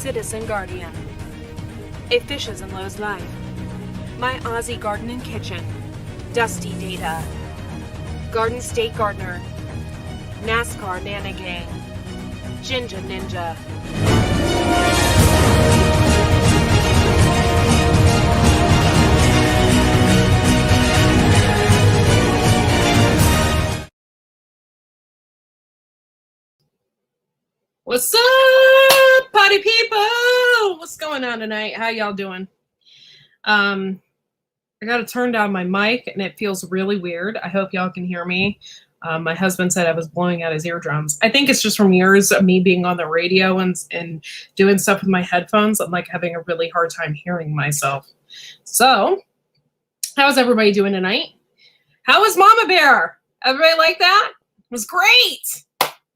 Citizen Guardian. A Fishes and Lows Life. My Aussie Garden and Kitchen. Dusty Data. Garden State Gardener. NASCAR Nana Gang. Ginger Ninja. What's up, party people? What's going on tonight? How y'all doing? I got to turn down my mic, and it feels really weird. I hope y'all can hear me. My husband said I was blowing out his eardrums. I think it's just from years of me being on the radio and doing stuff with my headphones. I'm like having a really hard time hearing myself. So, how's everybody doing tonight? How was Mama Bear? Everybody like that? It was great.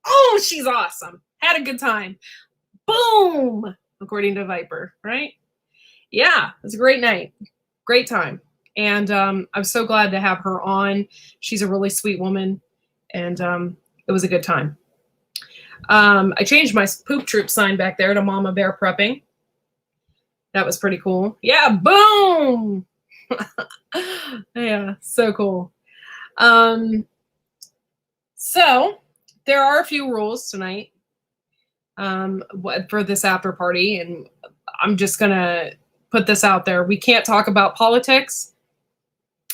Oh, she's awesome. Had a good time. Boom, according to Viper, right? Yeah, it was a great night. Great time. And I'm so glad to have her on. She's a really sweet woman. And it was a good time. I changed my Poop Troop sign back there to Mama Bear Prepping. That was pretty cool. Yeah, boom! Yeah, so cool. So there are a few rules tonight for this after party, and I'm just gonna put this out there. We can't talk about politics,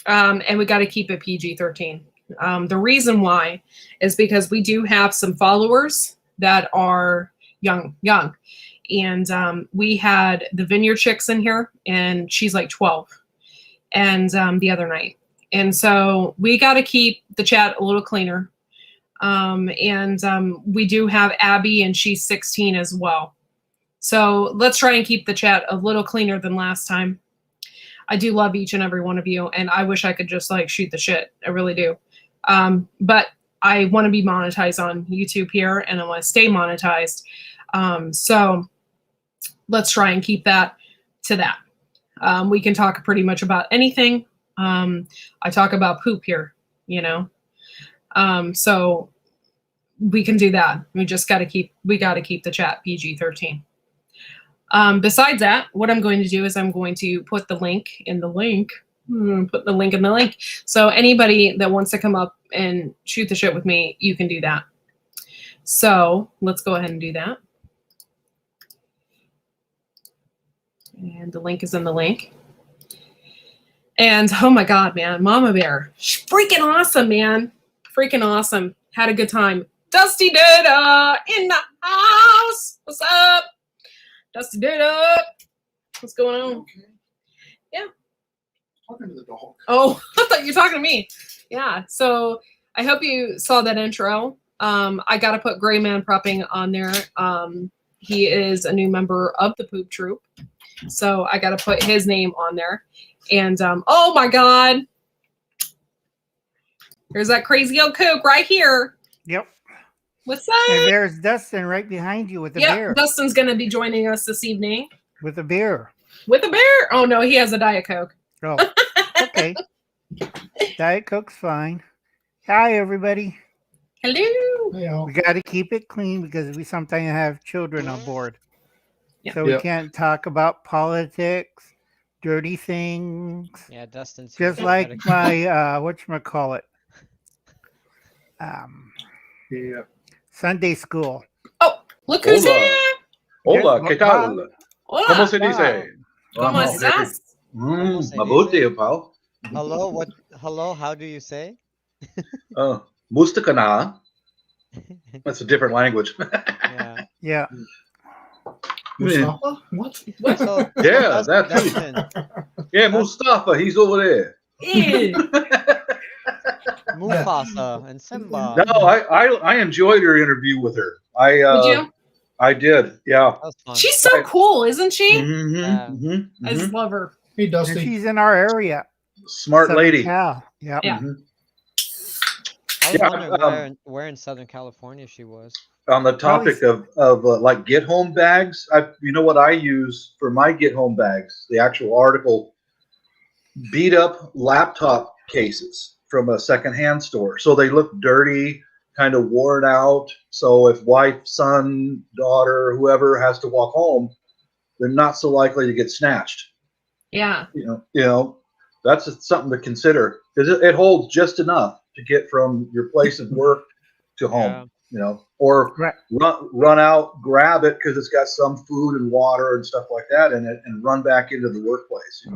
and we got to keep it PG-13. The reason why is because we do have some followers that are young, and we had the Vineyard Chicks in here, and she's like 12, and the other night, and so we got to keep the chat a little cleaner. We do have Abby, and she's 16 as well. So let's try and keep the chat a little cleaner than last time. I do love each and every one of you, and I wish I could just like shoot the shit. I really do. But I want to be monetized on YouTube here, and I want to stay monetized. So let's try and keep that to that. We can talk pretty much about anything. I talk about poop here, you know. So we can do that. We got to keep the chat PG-13. Besides that, what I'm going to do is I'm going to put the link in the link. So anybody that wants to come up and shoot the shit with me, you can do that. So let's go ahead and do that. And the link is in the link. And oh my God, man, Mama Bear, she's freaking awesome, man. Freaking awesome. Had a good time. Dusty Data in the house. What's up? Dusty Data. What's going on? Okay. Yeah. Talking to the dog. Oh, I thought you were talking to me. Yeah. So I hope you saw that intro. I got to put Gray Man Prepping on there. He is a new member of the Poop Troop. So I got to put his name on there. And oh my God. There's that crazy old kook right here. Yep. What's up? And there's Dustin right behind you with the beer. Dustin's going to be joining us this evening. With a beer. With a beer? Oh, no, he has a Diet Coke. Oh, okay. Diet Coke's fine. Hi, everybody. Hello. Hey, Al. We got to keep it clean because we sometimes have children on board. Yeah. So we can't talk about politics, dirty things. Yeah, Dustin's Just like my, whatchamacallit, Yeah. Sunday school. Oh, look who's Hola. here. Hola, Yes, ¿qué tal? Hola. ¿Cómo se dice? ¿Cómo Vamos. estás? Mabuti, pal. Hello, hello, how do you say? Mustakana. That's a different language. Yeah. Yeah. Mustafa? What? So, Yeah, that's it. Dustin, Yeah, Mustafa, he's over there. Ew. Mufasa and Simba. No, I enjoyed her interview with her. Would you? I did, yeah. That was fun. She's so cool, isn't she? Yeah. I just love her. Hey, And Dusty. she's in our area. Smart Southern lady. Cal. Yep. Yeah. Mhm. I was Yeah, wondering where in Southern California she was. On the topic of like get home bags, you know what I use for my get home bags? The actual article, beat up laptop cases from a secondhand store. So they look dirty, kind of worn out. So if wife, son, daughter, whoever has to walk home, they're not so likely to get snatched. Yeah. That's something to consider because it holds just enough to get from your place of work to home. Or Right. run out, grab it because it's got some food and water and stuff like that in it, and run back into the workplace.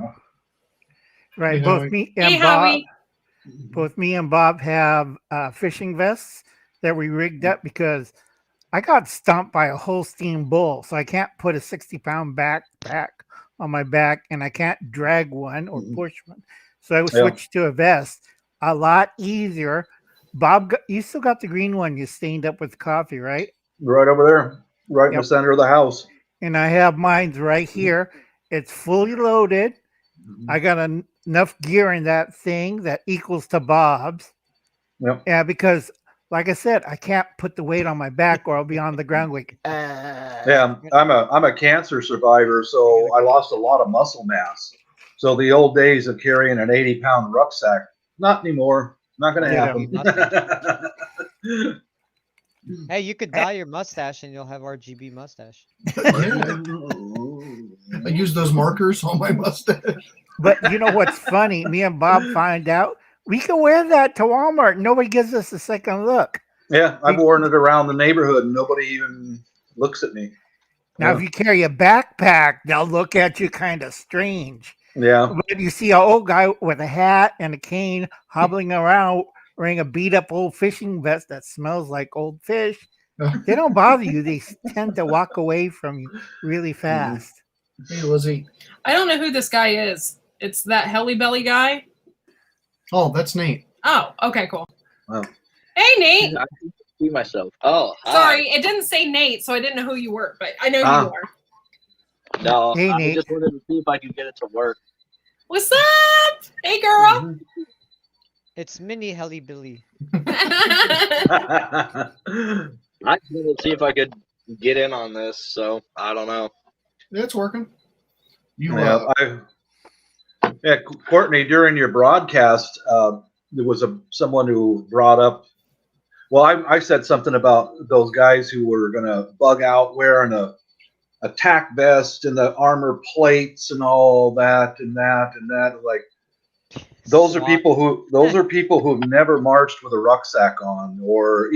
Right. Hey, Both Howie. me Hey, and Bob. Howie. Both me and Bob have fishing vests that we rigged up because I got stomped by a Holstein bull, so I can't put a 60-pound backpack on my back, and I can't drag one or push one. So I switched to a vest. A lot easier. Bob, you still got the green one you stained up with coffee, right? Right over there, right in Yep. the center of the house. And I have mine right here. It's fully loaded. I got enough gear in that thing that equals to Bob's. Yep. Yeah, because like I said, I can't put the weight on my back or I'll be on the ground like. Yeah, I'm a cancer survivor, so I lost a lot of muscle mass. So the old days of carrying an 80-pound rucksack, not anymore. Not going to happen. Hey, you could dye your mustache and you'll have RGB mustache. I use those markers on my mustache. But you know what's funny? Me and Bob find out we can wear that to Walmart. Nobody gives us a second look. Yeah, I've worn it around the neighborhood and nobody even looks at me. Now, if you carry a backpack, they'll look at you kind of strange. Yeah. But you see an old guy with a hat and a cane hobbling around wearing a beat up old fishing vest that smells like old fish. They don't bother you. They tend to walk away from you really fast. Hey, Lizzie. I don't know who this guy is. It's that Helly Belly guy. Oh, that's Nate. Oh, okay, cool. Wow. Hey, Nate. I can see myself. Oh, hi. Sorry, it didn't say Nate, so I didn't know who you were, but I know Ah. you are. No, Hey, I Nate. just wanted to see if I could get it to work. What's up? Hey, girl. It's Mini Helly Billy. I just wanted to see if I could get in on this, so I don't know. Yeah, it's working. You Courtney, during your broadcast, there was someone who brought up. Well, I said something about those guys who were going to bug out wearing a tack vest and the armor plates and all that and that and that. Like those are people who've never marched with a rucksack on, or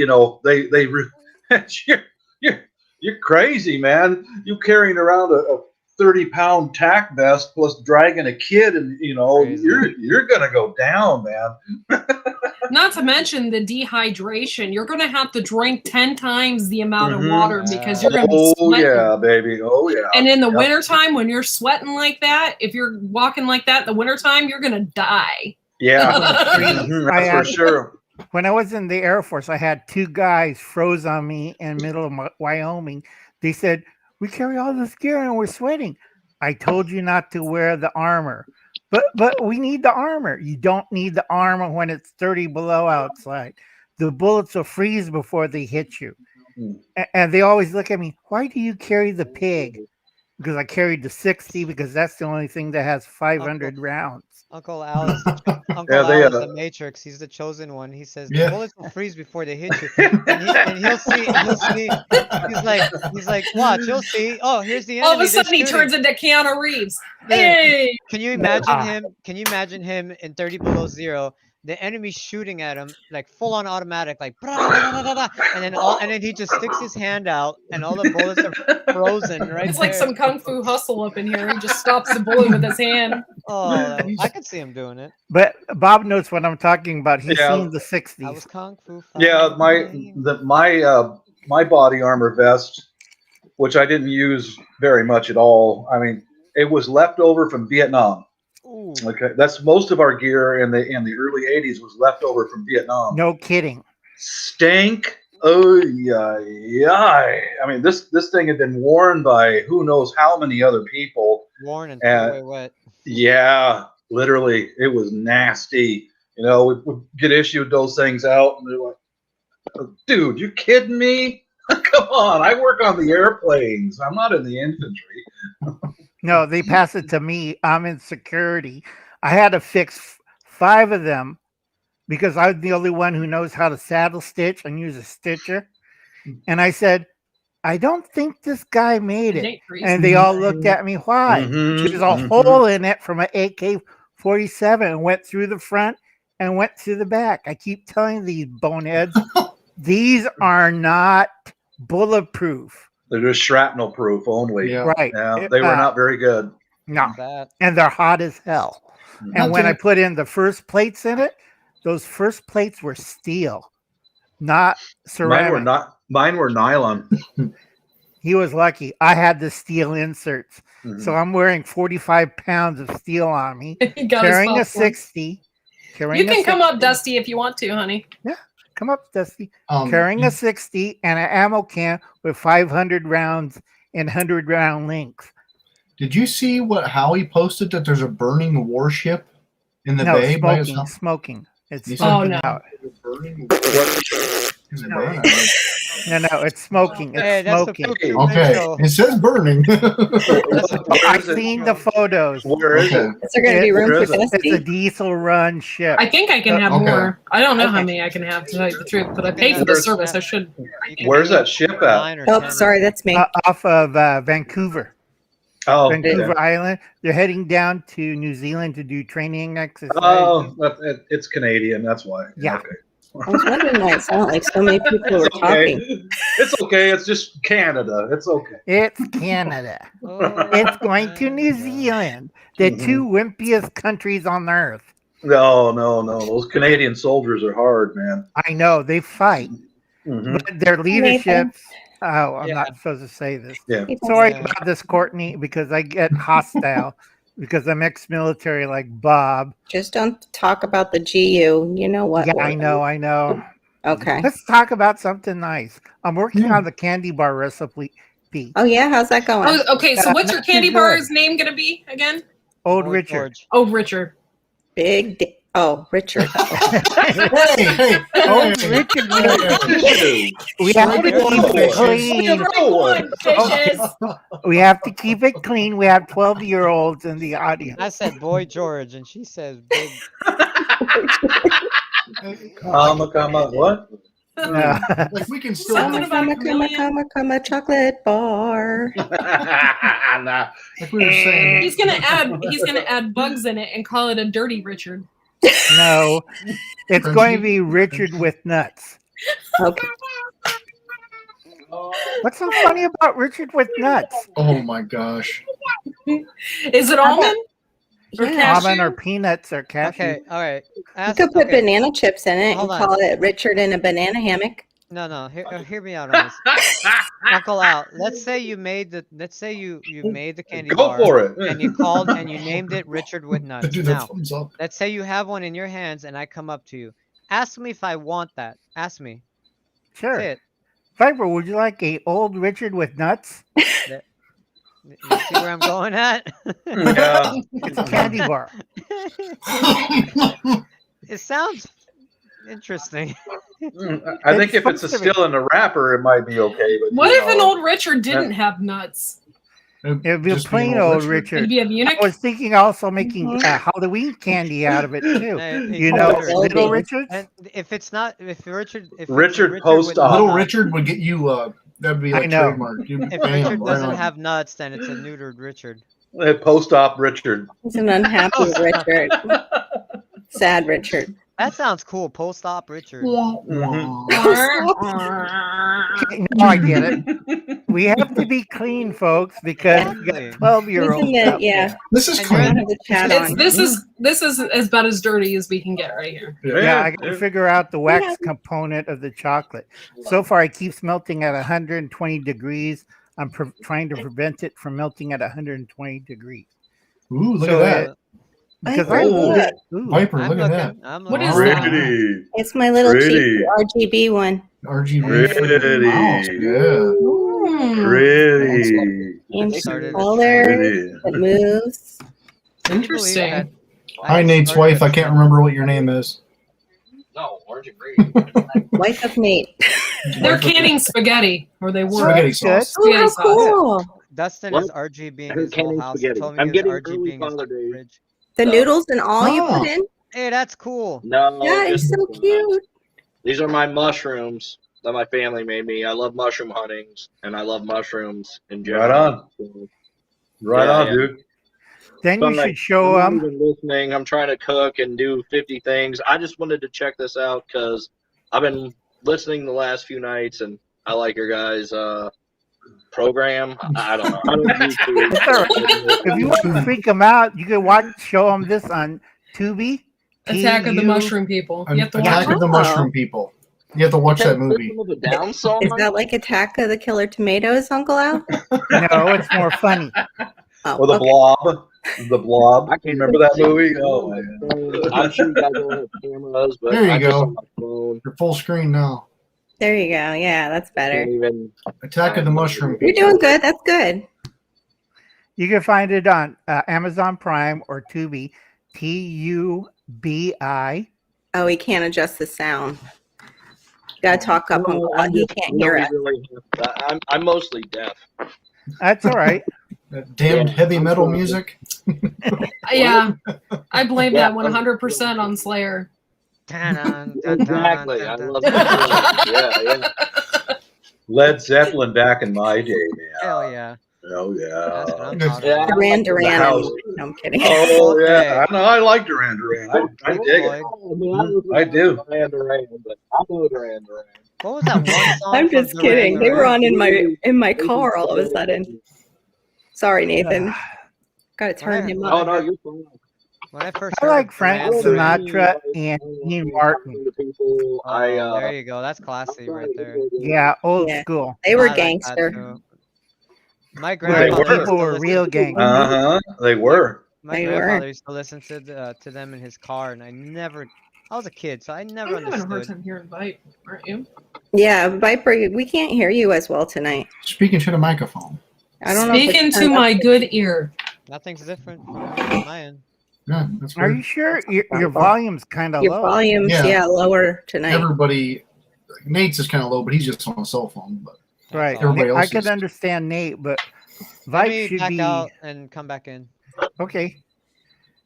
you're crazy, man. You carrying around a 30-pound tack vest plus dragging a kid, and Crazy. you're gonna go down, man. Not to mention the dehydration. You're going to have to drink 10 times the amount of water because you're going to be sweating. Yeah, baby. Oh yeah. And in the wintertime, when you're sweating like that, if you're walking like that in the wintertime, you're going to die. Yeah. I That's for had- sure. When I was in the Air Force, I had two guys froze on me in middle of Wyoming. They said, "We carry all this gear and we're sweating." I told you not to wear the armor. But we need the armor. You don't need the armor when it's 30 below outside. The bullets will freeze before they hit you. And they always look at me, "Why do you carry the pig?" Because I carried the 60 because that's the only thing that has 500 rounds. Uncle Al is Uncle Yeah, they, Al is the Matrix. He's the chosen one. He says Yeah. the bullets will freeze before they hit you, and he'll see. He's like, watch, you'll see. Oh, here's the enemy. All of a they're sudden, he shooting." turns into Keanu Reeves. Yeah. Hey! Can you imagine him? Can you imagine him in 30 below zero? The enemy shooting at him like full on automatic, like and then he just sticks his hand out, and all the bullets are frozen right It's there. like some kung fu hustle up in here. He just stops the bullet with his hand. Oh, I could see him doing it. But Bob knows what I'm talking about. He's Yeah. seen the I 60s. was kung fu. Yeah, fighting. my body armor vest, which I didn't use very much at all. I mean, it was left over from Vietnam. Ooh. Okay, that's most of our gear in the early '80s was left over from Vietnam. No kidding. Stank. Oh yeah. I mean, this thing had been worn by who knows how many other people. Worn and And- throw away wet. Yeah, literally, it was nasty. We get issued those things out, and they're like, "Dude, you kidding me? Come on, I work on the airplanes. I'm not in the infantry." No, they pass it to me. I'm in security. I had to fix 5 of them because I was the only one who knows how to saddle stitch and use a stitcher. And I said, I don't think this guy made it. Nate Reese. And they all looked at me. Why? Mhm, There's a mhm. hole in it from an AK-47 and went through the front and went through the back. I keep telling these boneheads, these are not bulletproof. They're just shrapnel proof only. Yeah. Right. Yeah, they were not very good. No. That. And they're hot as hell. And when I Okay. put in the first plates in it, those first plates were steel, not ceramic. Mine were nylon. He was lucky. I had the steel inserts. Mhm. So I'm wearing 45 pounds of steel on me, He got his carrying a popcorn. 60. Carrying You a can come up, 60. Dusty, if you want to, honey. Come up, Dusty. Carrying you- a 60 and an ammo can with 500 rounds in 100-round length. Did you see what Howie posted that there's a burning warship in the No, bay by smoking. itself? Smoking. It's You smoking said- out. Burning. No, it's smoking. Hey, It's that's the smoking. Poop Troop Okay, intro. it says burning. I've seen the photos. Where is Okay. it? Is there going to be room Where for is it? It's a Dusty? diesel run ship. I think I can have Okay. more. I don't know how Okay. many I can have, to tell you the truth, but I paid for the service. I should. You can Where's do that ship at? 9 or Oh, 10. sorry, that's me. Off of Vancouver. Oh, Vancouver yeah. Island. They're heading down to New Zealand to do training exercises. Oh, it's Canadian. That's why. Yeah. Okay. I was wondering why it sounded like so many people were It's okay. talking. It's okay. It's just Canada. It's okay. It's Canada. Oh, It's going to New my God. Zealand, the Mhm. two wimpiest countries on earth. No. Those Canadian soldiers are hard, man. I know they fight, Mhm. but their leaderships. Oh, I'm Yeah. not supposed to say this. Yeah. Sorry Yeah. about this, Courtney, because I get hostile because I'm ex-military like Bob. Just don't talk about the GU. You know what? Yeah, I know. Okay. Let's talk about something nice. I'm working Yeah. on the candy bar recipe. Oh, yeah? How's that going? Oh, okay. So, what's your not too candy good. bar's name gonna be again? Old Boy Richard. George. Oh, Richard. Big. Richard. Hey, Old hey. Richard. Hey. We have to keep it clean. Everyone, bitches. We have to keep it clean. We have 12-year-olds in the audience. I said Boy George, and she says Big. Comma, what? Like we can still Something about a chameleon. Chocolate bar. Nah. like we were saying. He's gonna add bugs in it and call it a dirty Richard. No, it's going to be Richard with nuts. Okay. What's so funny about Richard with nuts? Oh my gosh. Is it almond? Or Yeah. cashew? Almond or peanuts or cashew. Okay, all right. You Ask, could put okay. banana chips in it Hold and on. call it Richard in a banana hammock. No. Hear me out on this. Knuckle out. Let's say you made the. Let's say you made the candy Go bar. for it. And you called and you named it Richard with nuts. Dude, that Now, thumbs up. let's say you have one in your hands and I come up to you. Ask me if I want that. Ask me. Sure. Say it. Viper, would you like a old Richard with nuts? You see where I'm going at? Yeah. It's a candy bar. It sounds interesting. I think if it's still in the wrapper, it might be okay. But What you if an know, old Richard didn't have nuts? It'd be a Just plain being old It'd Richard. be a I Munich. was thinking also making Halloween candy out of it too. Hey, You know, Richard. little Richards. And if it's not, if Richard, if it's a Richard Post with Op. Little nuts- Richard would get you. That'd be I like know. trademark. You'd If bam, Richard right doesn't on. have nuts, then it's a neutered Richard. Post-op Richard. He's an unhappy Richard. Sad Richard. That sounds cool. Post-op Richard. Mhm. No, I get it. We have to be clean, folks, because we Exactly. got 12-year-olds. He's in the, yeah. This is And I you're don't clean. have the chat It's, on. this is about as dirty as we can get right here. Yeah, I got to figure out the wax Yeah. component of the chocolate. So far, it keeps melting at 120 degrees. I'm trying to prevent it from melting at 120 degrees. Ooh, look So, at that. Because I love it. Ooh, Viper, I'm look at that. looking. I'm What looking. is Wow. that? Pretty. It's my little Pretty. cheap RGB one. RGB. Pretty. Mouse, yeah. Mm, Pretty. And Started a color. Pretty. It moves. interesting. Hi, Nate's wife. I can't remember what your name is. No, orange and green. Wife of Nate. They're canning spaghetti, or they were. Spaghetti Good. sauce. Oh, how Spaghetti sauce. cool. Dustin What? is RGBing I'm his whole canning house. He spaghetti. told me I'm he was getting early RGBing his Father Day. fridge. The noodles and all you Oh. put in? Hey, that's cool. No, Yeah, it's just so cute. these are my mushrooms. that my family made me. I love mushroom huntings, and I love mushrooms in general. Right on. So, Right Yeah, on, yeah. dude. Then so you I'm like, should show I'm them. not even listening. I'm trying to cook and do 50 things. I just wanted to check this out because I've been listening the last few nights, and I like your guys' program. I don't know. I don't YouTube. It's all right. If you want to freak them out, you can show them this on Tubi. Attack of the TU. Mushroom People. You have to watch Attack of it. the Mushroom People. You have to watch that movie. System of a Down song? Is that like Attack of the Killer Tomatoes, Uncle Al? No, it's more funny. Oh, Or the okay. Blob. The Blob. I can't Remember that see movie? it. Oh, man. I'm sure you guys don't have cameras, but There you I just go. on my phone. You're full screen now. There you go. Yeah, that's better. Can't even. Attack of the Mushroom You're People. doing good. That's good. You can find it on Amazon Prime or Tubi. TUBI. Oh, he can't adjust the sound. Gotta talk up, Uncle Al. He can't hear us. I'm mostly deaf. That's all right. That damned Yeah. heavy metal music. Yeah, I blame Yeah, that 100% on Slayer. Exactly. I love that. Yeah. Led Zeppelin back in my day, man. Hell yeah. Oh, That's what yeah. I'm Good. talking Yeah. about. Duran Duran. house. No, I'm kidding. Oh, Okay. yeah. I know. I like Duran Duran. I dig it. I do. Duran Duran, but I know Duran Duran. What was that one song? I'm from just Duran kidding. They were Duran? on in my car all of a sudden. Sorry, Nathan. Gotta turn him Oh up. no, you're fine. When I first I heard like of Frank Duran Duran- Sinatra and Dean Martin. Oh, there you go. That's classy right there. Yeah, old Yeah. school. They were I like that gangster. too. My Where grandfather used people to were listen real to- gangsters. Uh-huh. They were. My They were. grandfather used to listen to them in his car, and I was a kid, so I never I'm having a hard understood. time hearing Vibe, aren't you? Yeah, Viper, we can't hear you as well tonight. Speaking to the microphone. I don't know. if it's Speaking to turned up. my good ear. Nothing's different from my end. Yeah, that's Are good. you sure your volume's kind of Your low? volume's Yeah. lower tonight. Everybody, Nate's is kind of low, but he's just on a cell phone. But That's Right. all. Everybody I else could is- understand Nate, but Let Vibe me should back be out and come back in. okay.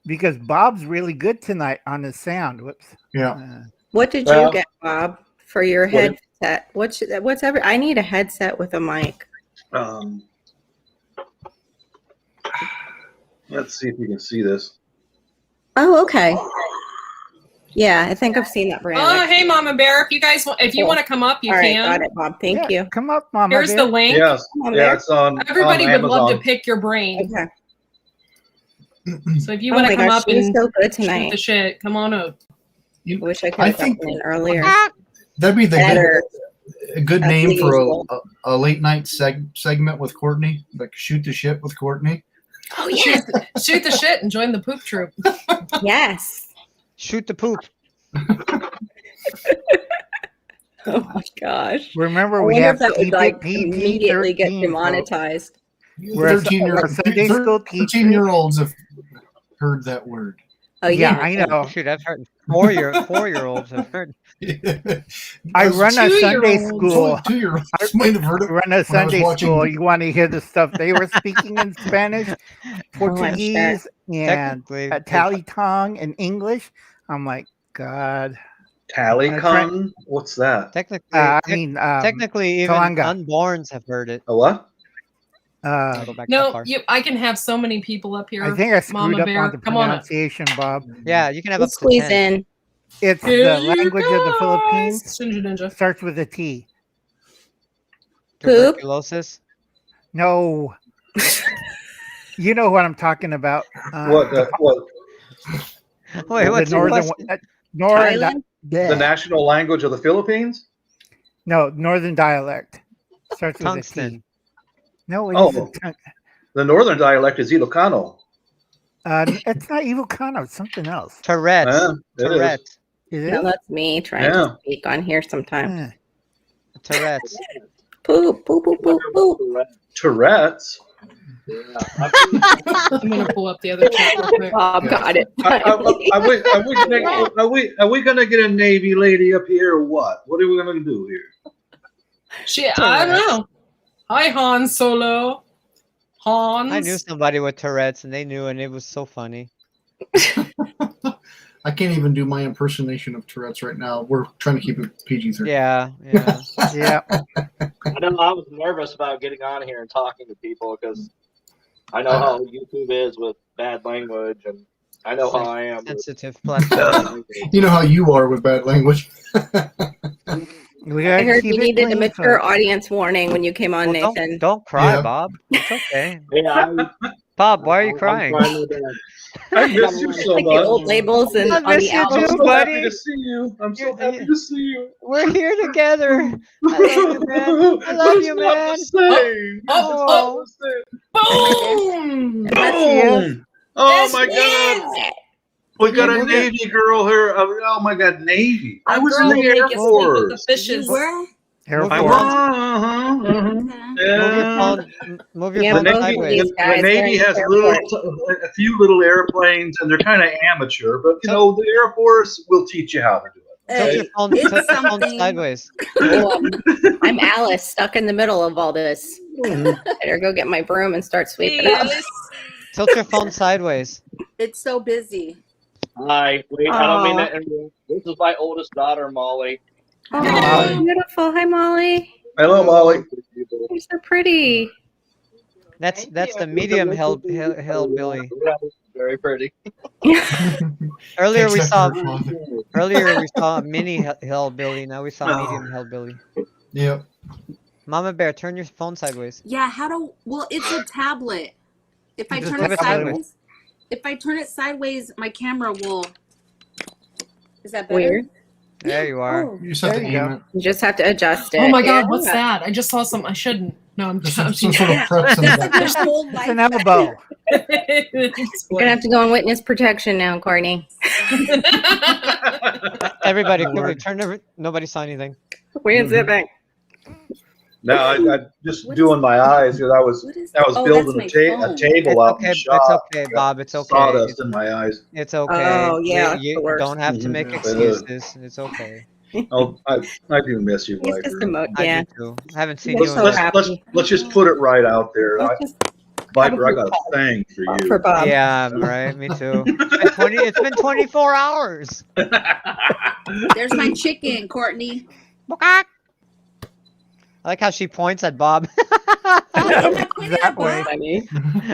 Because Bob's really good tonight on his sound. Whoops. yeah, What did Well- you get, Bob, for your What- headset? What's ever? I need a headset with a mic. Let's see if you can see this. Oh, okay. Yeah, I think I've seen that brand. Oh, hey, Mama Bear. If you Cool. want to come up, you All right, can. got it, Bob. Thank Yeah, you. Come up, Mama. Here's Bear. the link. Yes. Come on, Yeah, Bear. it's on Everybody on would love to Amazon. pick your brain. Okay. So if you Oh want my to come gosh, up she was and so good shoot the tonight. shit, come on up. I wish I could I have think- gotten in earlier. that'd be Better. a good That's name the for usual. a late night segment with Courtney. Like shoot the shit with Courtney. Oh yeah. Shoot the shit and join the poop troop. Yes. Shoot the poop. Oh my gosh. Remember, I we wonder have if that would keep it like immediately get PG-13, demonetized. We're a 13-year Sunday school teacher. 13-year-olds have heard that word. Oh Yeah, yeah. I know. Shoot, I've heard four-year-olds have heard. I run a Sunday Two-year-olds. school. 2-year-olds might have heard I it. run a was Sunday watching- school. You want to hear the stuff they were speaking in Spanish, Portuguese, and Technically, Tally tongue and English. I'm like, God. TallyCon? What's that? technically, technically, even Kalanga. unborns have heard it. A what? I'll go back that No, far. I can have so many people up here. I think I screwed Mama up Bear, on the come on up. pronunciation, Bob. Yeah, you can have We'll up to squeeze 10. in. It's Here the you language of the guys. Philippines. Ninja Ninja. Starts with a T. Poop? Tuberculosis. No. You know what I'm talking about. What? What? Wait, the what's your northern question? northern Thailand? The national language of the Philippines? no northern dialect. Starts with a T. Tungsten. No, it Oh. isn't. The northern dialect is Ilocano. It's not Ilocano. It's something else. Tourette's. Yeah, it is. Tourette's. Is it? No, that's me trying Yeah. to speak on here sometimes. Eh. Tourette's. Poop, poop, poop, poop, poop. Tourette's. I'm gonna pull up the other chat real quick. Bob got it. Are we gonna get a Navy lady up here or what? What are we gonna do here? Shit, I don't know. Hi, Han Solo. Hans. I knew somebody with Tourette's, and they knew, and it was so funny. I I can't even do my impersonation of Tourette's right now. We're trying to keep it PG-13. Yeah. Yeah. I know I was nervous about getting on here and talking to people because I know how YouTube is with bad language, and I know how I am. With Sensitive platform. You know how you are with bad language. We I gotta heard keep you it needed a clean, mature folks. audience warning when you came on, Well, Nathan. don't cry, Yeah. Bob. It's okay. Yeah, Bob, why are you I'm crying? trying my best. I miss you so Like the much. old labels and I on miss the you album. I'm too, so happy buddy. to see you. I'm so You're- happy to see you. We're here together. I love you, man. I love you, man. It's not the same. Oh, It's not Boom! the There she same. is. Boom. Oh There my she God. is! We got a Look at- Navy girl here. Oh my God, Navy. I That was girl in the will Air make you sleep with the Force. fishes. Air Move I your Force. phone- was. Move your Yeah. phone. Move your Yeah, phone The most of Navy, these sideways. the guys Navy are in has airport. a few little airplanes, and they're kind of amateur. But you know, the Air Force will teach you how to do it. Tilt your phone, it's tilt your phone something- sideways. Oh, I'm Alice, stuck in the middle of all this. Better go get my broom and start sweeping Hey, up. Alice. Tilt your phone sideways. It's so busy. Hi, wait, I don't mean Aw. that. This is my oldest daughter, Molly. Oh, Molly. beautiful. Hi, Molly. Hello, Molly. You're so pretty. That's the medium hillbilly. Yeah, very pretty. Earlier we Except saw for her father. earlier we saw a mini hillbilly. Now we saw Oh. medium hillbilly. Yep. Mama Bear, turn your phone sideways. Yeah, well, it's a tablet. If I Just turn flip it it sideways. sideways, if I turn it sideways, my camera will. Is that better? Weird. There you are. Oh, You just have There to you aim go. it. You just have to adjust it. Oh my Yeah. God, what's that? I just saw something I shouldn't. No, I'm There's just. some sort of preps in the That's like background. your whole It's life. an elbow. You're gonna have to go on witness protection now, Courtney. Everybody, Don't quickly worry. turn over. Nobody saw anything. We're gonna sit back. No, I just What doing is- my eyes because I was What is I was oh, building that's a my phone. table It's out okay. in the It's shop. okay, Got Bob. It's okay. Sawdust in my eyes. It's okay. Oh, yeah, that's You the worst. don't have to make Mhm. excuses. It's okay. Oh, I do miss you, He's Viper. just I yeah. do too. I haven't seen You're you so in happy. let's just put it right out there. Let's just Viper, I got a thing for you. for Bob. Yeah, right. Me too. It's been 24 hours. There's my chicken, Courtney. I like how she points at Bob. Am I pointing That at way. Bob? Funny.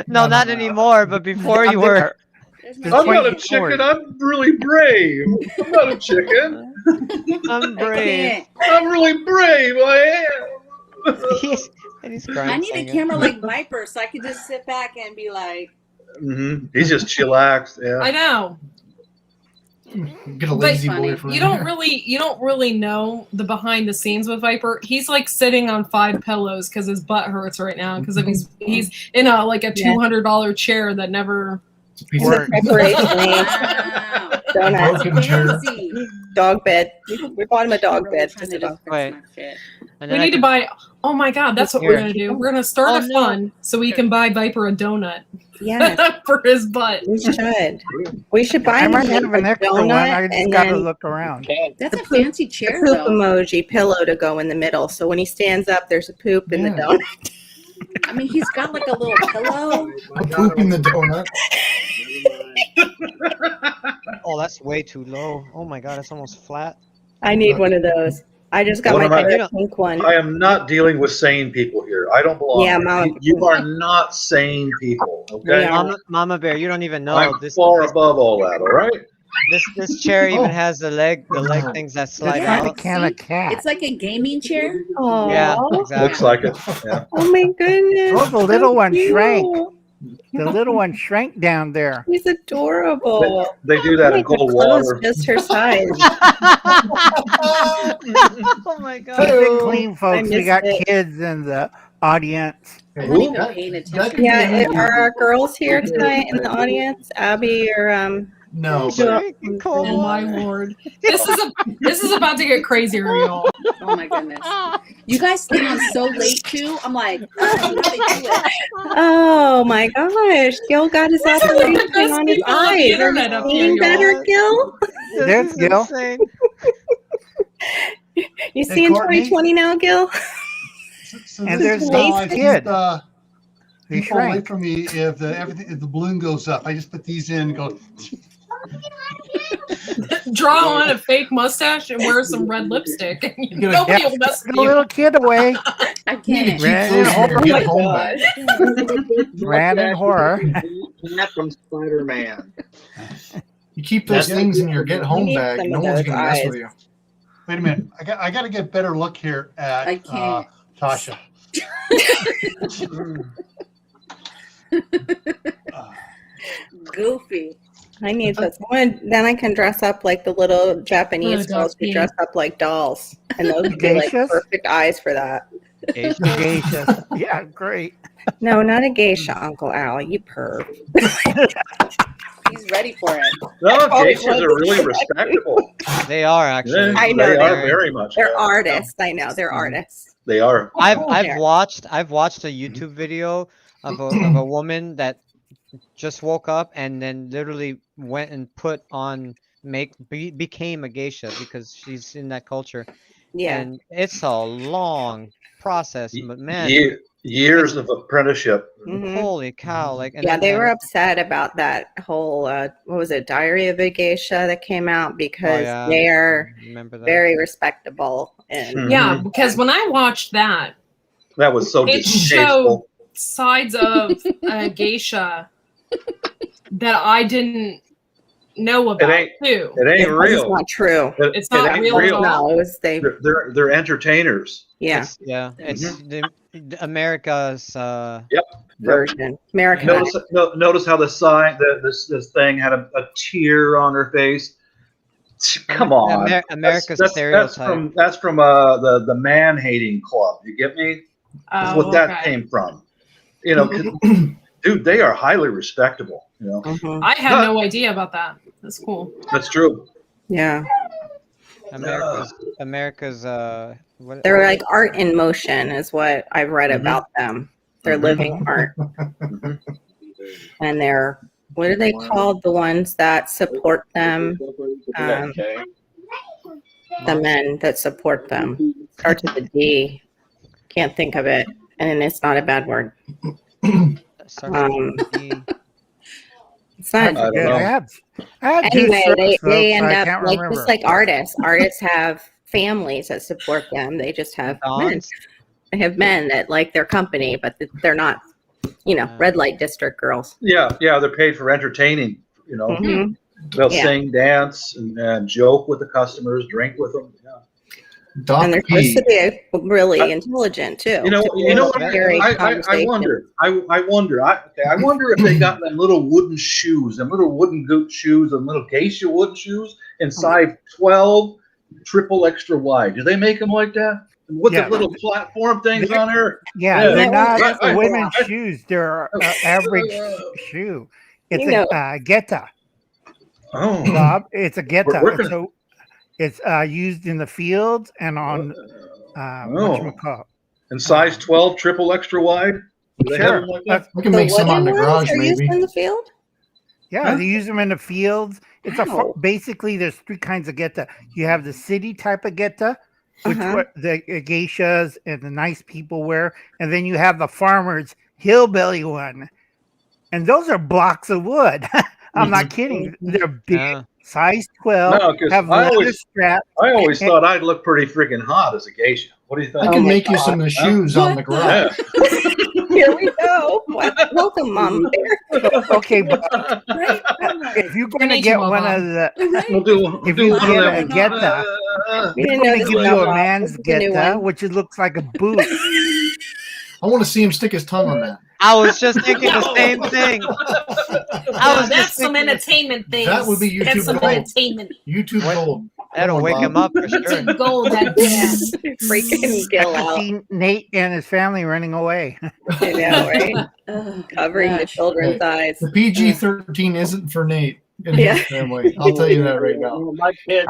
No, not anymore. But before you were. There's Just my I'm not a pointing forward. chicken. I'm really brave. I'm not a chicken. I'm I brave. can't. I'm really brave. I am. He's crying. I need a saying it. camera like Viper so I could just sit back and be like, He's just chillaxed. I Yeah. know. Get a But lazy funny. boy for You don't really know the behind the scenes with Viper. He's like sitting on 5 pillows because his butt hurts right now because of he's in a like a $200 chair that never. It's a piece It's a of preparation aid. wow. Donut. broken chair. Fancy. Dog bed. We bought him a dog Really bed. trying to just fix Wait. my shit. And We then I need to can- buy. Oh my God, that's what Here. we're gonna do. We're gonna start Oh, a no. fund so we can buy Viper a donut Yes, for his butt. we should. We should buy I him might a have an extra one. donut I just and gotta then look around. That's The a poop- fancy a chair, poop though. emoji pillow to go in the middle. So when he stands up, there's a poop in the Yeah. donut. I mean, he's got like a little pillow. a poop in the donut. Oh, that's way too low. Oh my God, it's almost flat. I need one of those. I just got What my am I- favorite pink one. I am not dealing with sane people here. I don't belong. Yeah, here. Mom. You are not sane people. Okay. Yeah. Mama Bear, you don't even know I'm this. far above all that. All right. This chair even Oh. has the leg things that slide It's like a out. can of cat. It's like a gaming chair. Oh, Yeah, Looks exactly. like it. Yeah. Oh my goodness. Oh, the little one cute. shrank. The little one shrank down there. He's adorable. They do that in Like, the cold clothes water. just her size. Oh my God. Keep it clean, folks. We missed got it. kids in the audience. I wasn't even paying That attention. could be Yeah, anything. are our girls here tonight in the audience? Abby or No, but Drinking cold Oh my water. lord, this is about to get crazier, y'all. Oh my goodness. You guys stay on so late too. I'm like, oh, how they do it? oh my gosh, Gil got his These are the operation best on his people on the eyes. Are internet you up seeing here, better, y'all. Gil? This There's is Gil. insane. You seeing Courtney? 2020 now, Gil? So And this there's is how I Dave's keep, kid. He people away shrank. from me if the balloon goes up. I just put these in and go. Draw on a fake mustache and wear some red lipstick. And You gotta nobody Yeah, will mess with the you. little kid away. I You need to can't. keep Ran those in in your horror. get home bag. Ran in horror. That from Spider-Man. You keep those things in your get home need bag. some No of one's those gonna mess eyes. with you. Wait a minute. I got to get a better look here at I can't. Tasha. Goofy. I need this one. Then I can dress up like the little Japanese Oh, girls who Dusty. dress up like dolls, and those would be like Geishas? perfect eyes for that. Geisha. Geisha. Yeah, great. No, not a geisha, Uncle Al. You perv. He's ready for it. No, Always geishas are really respectable. They are actually. I know they they are are. very much. They're so. artists. I know they're artists. They are. I've there. watched a YouTube video of a woman that just woke up and then literally went and put on became a geisha because she's in that culture. Yeah. And it's a long process, but man, Years of apprenticeship. Mhm. holy cow! Like, and Yeah, then- they and- were upset about that whole what was it, Diary of a Geisha that came out because yeah. they're Remember that? very respectable and Hmm. Yeah, because when I watched that, That was so it distasteful. showed sides of a geisha that I didn't know about ain't- too. It ain't it's real. not true. It's not ain't real at all. No, it was they. They're entertainers. Yeah, It's the America's. version. American. Notice how the sign, this thing had a tear on her face. Come on, America's that's stereotype. That's from the man hating club. You get me? That's Oh, what that okay. came from. You know, 'cause, dude, they are highly respectable. You know, Mhm. I had no idea about that. That's cool. that's true. Yeah, America's. What, they're like art in motion, is what I've read about them. They're living art, and they're what are they called? The ones that support them, Okay. the men that support them. Starts with a D. Can't think of it, and it's not a bad word. It's not. I don't Yeah, know. I had two Anyway, shirts, they folks, end I up can't like remember. just like artists. Artists have families that support them. They just have men. Dons? They have men that like their company, but they're not, red light district girls. Yeah, they're paid for entertaining. You know, Mhm. they'll Yeah. sing, dance, and joke with the customers, drink with them. Yeah. And they're Doc supposed P. to be really intelligent too. You know what? Carry I conversation. wonder. I wonder if they got them little wooden shoes, them little wooden goot shoes, and little geisha wooden shoes in size 12, triple extra wide. Do they make them like that? With Yeah. the little platform things on there? Yeah, Yeah. they're not Right. women's shoes. They're average shoe. It's You know- a geta, Oh, Bob. It's a geta. We're gonna- So it's used in the fields and on Oh. whatchamacallit. and size 12, triple extra wide. Do they have Sure. them like that? We can The make some on the wooden garage, ones are used maybe. in the field. Yeah, Huh? they use them in the fields. It's Wow. basically there's three kinds of geta. You have the city type of geta, which Uh-huh. what the geishas and the nice people wear, and then you have the farmers hillbilly one, and those are blocks of wood. I'm not kidding. They're big, Yeah. size 12, No, 'cause have I leather always- straps. I always thought I'd look pretty freaking hot as a geisha. What do you I think? can my make you some of the shoes on the What garage. Here we go. Welcome, Mom Bear. Okay, but Right? Oh my- if you're going to need get you, one Mama. of the, right? We'll If do you one of get them. a geta, We they're didn't know going to this give was you out. a man's This is a new geta, one. which looks like a boot. I want to see him stick his tongue on that. I was just thinking the same thing. I was That's just some thinking entertainment things. That would be That's YouTube some gold. entertainment. YouTube What? gold. that'll Come on, wake Bob. him up for sure. YouTube gold, that gas. Freaking Gil I out. see Nate and his family running away. I know, right? Oh, Covering the gosh. children's eyes. The PG-13 isn't for Nate and Yeah. his family. I'll tell you that right now. My kids,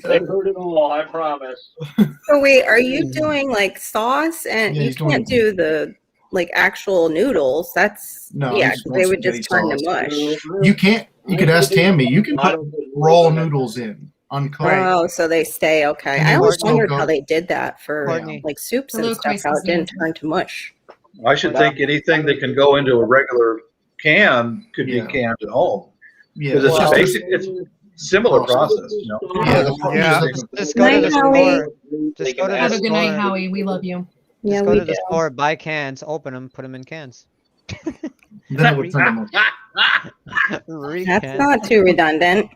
they heard it all. I promise. So wait, are you doing like sauce? And Yeah, you he's doing- can't do the like actual noodles. That's No, yeah, he's 'cause doing they would spaghetti just turn to sauce. mush. You can't. You could ask Tammy. You can put raw noodles in, uncut. Oh, so they stay okay. And I they always will wondered soak how up. they did that for Courtney. like soups A and little stuff. How it crispy didn't season. turn to mush. I should think anything that can go into a regular can could be Yeah. canned at home. Yeah, Because it's well, basic. It's similar process. You know. Yeah, the process Yeah. is Just go to Night, the Howie. store. They Just can go to Have the a good night, store. Howie. We love you. Yeah, Just go we to the do. store, buy cans, open them, put them in cans. then I would print them up. That's Recant. not too redundant.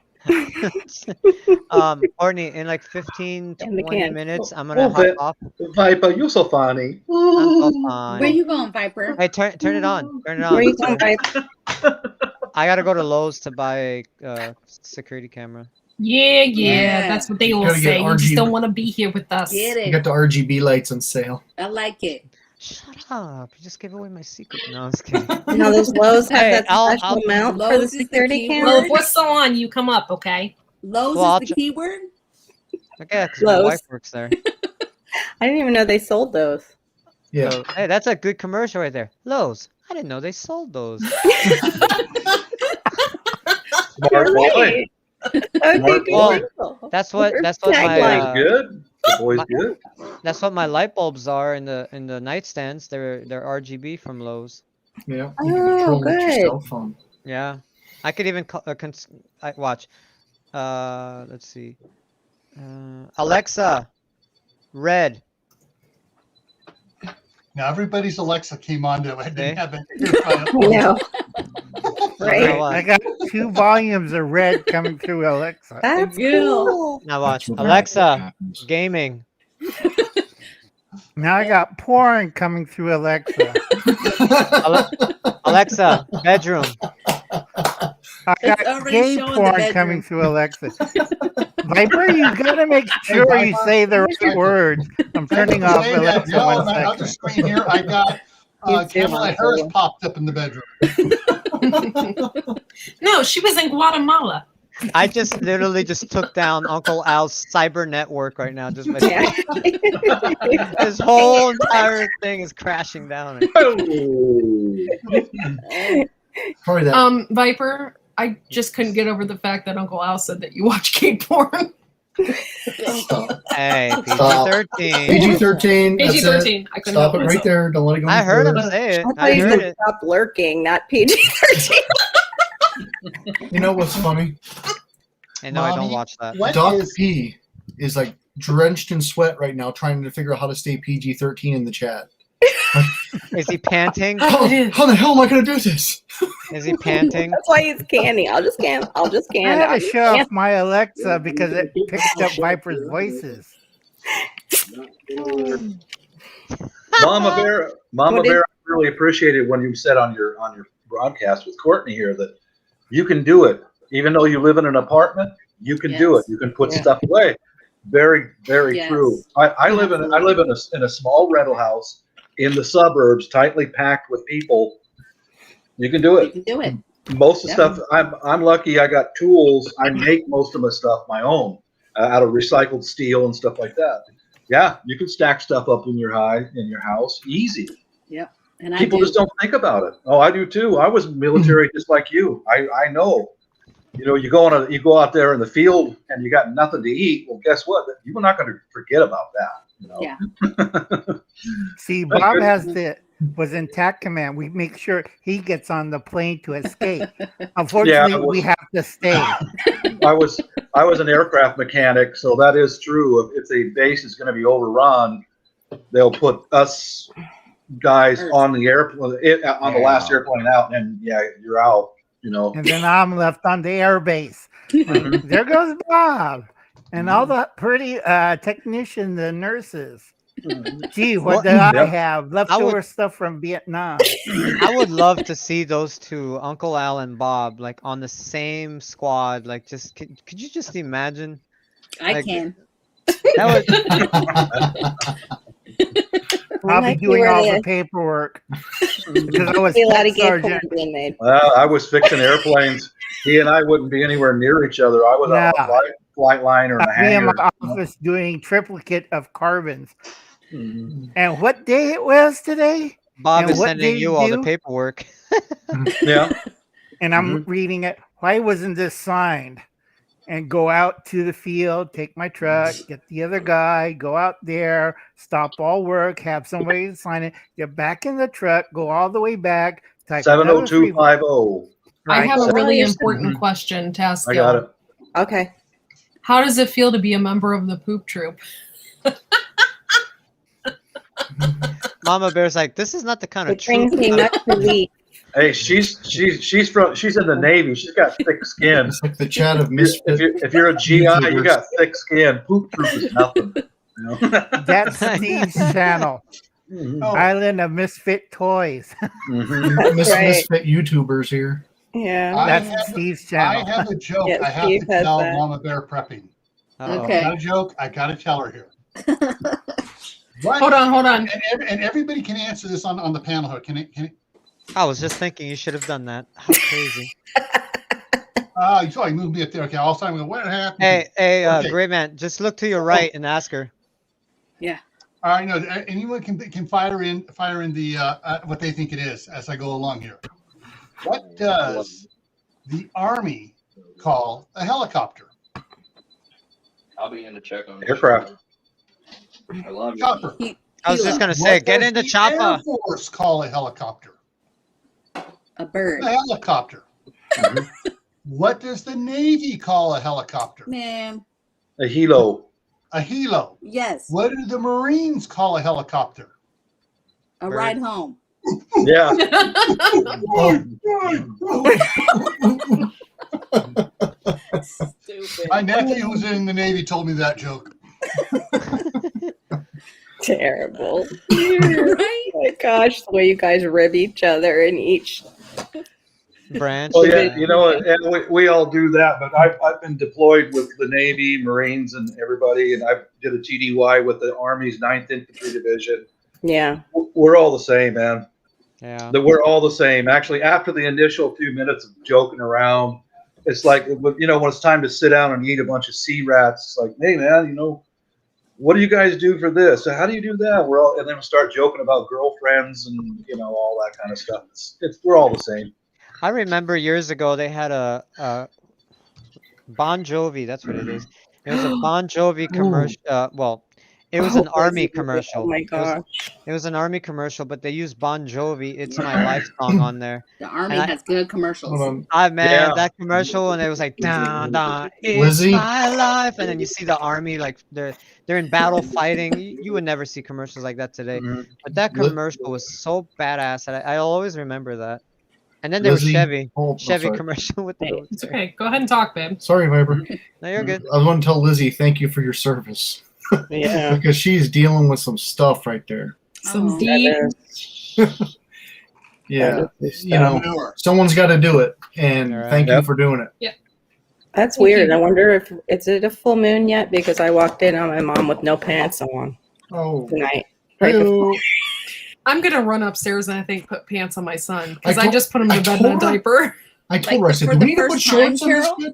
Courtney, in like 15, In the 20 can. minutes, I'm Oh, gonna hop but- off. Viper, you're so funny. I'm so Where fine. you going, Viper? Hey, turn it on. Turn it Where you on. going, Viper? I gotta go to Lowe's to buy a security camera. Yeah, Yeah. that's what they all Gotta get say. You just RGB. don't want to be here with us. Get You it. got the RGB lights on sale. I like it. Shut up! You just gave away my secret. No, I'm just kidding. You know those Lowe's have Hey, that I'll- special mount for Lowe's the is the security key camera. Well, if we're still on, you come up, okay? Lowe's Well, I'll is the keyword. Okay, because my Lowe's. wife works there. I didn't even know they sold those. Yeah. So, hey, that's a good commercial right there. Lowe's. I didn't know they sold those. Smart boy. Right. Okay, Smart boy. cool. That's what my Tagline. Boy's good. The boy's my- good. that's what my light bulbs are in the nightstands. They're RGB from Lowe's. Yeah. Oh, You can control it with good. your cell phone. Yeah, I could even watch. Let's see. Alexa, red. Now everybody's Alexa came on to it. See? Didn't have it. I know. Now Right? watch. I got 2 volumes of red coming through Alexa. That's Yeah. cool. Now watch. That's what Alexa, happens. gaming. Now I got porn coming through Alexa. Alexa, bedroom. I It's got already gay showing the porn bedroom. coming through Alexa. Viper, you gotta make sure you say the right words. I'm turning off Say that, Alexa no, one on my other second. screen here, I got You too, Kamala Harris popped up in the bedroom. No, she was in Guatemala. I just literally just took down Uncle Al's cyber network right now. Just by Yeah. this whole entire thing is crashing down. Probably that. Viper, I just couldn't get over the fact that Uncle Al said that you watch gay porn. Stop. Hey, Stop. PG-13. PG-13. That's it. PG-13. I couldn't Stop help it right myself. there. Don't let it go. I any heard him further. say it. I thought I you heard said it. stop lurking, not PG-13. You know what's funny? And no, I don't Mommy, watch that. What Doc is P is like drenched in sweat right now, trying to figure out how to stay PG-13 in the chat. Is he panting? How the hell am I going to do this? Is he panting? That's why he's canny. I'll just can. I had to shut off my Alexa because it picked up Viper's voices. Mama Bear, What is- I really appreciated when you said on your broadcast with Courtney here that you can do it, even though you live in an apartment. You can do it. Yes. You can put Yeah. stuff away. Very, very Yes. true. I live in a small rental house in the suburbs, tightly packed with people. You can do You it. can do it. Most of the Yeah. stuff, I'm lucky. I got tools. I make most of my stuff my own out of recycled steel and stuff like that. Yeah, you can stack stuff up in your house easy. And People just don't think about it. Oh, I do too. I was military just like you. I know. You know, you go out there in the field and you got nothing to eat. Well, guess what? You're not going to forget about that. You know? Yeah. See, Bob was in TAC command. We make sure he gets on the plane to escape. Unfortunately, we have to stay. I was an aircraft mechanic, so that is true. If the base is going to be overrun, they'll put us guys on the airplane on the last airplane out, and you're out. You know. And then I'm left on the airbase. There goes Bob. And all the pretty technicians and nurses. Gee, what did I have? Leftover stuff from Vietnam. I would love to see those two, Uncle Al and Bob, like on the same squad. Like, just could you just imagine? I Like, can. That would. I'll be doing all the paperwork because I was Be a lot of gay porn sergeant. being made. Well, I was fixing airplanes. He and I wouldn't be anywhere near each other. I was on a flight line or in a I'll be in hangar. my office doing triplicate of carbons. Mhm. And what day it was today? Bob And is what sending they you all the do? paperwork. Yeah. And I'm reading it. Why wasn't this signed? And go out to the field, take my truck, get the other guy, go out there, stop all work, have somebody sign it, get back in the truck, go all the way back, type another 70250. I Right. have a Oh, really you're important Mhm. question to ask I got y'all. it. Okay. How does it feel to be a member of the poop troop? Mama Bear's like, this is not the kind of It brings troop. me nuts to leak. Hey, she's in the Navy. She's got thick skin. It's like the chat of If misfit. you're a GI, you YouTubers. got thick skin. Poop troop is nothing. You know? That's Steve's channel, Mhm. Oh, Island of Misfit Toys. Mhm. That's right. Misfit YouTubers here. Yeah. I That's have- Steve's I channel. have a joke Yeah, I have Steve to has tell that. Mama Bear prepping. Uh-oh. Okay. Not a joke. I got to tell her here. What? Hold on. And everybody can answer this on the panel here. Can it? I was just thinking you should have done that. How crazy. You saw you moved me up there. Okay, all of a sudden, I'm going, what happened? Hey, Okay. Gray Man, just look to your right and ask her. All right, no, anyone can fire in the what they think it is as I go along here. What does the Army call a helicopter? I'll be in to check on Aircraft. I love you. Chopper. I was just gonna say, What get does into the chopper. Air Force call a helicopter? A bird. A helicopter. Mhm. What does the Navy call a helicopter? Man. A helo. A helo. Yes. What do the Marines call a helicopter? A Bird. ride home. Yeah. Stupid. My nephew who's in the Navy told me that joke. Terrible. Right? Oh my gosh, the way you guys rib each other in each. Branch. Oh yeah, you know, and we all do that. But I've been deployed with the Navy, Marines, and everybody, and I did a TDY with the Army's 9th Infantry Division. Yeah. We're all the same, man. Yeah. We're all the same. Actually, after the initial few minutes of joking around, it's like, you know, when it's time to sit down and eat a bunch of sea rats, it's like, hey man, you know, what do you guys do for this? How do you do that? We're all, and then we start joking about girlfriends and, you know, all that kind of stuff. We're all the same. I remember years ago they had a Bon Jovi. That's what it is. It was a Bon Jovi commercial. Well, it was an Army commercial. Oh my It was- gosh. It was an Army commercial, but they used Bon Jovi. It's My Life song on there. The Army And I- has good commercials. Hold on. Ah man, Yeah. that commercial, and it was like dun dun, it's Lizzie? my life, and then you see the Army like they're in battle fighting. You would never see commercials like that today. Mhm. But that Li- commercial was so badass that I'll always remember that. And then there was Lizzie- Chevy. Oh, Chevy sorry. commercial with the Hey, It's military. okay. Go ahead and talk, babe. Sorry, Viber. No, you're good. I want to tell Lizzie thank you for your service Yeah. because she's dealing with some stuff right there. Some Oh. deep. Yeah, is you know, Manure. someone's got to do it, and All right. thank you Yep. for doing it. That's Thank weird. you. I wonder if is it a full moon yet? Because I walked in on my mom with no pants on Oh, tonight. Right before. hey-o. I'm gonna run upstairs and I think put pants on my son because I I told- just put him to I bed in a told her- diaper. I told her, I Like, said, for do the we need to put first time, shorts on this Carol? kid?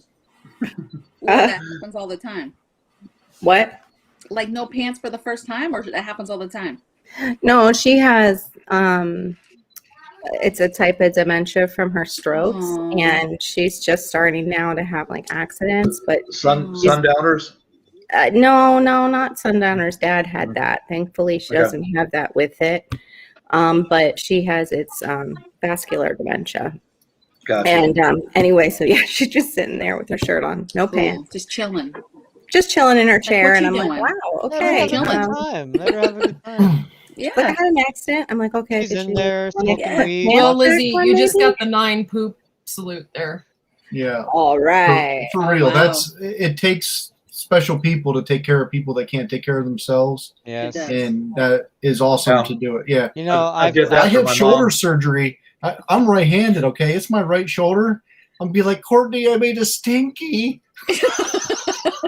Well, that happens all the time. What? Like no pants for the first time, or that happens all the time? No, she has it's a type of dementia from her strokes, Aw. and she's just starting now to have like accidents. But Sundowners. no, not Sundowners. Dad had that. Thankfully, she Okay. doesn't have that with it. But she has its vascular dementia. Gotcha. And anyway, so yeah, she's just sitting there with her shirt on, no Cool. pants, Just chilling. just chilling in her chair. what And you I'm like, doing? wow, Let her okay. have a good Um, time. Let her have a good time. Yeah. but I had an accident. I'm like, okay. She's did in you there wanna smoking get weed. mail Well, check Lizzie, one you just maybe? got the 9 poop salute there. Yeah, All right. for real. wow. That's it. Takes special people to take care of people that can't take care of themselves, Yes. It does. and that is awesome Yeah. to do it. Yeah, You know, I did I that for have my shoulder mom. surgery. I'm right-handed. Okay, it's my right shoulder. I'll be like, Courtney, I made a stinky.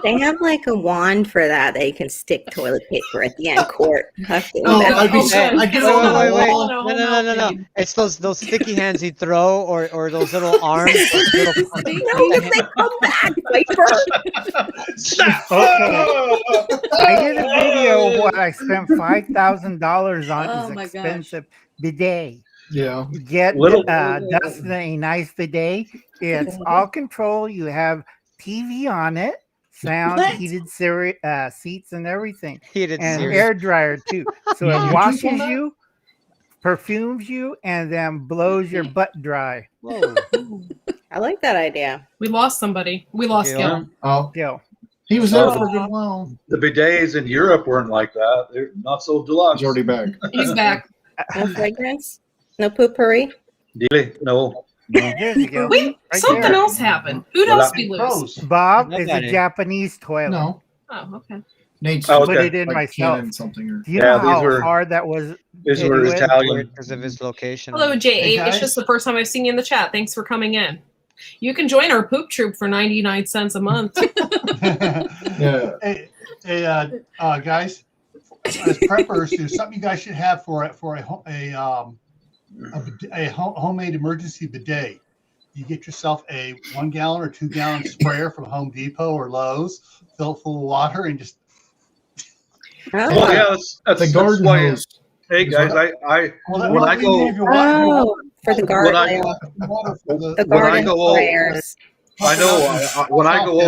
They have like a wand for that. They can stick toilet paper at the end. Court. Have to Oh, invest I'd be in so- that. I get it on the wall. No, no. It's those sticky hands he'd throw, or those little arms. Those little, No, they come back, Viper. I did a video of what I spent $5,000 on. Oh Is my gosh. expensive bidet. Yeah, You get Little- Dustin a nice bidet. It's all control. You have TV on it, sound, What? heated seats, and everything, heated and series. air dryer too. So You it use washes all that? you, perfumes you, and then blows your butt dry. Whoa. I like that idea. We lost somebody. We lost Gil. Gil. Oh, Gil. he was there Oh. for a good while. The bidets in Europe weren't like that. They're not so deluxe. He's already back. He's back. No fragrance? No poopery? Really? No. There you go. Wait, Right something there. else happened. Who Well, else I- we lose? Pros. Bob is a Nobody. Japanese toilet. No, Oh, okay. Nate's Oh, Put okay. it in like myself. cannon something or Do you Yeah, know these how were- hard that was? These Yeah, were you went Italian. Because of his location. Hello, J8. Hey, It's guys. just the first time I've seen you in the chat. Thanks for coming in. You can join our poop troop for 99 cents a month. yeah. Hey, guys, as preppers, there's something you guys should have for a homemade emergency bidet. You get yourself a 1 gallon or 2 gallon sprayer from Home Depot or Lowe's, fill it full of water, and just Well, Oh, yeah, that's The garden why. hose. Hey guys, I well, When I go- if you want, oh for the When I- garden. water for the, The when I garden go- sprayers. I know when I go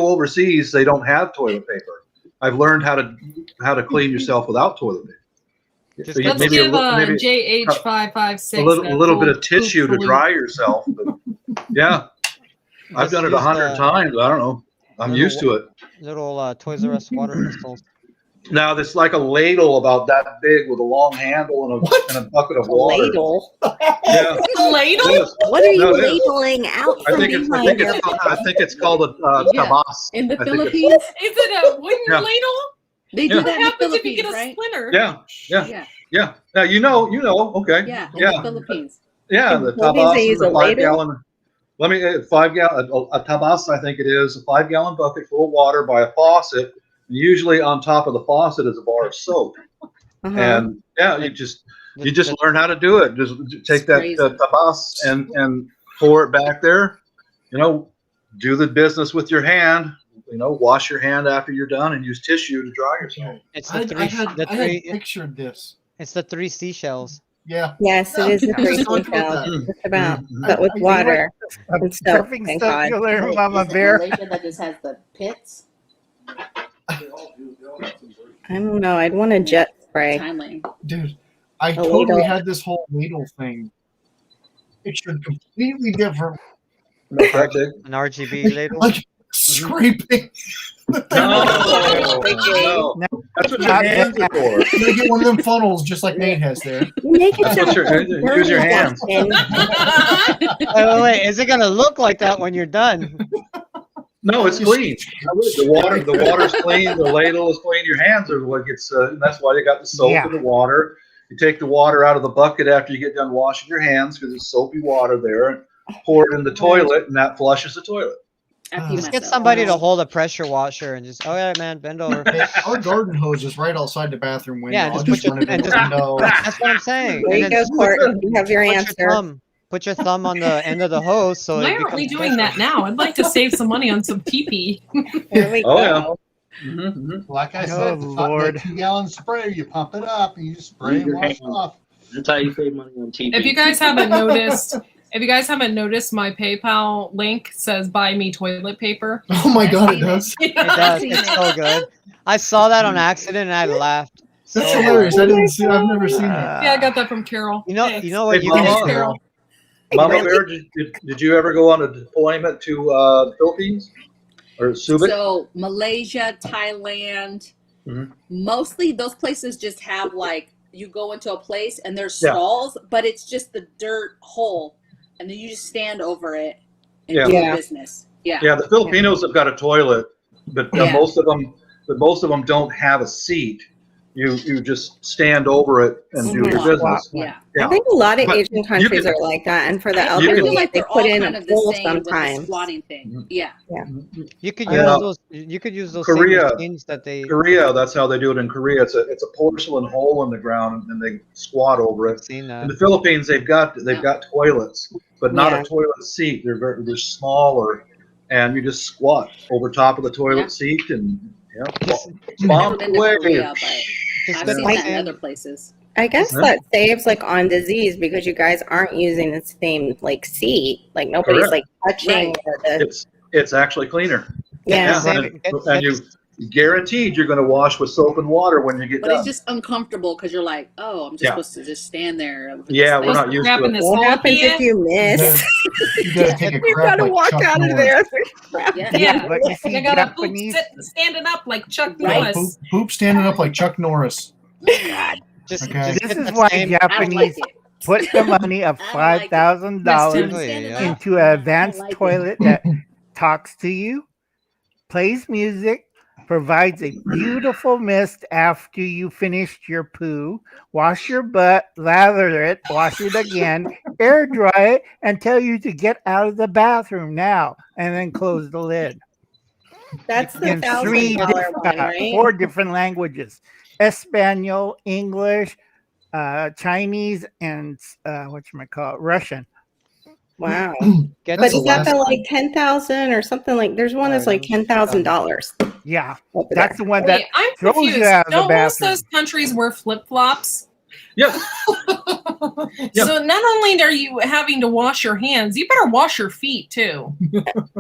overseas, they don't have toilet paper. I've learned how to clean yourself without toilet paper. Just So you- Let's maybe a give li- maybe JH556 a little bit of tissue to dry. dry yourself. But yeah, I've Just done it use 100 the times. I don't know. I'm used to it. little Toys R Us water pistols. Now there's like a ladle about that big with a long handle and a bucket of A water. ladle. Yeah. Ladle? Yes. What are you No, it is. labeling out I from think it's behind your called a Yeah. tabas. In the I think it's- Philippines, Is it a wooden Yeah. ladle? they Yeah. do What that in the happens if you get Philippines, a right? splinter? Yeah. Yeah, Now you know. Okay. yeah, in Yeah. the Philippines. Yeah, In the the Philippines, tabas they is use a a ladle? 5 gallon. Let me 5 gallon a tabas. I think it is a 5 gallon bucket full of water by a faucet. And usually on top of the faucet is a bar of soap. Uh-huh. And yeah, you just The- learn how to do it. Just take that crazy. tabas and pour it back there. You know, do the business with your hand. You know, wash your hand after you're done and use tissue to dry yourself. It's I, the I, three. had, The I had three. pictured this. It's the 3 seashells. Yeah. Yes, it is the Yeah, three just talked about seashells. that. Just about, Mhm. but with I- I- water and soap. Surfing Thank stuff God. you learn Wait, Mama is it Bear. Malaysia that just has the pits? I don't know. I'd want a jet spray. Timely. Dude, I A totally ladle. had this whole ladle thing pictured completely different. Not that big. An RGB ladle. Like scraping. No, that's what your Not hands are for. I'm gonna get one of them funnels just like Nate has there. You make it That's sound what your use your dirty, hands. Justin. Wait, is it gonna look like that when you're done? No, it's clean. The water's clean. The ladle is clean. Your hands are what gets. That's why they got the soap Yeah. and the water. You take the water out of the bucket after you get done washing your hands because there's soapy water there, and pour it in the toilet, and that flushes the toilet. I pee Just get myself. somebody to hold a pressure washer and just, oh yeah, man, bend over. Hey, our garden hose is right outside the bathroom window. Yeah, I'll just just put your- run it in and the just- window. That's what I'm saying. There you And go, then Court. You have your put answer. Put your thumb on the end of the hose so Why it aren't we becomes doing that pressure. now? I'd like to save some money on some pee-pee. There we Oh, go. yeah. like I Oh, said, Lord. the 2 gallon sprayer, you pump it up and you just spray and wash it off. That's how you save money on TV. If you guys haven't noticed, my PayPal link says "Buy me toilet paper." Oh my god, it does. It does. It's so good. I saw that on accident and I laughed. That's so hilarious. hard. I didn't see. I've never seen that. Yeah, I got that from Carol. You know, Thanks. you know what Hey, you can Mama. do. Carol. Mama Bear, did you ever go on a deployment to the Philippines or Subic? So Malaysia, Thailand, Mhm. mostly those places just have like you go into a place and there's Yeah. stalls, but it's just the dirt hole, and then you just stand over it and Yeah. do Yeah. your business. Yeah. Yeah, the Filipinos have got a toilet, but Yeah. most of them don't have a seat. You just stand over it and do your Mhm. business. Yeah. Yeah. I think a lot of But Asian countries can- are like that, and for the I You feel can- elderly, like they they're put all in kind a of the pool same with the sometimes. squatting thing. Mhm. Yeah. You could Yeah. use those. You could use those Korea. same machines that they. Korea, that's how they do it in Korea. It's a porcelain hole in the ground and they squat over I've it. seen In that. the Philippines, they've got toilets, but not Yeah. a toilet seat. They're smaller, and you just squat over top of the toilet Yeah. seat and Just- I've never bomb been to away. Korea, but Just I've get seen the that in same- other places. I guess Yeah. that saves like on disease because you guys aren't using the same like seat. Like nobody's Correct. like touching Right. the It's actually cleaner. yeah. Same- And, get- and get- guaranteed you're going to wash with soap and water when you get But done. it's just uncomfortable because you're like, oh, I'm just Yeah. supposed to just stand there. over this Yeah, we're thing. not used to Grabbing it. this What whole happens can? if you miss? You gotta take a You crap gotta like walk Chuck out of Norris. there. Yeah. Yeah. But you see, You gotta poop Japanese. standing up like Chuck Right. Poop, Norris. poop standing up like Chuck Norris. Just, Okay. just This get is the why same. I don't Japanese like it. put the money of I don't like it. $5,000 Yes, Standing Yeah. up, into an I advanced don't like it. toilet that talks to you, plays music, provides a beautiful mist after you finished your poo, wash your butt, lather it, wash it again, air dry it, and tell you to get out of the bathroom now, and then close the lid. That's the In three $1,000 different, one, right? 4 different languages: Espanol, English, Chinese, and whatchamacallit, Russian. Wow. Get But That's he the got last that one. like 10,000 or something like. There's one that's like $10,000. Yeah, over that's there. the one that Wait, I'm throws you confused. out of the Don't most of bathroom. those countries wear flip flops? Yep. Yep. So not only are you having to wash your hands, you better wash your feet too.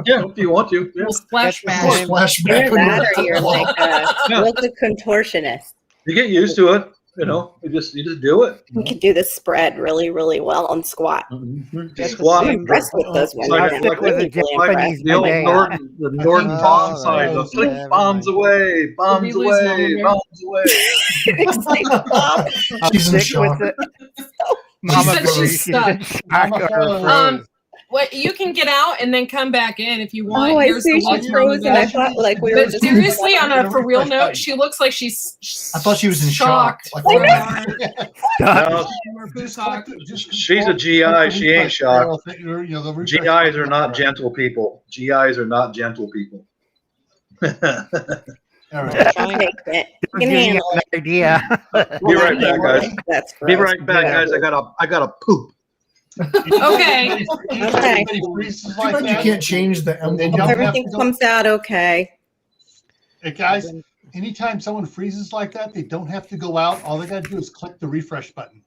Yeah, if you want to. Yeah. Little splash Get the bath. same- Splash Either back when that or you're you're like a Yeah. real good contortionist. You get used to it. You know, you just do it. You can do the spread really, really well and squat. Mhm. Get the Squat. I'm same- impressed with those Like- women. I'll I'm stick with really, the really Japanese impressed. The old today. Norton Oh, bomb right. sign. The click Never bombs mind. away, bombs Did we lose Mama away, Bear? bombs away. It's like, Mom, I'll She's in stick with shock. it. Mama said Bear, she's she's stuck. in shock Mama or froze. froze. What you can get out and then come back in if you want. oh, I Here's see the she's link, Mama frozen. I Bear. thought like we were But just. seriously, on a for real Refresh note, button. she looks like she's. I thought she was in shock. shocked. Like, No, Just she's a GI. She ain't shocked. GIs are not gentle people. GIs are not gentle people. All right. I'll take it. You Give can you handle an it. idea. Be right back, guys. That's Be gross. right back, guys. I gotta poop. Okay. Okay. Freezes too like bad you that. can't change the emblem. Hope Hope have everything to go- comes out okay. Hey guys, anytime someone freezes like that, they don't have to go out. All they got to do is click the refresh button,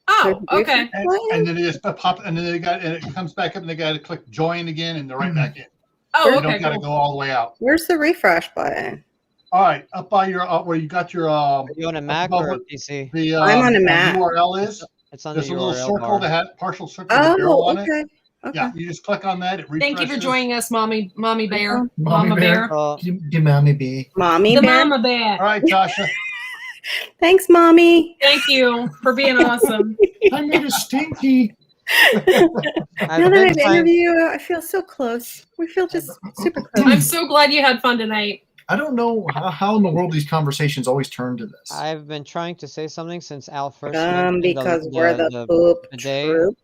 Oh, okay. and then they just pop, and then and it comes back up, and they got to click join again, and they're right back in. Oh, You okay. don't got to Cool. go all the way out. Where's the refresh button? All right, up by your where you got your Are you on a Mac above or a what PC? the I'm on a Mac. URL is. It's on There's the a little URL circle bar. that has partial circle with an arrow Oh, on it. okay. Okay. Yeah, you just click on that. It refreshes. Thank you for joining us, Mommy Bear. Mommy Mama Bear. Bear. Oh, The mommy bee. Mommy The bear. Mama Bear. All right, Joshua. Thanks, Mommy. Thank you for being awesome. I made a stinky. I've Now that been I've trying- interviewed you, I feel so close. We feel just super close. I'm so glad you had fun tonight. I don't know how in the world these conversations always turn to this. I've been trying to say something since Al first mentioned Because we're the poop the day. troop.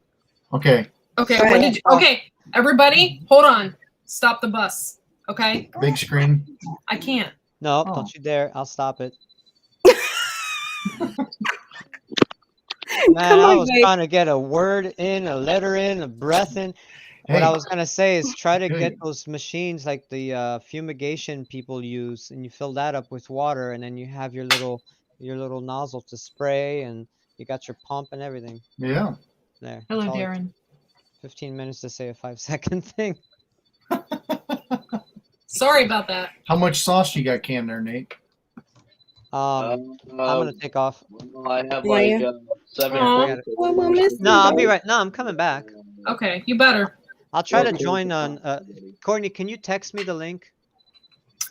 Okay, Okay, Right. when did you, okay, everybody, hold on. Stop the bus. Okay, big screen. I can't. No, Oh. don't you dare! I'll stop it. Man, Come I on, was babe. trying to get a word in, a letter in, a breath in. What I Hey. was gonna say is try to Hey. get those machines like the fumigation people use, and you fill that up with water, and then you have your little nozzle to spray, and you got your pump and everything Yeah. there. Hello, It's all Darren. 15 minutes to say a 5-second thing. Sorry about that. How much sauce you got canned there, Nate? I'm gonna take off. I have Yeah, like yeah. 7. Aw. points. Well, we'll miss No, you, I'll be babe. right. No, I'm coming back. Okay, you better. I'll try to join on. Courtney, can you text me the link?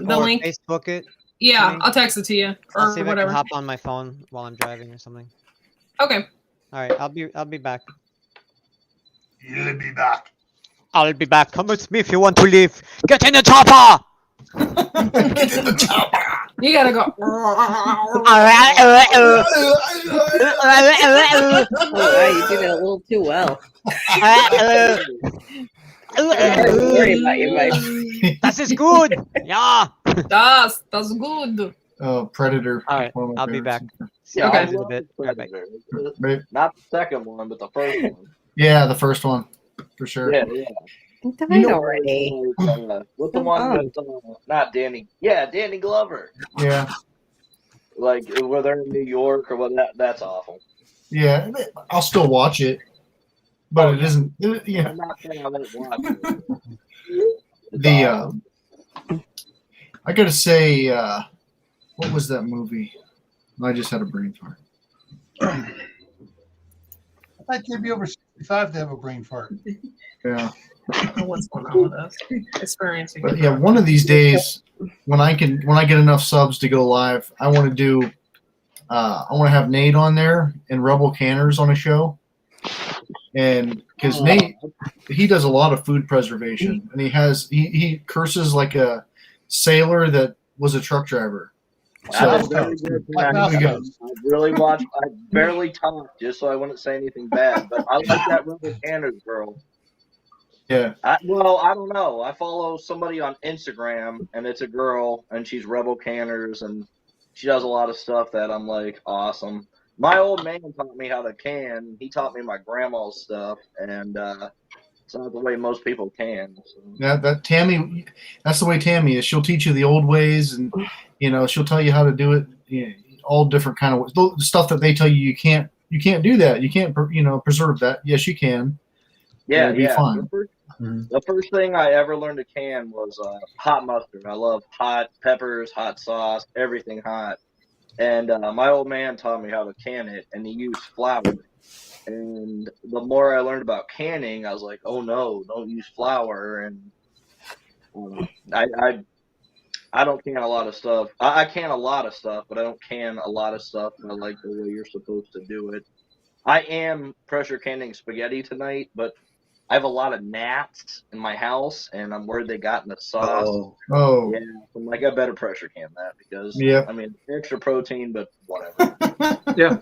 The Or link. Facebook it. Yeah, me. I'll text it to you I'll or see if I whatever. can hop on my phone while I'm driving or something. Okay. All right, I'll be back. You'll be back. I'll be back. Come with me if you want to leave. Get in the chopper. You gotta go. Oh, wow, you did it a little too well. Don't worry about you, babe. Das ist gut. Ja. That's good. Predator. All right, One of my I'll be back. favorites. See you Okay. guys in a bit. Right back. Babe. Not the second one, but the first one. Yeah, the first one for sure. Yeah, yeah. You died You know- already. What's the one Oh. with not Danny? Yeah, Danny Glover. Yeah, Like where they're in New York or what? That's awful. yeah. I'll still watch it, but it isn't. Yeah, I'm not saying I won't watch it. It's the awful. I gotta say, what was that movie? I just had a brain fart. I thought you'd be over 65 to have a brain fart. Yeah. I don't know what's going on with us. Experiencing. But yeah, one of these days, when I get enough subs to go live, I want to do. I want to have Nate on there and Rebel Canners on a show, and because Nate, he does a lot of food preservation, and he curses like a sailor that was a truck driver. That's So very good. Like I Moscow's. really watched. I barely talked just so I wouldn't say anything bad. But I like that Rebel Canners girl. yeah, I don't know. I follow somebody on Instagram, and it's a girl, and she's Rebel Canners, and she does a lot of stuff that I'm like, awesome. My old man taught me how to can. He taught me my grandma's stuff, and it's not the way most people can. So. that Tammy, that's the way Tammy is. She'll teach you the old ways, and she'll tell you how to do it. All different kind of ways. The stuff that they tell you can't do that. You can't preserve that. Yes, you can. Yeah, It'll be fine. The first thing I ever learned to can was hot mustard. I love hot peppers, hot sauce, everything hot. And my old man taught me how to can it, and he used flour. And the more I learned about canning, I was like, oh no, don't use flour. And I don't can a lot of stuff. I can a lot of stuff, but I don't can a lot of stuff I like the way you're supposed to do it. I am pressure canning spaghetti tonight, but I have a lot of gnats in my house, and I'm worried they got in the sauce. Oh, Yeah, I'm like, I better pressure can that because, Yep. I mean, extra protein, but whatever. Yeah.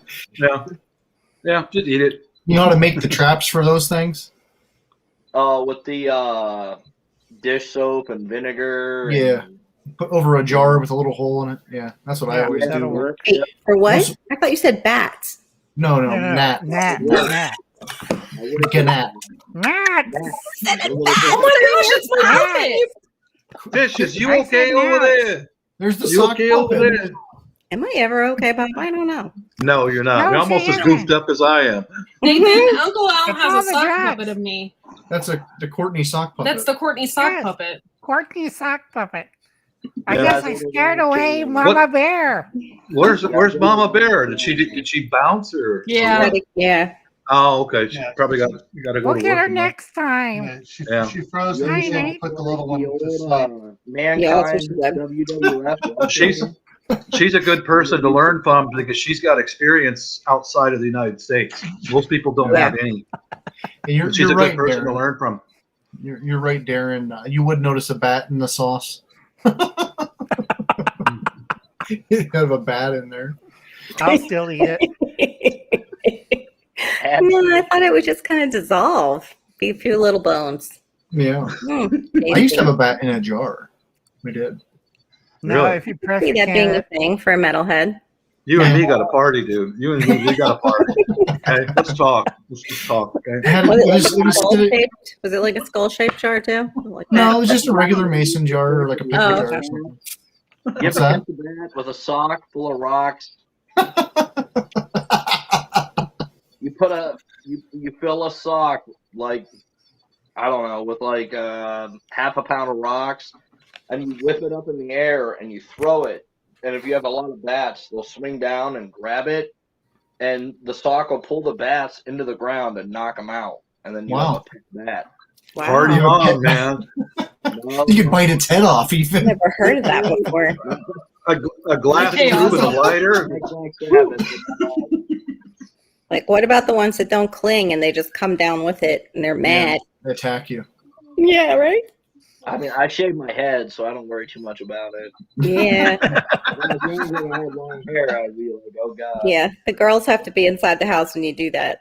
Just eat it. You know how to make the traps for those things? With the dish soap and vinegar. Yeah. Put over a jar with a little hole in it. Yeah, that's what I always that'll do. work. Wait, for what? Those- I thought you said bats. No, Nat. gnat. Nat. Oh my gosh, it's my puppet! Fish, is you I okay said over no. there? There's the You sock okay over puppet. there? Am I ever okay, Bob? I don't know. No, you're not. No, You're almost she as isn't. goofed up as I am. Nathan, Uncle Al It's has all a the sock drugs. puppet of me. That's the Courtney sock puppet. That's the Courtney sock Yes. puppet. Courtney sock puppet. I Yeah. guess I scared away Mama Bear. Where's Mama Bear? Did she bounce or? Yeah. Yeah. Oh, okay. She Yeah. probably got to go We'll to get work her tomorrow. next time. Yeah. She froze and Hi, she had to Nate. put the little one The to old, sleep. Yeah, that's what Mankind she said. WWF. She's a good person to learn from because she's got experience outside of the United States. Most people don't Yeah. have any. And you're She's a right, good person to Darren. learn from. You're right, Darren. You would notice a bat in the sauce. You have a bat in there. I'll still eat it. No, I thought it would just kind of dissolve. Be a few little bones. Yeah. I I used to have a bat in a jar. We did. No, Really? if you press see the that being a can, thing for a metalhead. You and me got a party, dude. You and me, we got a party. Okay, let's talk. Let's just talk. Okay. I had, Was it it, was, like it a was, skull shaped? Was it like a skull shaped jar too? Like no, that? it was just a regular mason jar or like a paper Oh, jar okay. or something. You What's ever that? catch a bat with a sock full of rocks? You fill a sock like, I don't know, with like half a pound of rocks, and you whip it up in the air and you throw it. And if you have a lot of bats, they'll swing down and grab it, and the sock will pull the bats into the ground and knock them out. And then you Wow. have a pet bat. Wow. Party Wow. on, man. You could bite its head off, even. Never heard of that before. A glass Okay, tube and a awesome. lighter. Like, what about the ones that don't cling and they just come down with it and they're mad? They attack you. Yeah, right? I mean, I shave my head, so I don't worry too much about it. Yeah. As long as I had long hair, I'd be like, oh god. Yeah. The girls have to be inside the house when you do that.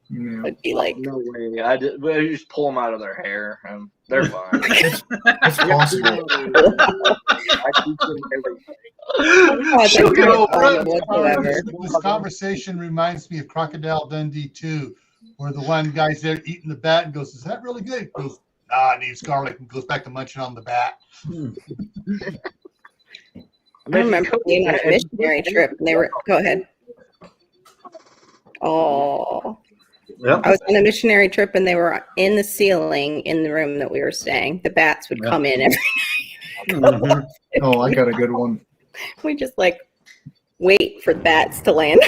Yeah. It'd be like, No way. I just pull them out of their hair, and they're fine. It's possible. I teach them everything. oh, that's She'll get no over problem it. whatsoever. This conversation reminds me of Crocodile Dundee 2, where the one guy's there eating the bat and goes, "Is that really good?" He goes, "Nah, it needs garlic," and goes back to munching on the bat. I remember being on a missionary trip and they were, go ahead. Oh, Yep. I was on a missionary trip and they were in the ceiling in the room that we were staying. The bats would Yeah. come in every Mhm. Oh, I got a good one. We just like wait for bats to land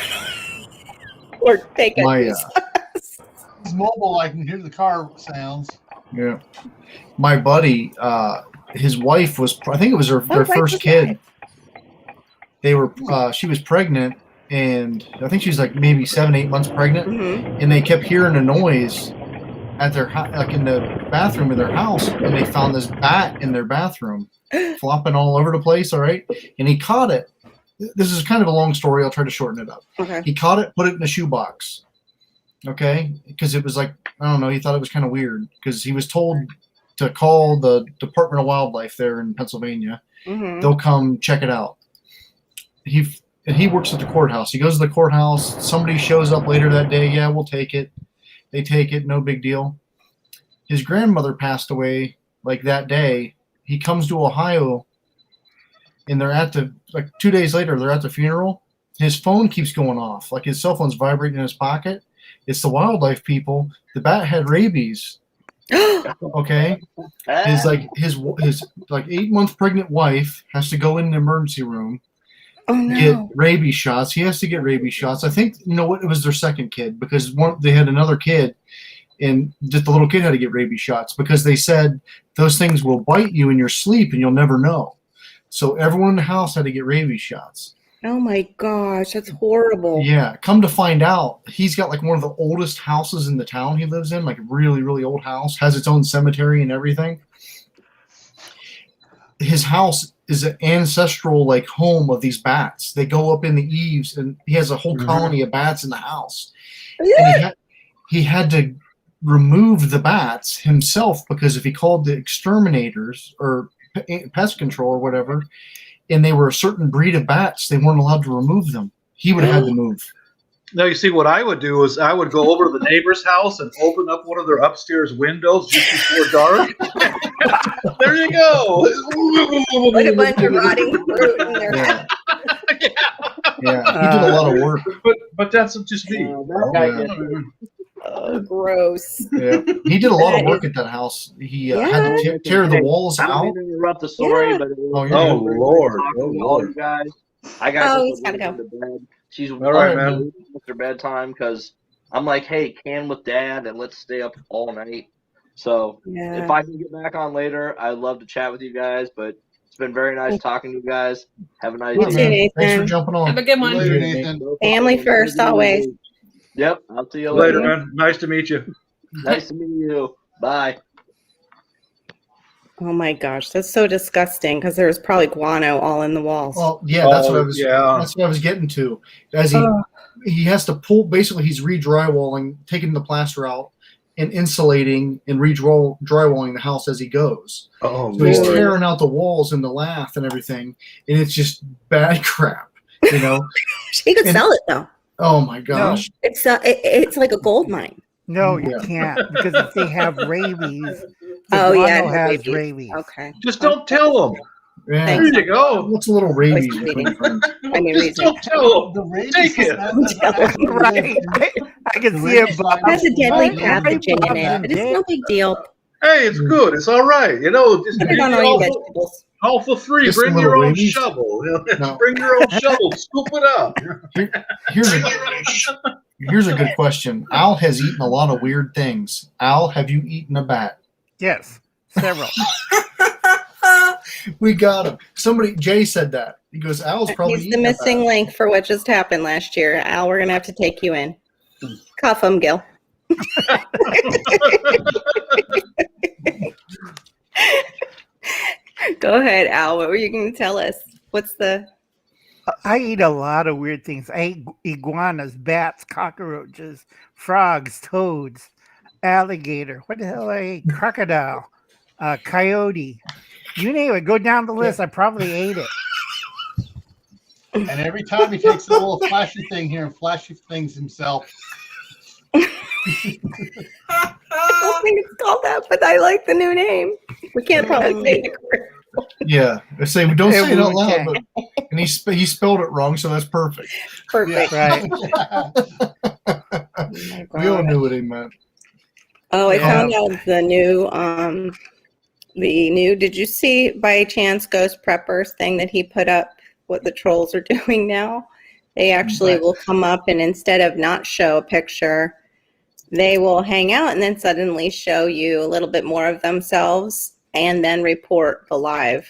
or take My us. It's mobile. I can hear the car sounds. yeah, my buddy, his wife was. I think it was their right first beside. kid. They were. She was pregnant, and I think she was like maybe 7-8 months pregnant, Mhm. and they kept hearing a noise at their like in the bathroom of their house, and they found this bat in their bathroom flopping all over the place. All right, and he caught it. This is kind of a long story. I'll try to shorten it up. Okay. He caught it, put it in a shoebox. Okay, because it was like, I don't know. He thought it was kind of weird because he was told to call the Department of Wildlife there in Pennsylvania. Mhm. They'll come check it out. He works at the courthouse. He goes to the courthouse. Somebody shows up later that day. Yeah, we'll take it. They take it. No big deal. His grandmother passed away like that day. He comes to Ohio, and they're at the 2 days later. They're at the funeral. His phone keeps going off. Like his cell phone's vibrating in his pocket. It's the wildlife people. The bat had rabies. Okay, his 8-month pregnant wife has to go in the emergency room, Oh no. get rabies shots. He has to get rabies shots. I think it was their second kid because they had another kid, and just the little kid had to get rabies shots because they said those things will bite you in your sleep and you'll never know. So everyone in the house had to get rabies shots. Oh my gosh, that's horrible. Yeah, come to find out, he's got like one of the oldest houses in the town he lives in, like a really, really old house, has its own cemetery and everything. His house is an ancestral like home of these bats. They go up in the eaves, and he has a whole colony of bats in the house. And he had to remove the bats himself because if he called the exterminators or pest control or whatever, and they were a certain breed of bats, they weren't allowed to remove them. He would have had to move. Now, you see, what I would do is I would go over to the neighbor's house and open up one of their upstairs windows just before dark. There you go. Put a bunch of rotting fruit in there. Yeah. Yeah, he did a lot of work. But that's just me. Oh, gross. Yeah, he did a lot of work at that house. He had to tear the walls I don't out. mean to interrupt the story, Yeah. but it was Oh, Oh, Lord. talking Oh, to all Lord. you guys. I got Oh, he's gotta go. to bed. She's All right, man. after bedtime because I'm like, hey, can with Dad, and let's stay up all night. So Yeah. if I can get back on later, I'd love to chat with you guys. But it's been very nice talking to you guys. Have a nice You Hey, too, man, day. thanks for Nathan. jumping on. Have a good one. Later, Appreciate it, Nathan. No Family problem. first, always. Yep, I'll see you Later, later. man. Nice to meet you. Nice to meet you. Bye. Oh my gosh, that's so disgusting because there was probably guano all in the walls. Well, yeah, that's what I was. Yeah. That's what I was getting to. As Oh. he has to pull. Basically, he's re-drywalling, taking the plaster out, and insulating and re-drywalling the house as he goes. Oh, So he's Lord. tearing out the walls and the lath and everything, and it's just bad crap. You know. He could And- sell it though. Oh my gosh. It's like a gold mine. No, you Yeah. can't because if they have rabies, Oh, the yeah, guano has rabies. rabies. Okay. Just don't tell them. Yeah. Thanks. There you go. What's a little rabies Always between friends? I mean, Just reason. don't tell them. The rabies Take it. doesn't actually live Right. in- I can the see it, rabies Bob. That's a deadly Right. pathogen in it, but it's no big deal. Hey, it's good. It's all right. You know, just Put it on all your vegetables. all for free. Just a Bring little your own rabies? shovel. You know, No. Bring your own shovel. Scoop it up. Here's a good question. Al has eaten a lot of weird things. Al, have you eaten a bat? Yes, several. We got him. Jay said that. He goes, Al's probably He's the eaten a missing bat. link for what just happened last year. Al, we're gonna have to take you in. Cuff him, Gil. Go ahead, Al. What were you going to tell us? What's the? I eat a lot of weird things. I eat iguanas, bats, cockroaches, frogs, toads, alligator. What the hell I ate? Crocodile, coyote. You name it. Go down the list. I probably ate it. And every time he takes a little flashy thing here and flashy things himself. I don't think it's called that, but I like the new name. We can't probably say the correct. Yeah. I say, don't say it out we loud. can. But, and he spelled it wrong, so that's perfect. Perfect. Right. Oh my We all God. knew what he meant. Oh, I Yeah. found out the new the new, did you see by chance Ghost Preppers thing that he put up, what the trolls are doing now? They actually will come up and instead of not show a picture, they will hang out and then suddenly show you a little bit more of themselves and then report the live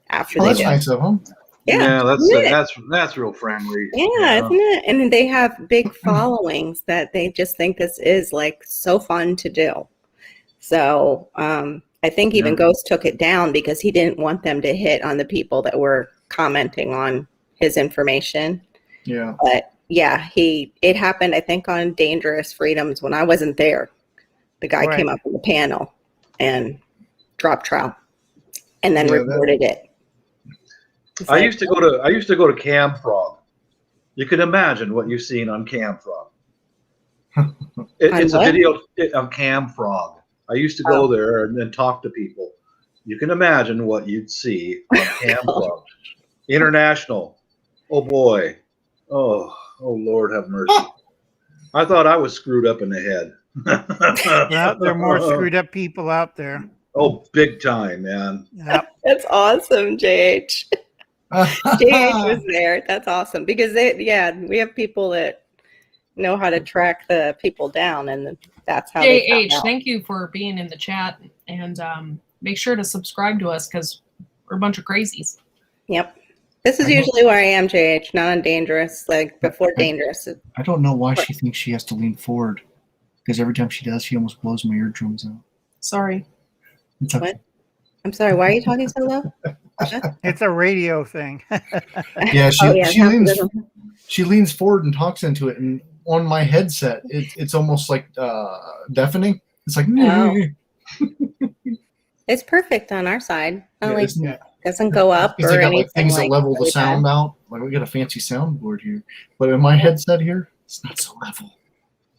after Oh, they that's do. nice of them. Yeah, that's real friendly. Yeah, isn't it? And they have big followings that they just think this is like so fun to do. So I think even Ghost took it down because he didn't want them to hit on the people that were commenting on his information. Yeah. But yeah, it happened, I think, on Dangerous Freedoms when I wasn't there. The guy came up on the panel and dropped trout and then reported it. I used to go to Camfrog. You can imagine what you've seen on Camfrog. It's a video on Camfrog. I used to go there and then talk to people. You can imagine what you'd see on Camfrog. International. Oh boy. Oh Lord have mercy. I thought I was screwed up in the head. Well, there are more screwed up people out there. Oh, big time, man. Yep. That's awesome, JH. JH was there. That's awesome because we have people that know how to track the people down, and that's how they found JH, out. thank you for being in the chat, and make sure to subscribe to us because we're a bunch of crazies. Yep. This is usually where I am, JH, not on Dangerous, like before Dangerous. I don't know why she thinks she has to lean forward because every time she does, she almost blows my eardrums out. Sorry. It's okay. What? I'm sorry, why are you talking so low? It's a radio thing. Yeah, Oh, she leans forward and talks into it, and on my headset, it's almost like deafening. It's like Oh. It's perfect on our side. Not like doesn't go up because or they got anything like things that like level the really sound bad. out. Like we got a fancy soundboard here, but in my headset here, it's not so level.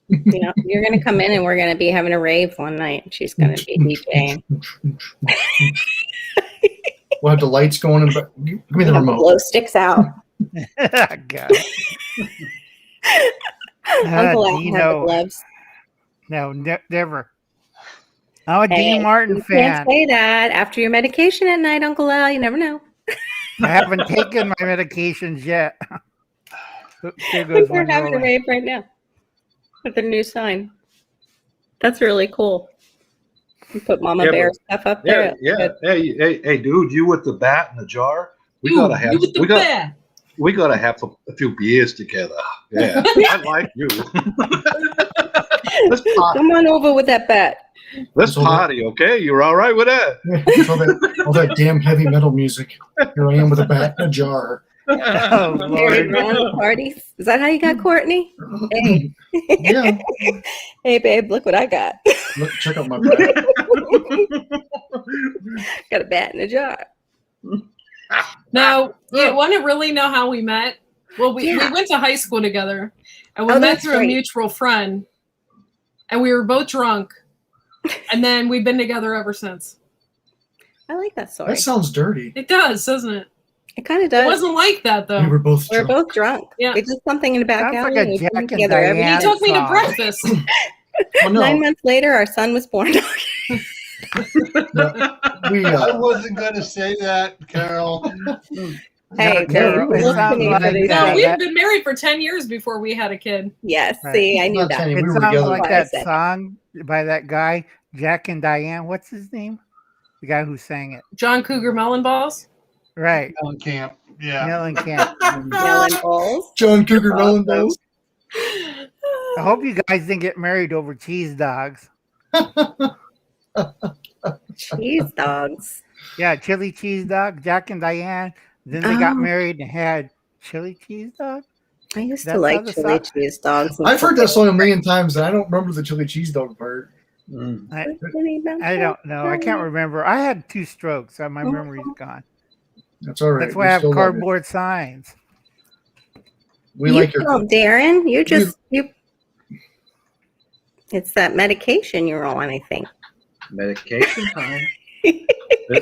You know, you're gonna come in and we're gonna be having a rave one night. She's gonna be DJing. We'll have the lights going, and give me the You know, remote. glow sticks out. God. Uncle Al had the Dino. gloves. No, never. I'm a Hey, Dean Martin you fan. can't say that after your medication at night, Uncle Al. You never know. I haven't taken my medications yet. There We're goes one having a rolling. rave right now with a new sign. That's really cool. You put Mama Yeah, Bear but- stuff up there. Yeah. Hey, dude, you with the bat in the jar? We You gotta have with the bear. we gotta have a few beers together. Yeah, I like you. Let's party. Come on over with that bat. Let's party, okay? You're all right with that? all that damn heavy metal music. Here I am with a bat in a jar. Oh, Married Lord. man at parties. Is that how you got Courtney? Hey. Yeah. Hey, babe, look what I got. Look, check out my bat. Got a bat in a jar. Now, you want to really know how we met? Well, we went to high school together, and we Oh, met that's through a right. mutual friend, and we were both drunk, and then we've been together ever since. I like that story. That sounds dirty. It does, doesn't it? It kind of It does. wasn't like that, though. We were both We're drunk. both drunk. Yeah. We did something in the back Sounds alley. like a and we Jack came and together every Diane He took me to song. breakfast. Well, no, 9 months later, our son was born. we I wasn't going to say that, Carol. Hey, Carol, babe, it look sounds to me like for these No, things. we've been married for 10 years before we had a kid. Yes, Right. see, I knew Not that. 10, we It were sounds together. like That's why I that said it. song by that guy, Jack and Diane. What's his name? The guy who sang it. John Cougar Melon Balls. Right. Ellen Camp. Yeah. Mellencamp. Melon bowls. John Cougar Melon Bells. I hope you guys didn't get married over cheese dogs. Cheese dogs. Yeah, chili cheese dog, Jack and Diane. Then they got Oh. married and had chili cheese dog. I used to That's like how the chili song- cheese dogs. and I've heard stuff. that song a million times, and I don't remember the chili cheese dog part. I don't know. I can't remember. I had 2 strokes, so my memory's gone. That's all right. That's why We I have still love you. cardboard signs. We You like your. don't, Darren. You. It's that medication you're on, I think. Medication time.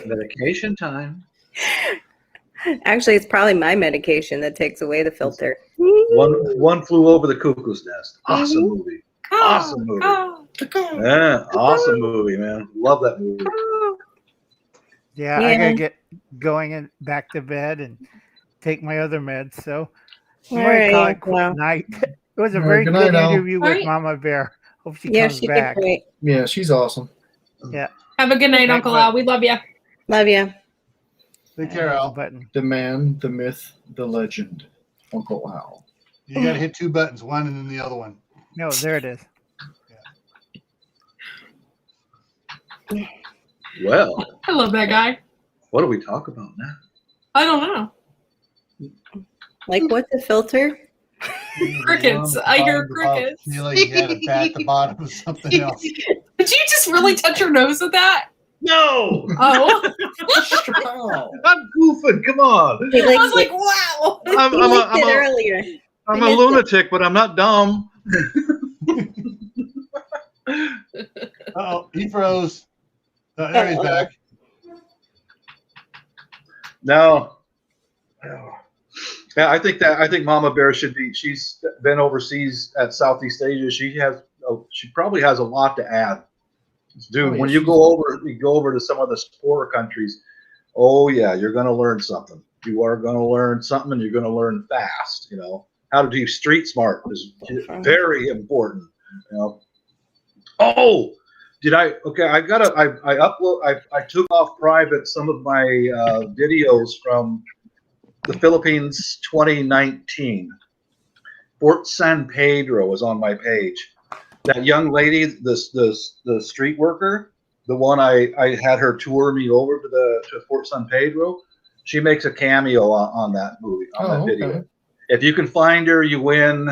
Medication time. Actually, it's probably my medication that takes away the filter. One flew over the cuckoo's nest. Awesome Mm-hmm. movie. Awesome movie. Yeah, awesome movie, man. Love that movie. Yeah, I gotta get going and back to bed and take my other meds. So I'm All gonna call right. it quick Well, night. It was a All right, very good good night, Al. interview with All right. Mama Bear. Hope she yeah, comes she did back. great. Yeah, she's awesome. Yeah. Have a good night, Night, Uncle bud. Al. We love you. Love you. Take care, There's a Al. button. The man, the myth, the legend, Uncle Al. You got to hit two buttons, one and then the other one. No, there it is. Well, I love that guy. what do we talk about now? I don't know. Like, what's the filter? Crickets. I hear crickets. I feel like you had a bat at the bottom of something else. Did you just really touch your nose with that? No, Oh. I'm goofing. Come on. He I liked was like, it. wow. I'm, He I'm, a, liked it I'm, a, earlier. I'm I a missed it. lunatic, but I'm not dumb. Uh-oh, he froze. There he's back. No. Yeah, I think Mama Bear should be. She's been overseas at Southeast Asia. She probably has a lot to add. Dude, Oh, yeah, when you she's- go over to some of the poorer countries, oh yeah, you're gonna learn something. You are gonna learn something, and you're gonna learn fast. You know how to be street smart is very important. You know. Oh, did I? Okay, I upload. I took off private some of my videos from the Philippines 2019. Fort San Pedro is on my page. That young lady, the street worker, the one I had her tour me over to Fort San Pedro, she makes a cameo on that movie, on that video. Okay. If you can find her, you win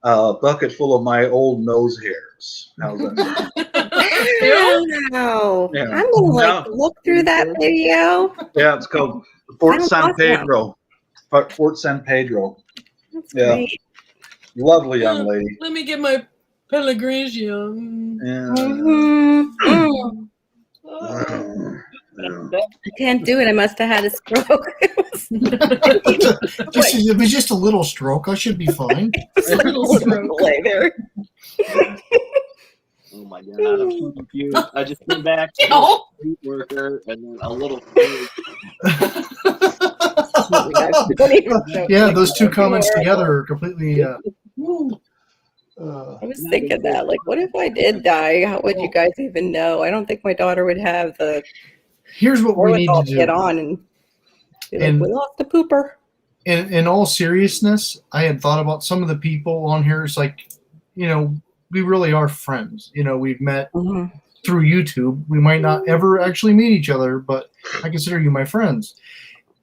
a bucket full of my old nose hairs. How's that? Wow. Yeah. I'm gonna Now- look through that video. Yeah, it's called Fort Sounds San awesome. Pedro. Fort San Pedro. That's Yeah. great. Lovely young lady. Let me get my Pellegrini. Yeah. Mhm. Mm. I can't do it. I must have had a stroke. It was just a little stroke. I should be fine. Play there. Oh my god, I'm so confused. I just came back to Oh. a street worker and then a little Yeah, those two comments together are completely. I was thinking that, like, what if I did die? How would you guys even know? I don't think my daughter would have the Here's what we need wherewithal to to do. get on and be like, And- we lost the pooper. In all seriousness, I had thought about some of the people on here. It's like, you know, we really are friends. You know, we've met through YouTube. We might not ever actually meet each other, but I consider you my friends.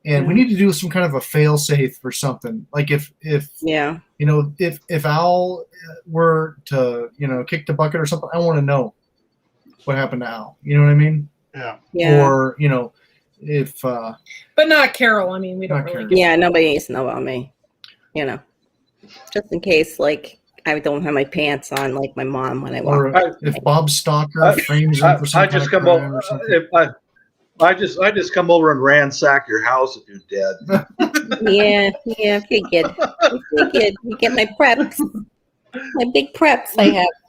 And we need to do some kind of a fail safe or something. Like if Yeah. you know, if Al were to, you know, kick the bucket or something, I want to know what happened to Al. You know what I mean? Yeah. Yeah. Or, you know, if But not Carol. I mean, we don't Not really. Carol. Yeah, nobody needs to know about me. You know, just in case, like, I don't have my pants on, like my mom when I walk. or if Bob Stalker frames him for some I kind just of come crime over. or something. If I just come over and ransack your house if you're dead. Yeah, if you get my preps, my big preps I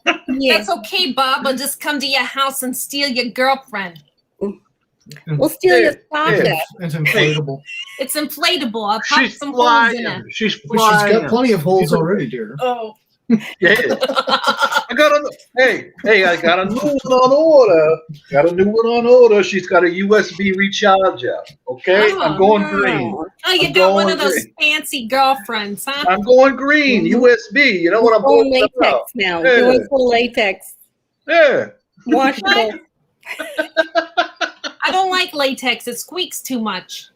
have. Yeah, That's okay, Bob. I'll just come to your house and steal your girlfriend. we'll steal your Sasha. It's inflatable. It's inflatable. I'll pop She's some holes in it. flying. She's Well, she's flying. got plenty of holes already, dear. Oh. Yeah. I got a I got a new one on order. Got a new one on order. She's got a USB recharger. Okay, Oh, I'm going wow. green. Oh, you I'm got one going of those green. fancy girlfriends, huh? I'm going green. USB. You know what I'm Going going latex about? now. Yeah. Going full latex. Yeah. Washable. I don't like latex. It squeaks too much.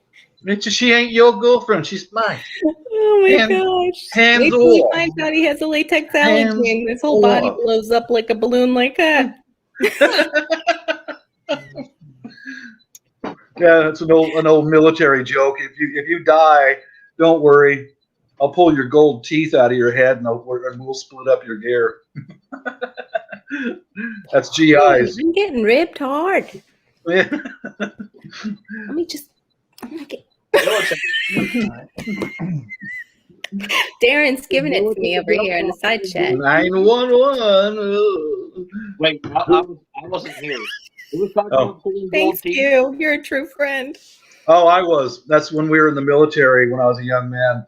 She ain't your girlfriend. She's mine. Oh my Hands- gosh. hands Wait till he off. finds out he has a latex Hands allergy and his whole body off. blows up like a balloon like that. Yeah, that's an old military joke. If you die, don't worry. I'll pull your gold teeth out of your head and we'll split up your gear. That's GIs. I'm getting ripped hard. Yeah. Let me just. I'm gonna get. Darren's giving it to me over here in the side chat. 911. Wait, I wasn't here. Who was talking Oh. about pulling gold Thanks teeth? you. You're a true friend. Oh, I was. That's when we were in the military when I was a young man.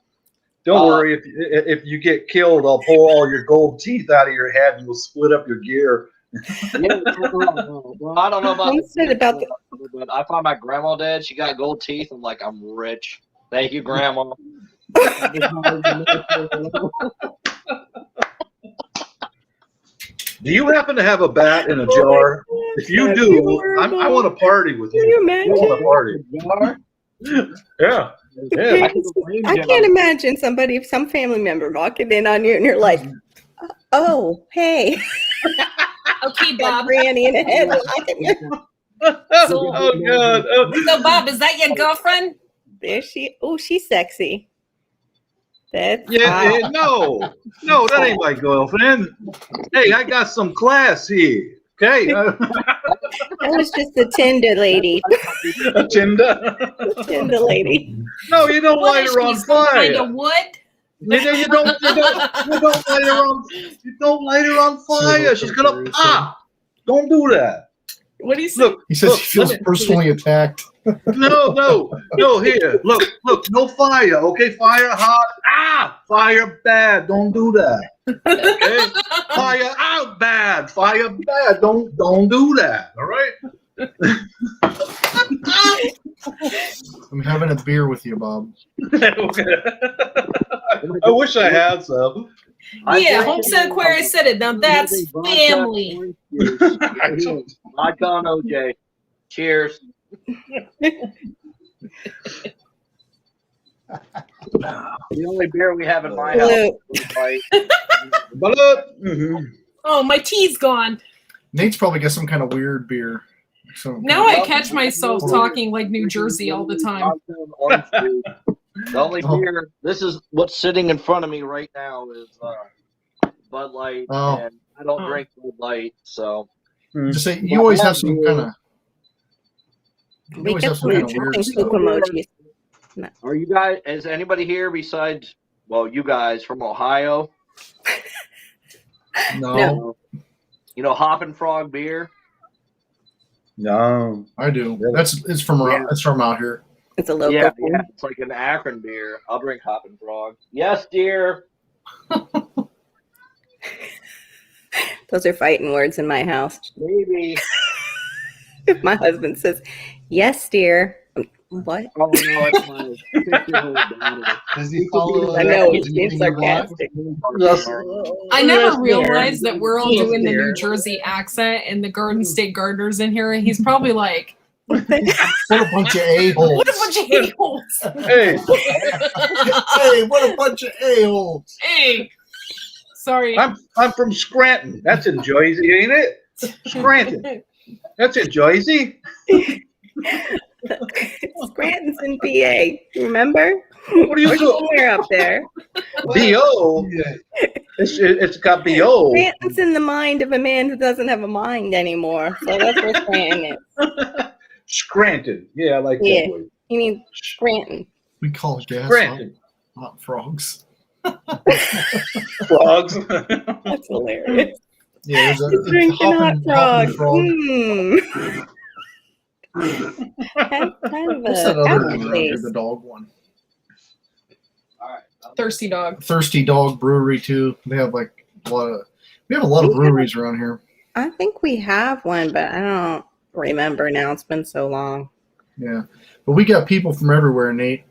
Don't worry, if you get killed, I'll pull all your gold teeth out of your head and we'll split up your gear. Yeah, well, I don't know about Who said about the but I found my grandma dead. She got gold teeth. I'm like, I'm rich. Thank you, Grandma. Do you happen to have a bat in a jar? If you do, I want to party with Can you. you I want imagine? to party. Yeah. Yeah. I can't imagine somebody, some family member walking in on you and you're like, oh, hey. Okay, Got Bob. Granny in a headlock. Oh, God. Oh. So, Bob, is that your girlfriend? There she, oh, she's sexy. That's Yeah, hot. no, that ain't my girlfriend. Hey, I got some class here. Okay, That was just a Tinder lady. Tinder. Tinder lady. No, you don't What light is her she, on some kind fire. of wood? You don't light her on. You don't light her on fire. She's gonna pop. Don't do that. What do you say? Look, He says look, he feels let me- personally attacked. No. Here, look. No fire. Okay, fire hot. Fire bad. Don't do that. Okay, fire out bad. Fire bad. Don't do that. All right. I'm having a beer with you, Bob. Okay. I wish I had some. Yeah, Homestead Aquarius said it. Now that's family. Vodka on OJ. Cheers. The only beer we have in my house. Blue. is Light. Oh, my tea's gone. Nate's probably got some kind of weird beer. So Now I catch myself talking like New Jersey all the time. Vodka and orange juice. The only Oh. beer. This is what's sitting in front of me right now is Bud Light, Oh. and I don't Oh. drink Bud Light, so just say you always have some kind of. You We always get have some some kind of weird interesting stuff. poop emojis. are you guys? Is anybody here besides? Well, you guys from Ohio? No, You know Hoppin' Frog beer. No. I do. It's from around. It's from out here. It's a local Yeah, thing. yeah, it's like an Akron beer. I'll drink Hoppin' Frog. Yes, dear. Those are fighting words in my house. Maybe. If my husband says, yes, dear. What? Oh no, it's my 6-year-old daughter. Does he follow? I know, Does he's he being think you want? sarcastic. I Yes, never dear. realized that we're all Yes, doing the dear. New Jersey accent and the Garden State Gardeners in here. And he's probably like, What a bunch of a-holes. what a bunch of a-holes. Hey, Hey, what a bunch of a-holes. Hey. Sorry. I'm from Scranton. That's in Jersey, ain't it? Scranton. That's in Jersey. Scranton's in PA. Remember? What are you doing? Somewhere up there. B.O. Yeah. It's got B.O. Scranton's in the mind of a man who doesn't have a mind anymore. So that's where Scranton is. Scranton. Yeah, I like Yeah. that word. You mean Scranton. We call it gas Scranton. hot frogs. Frogs. That's hilarious. Yeah, there's He's drinking hot hopping frog. frog. Mm. Kind of What's that a other apple one around here, place. the dog one? Thirsty dog. Thirsty Dog Brewery too. They have like a lot of. We have a lot of breweries around here. I think we have one, but I don't remember now. It's been so long. Yeah, but we got people from everywhere. Nate,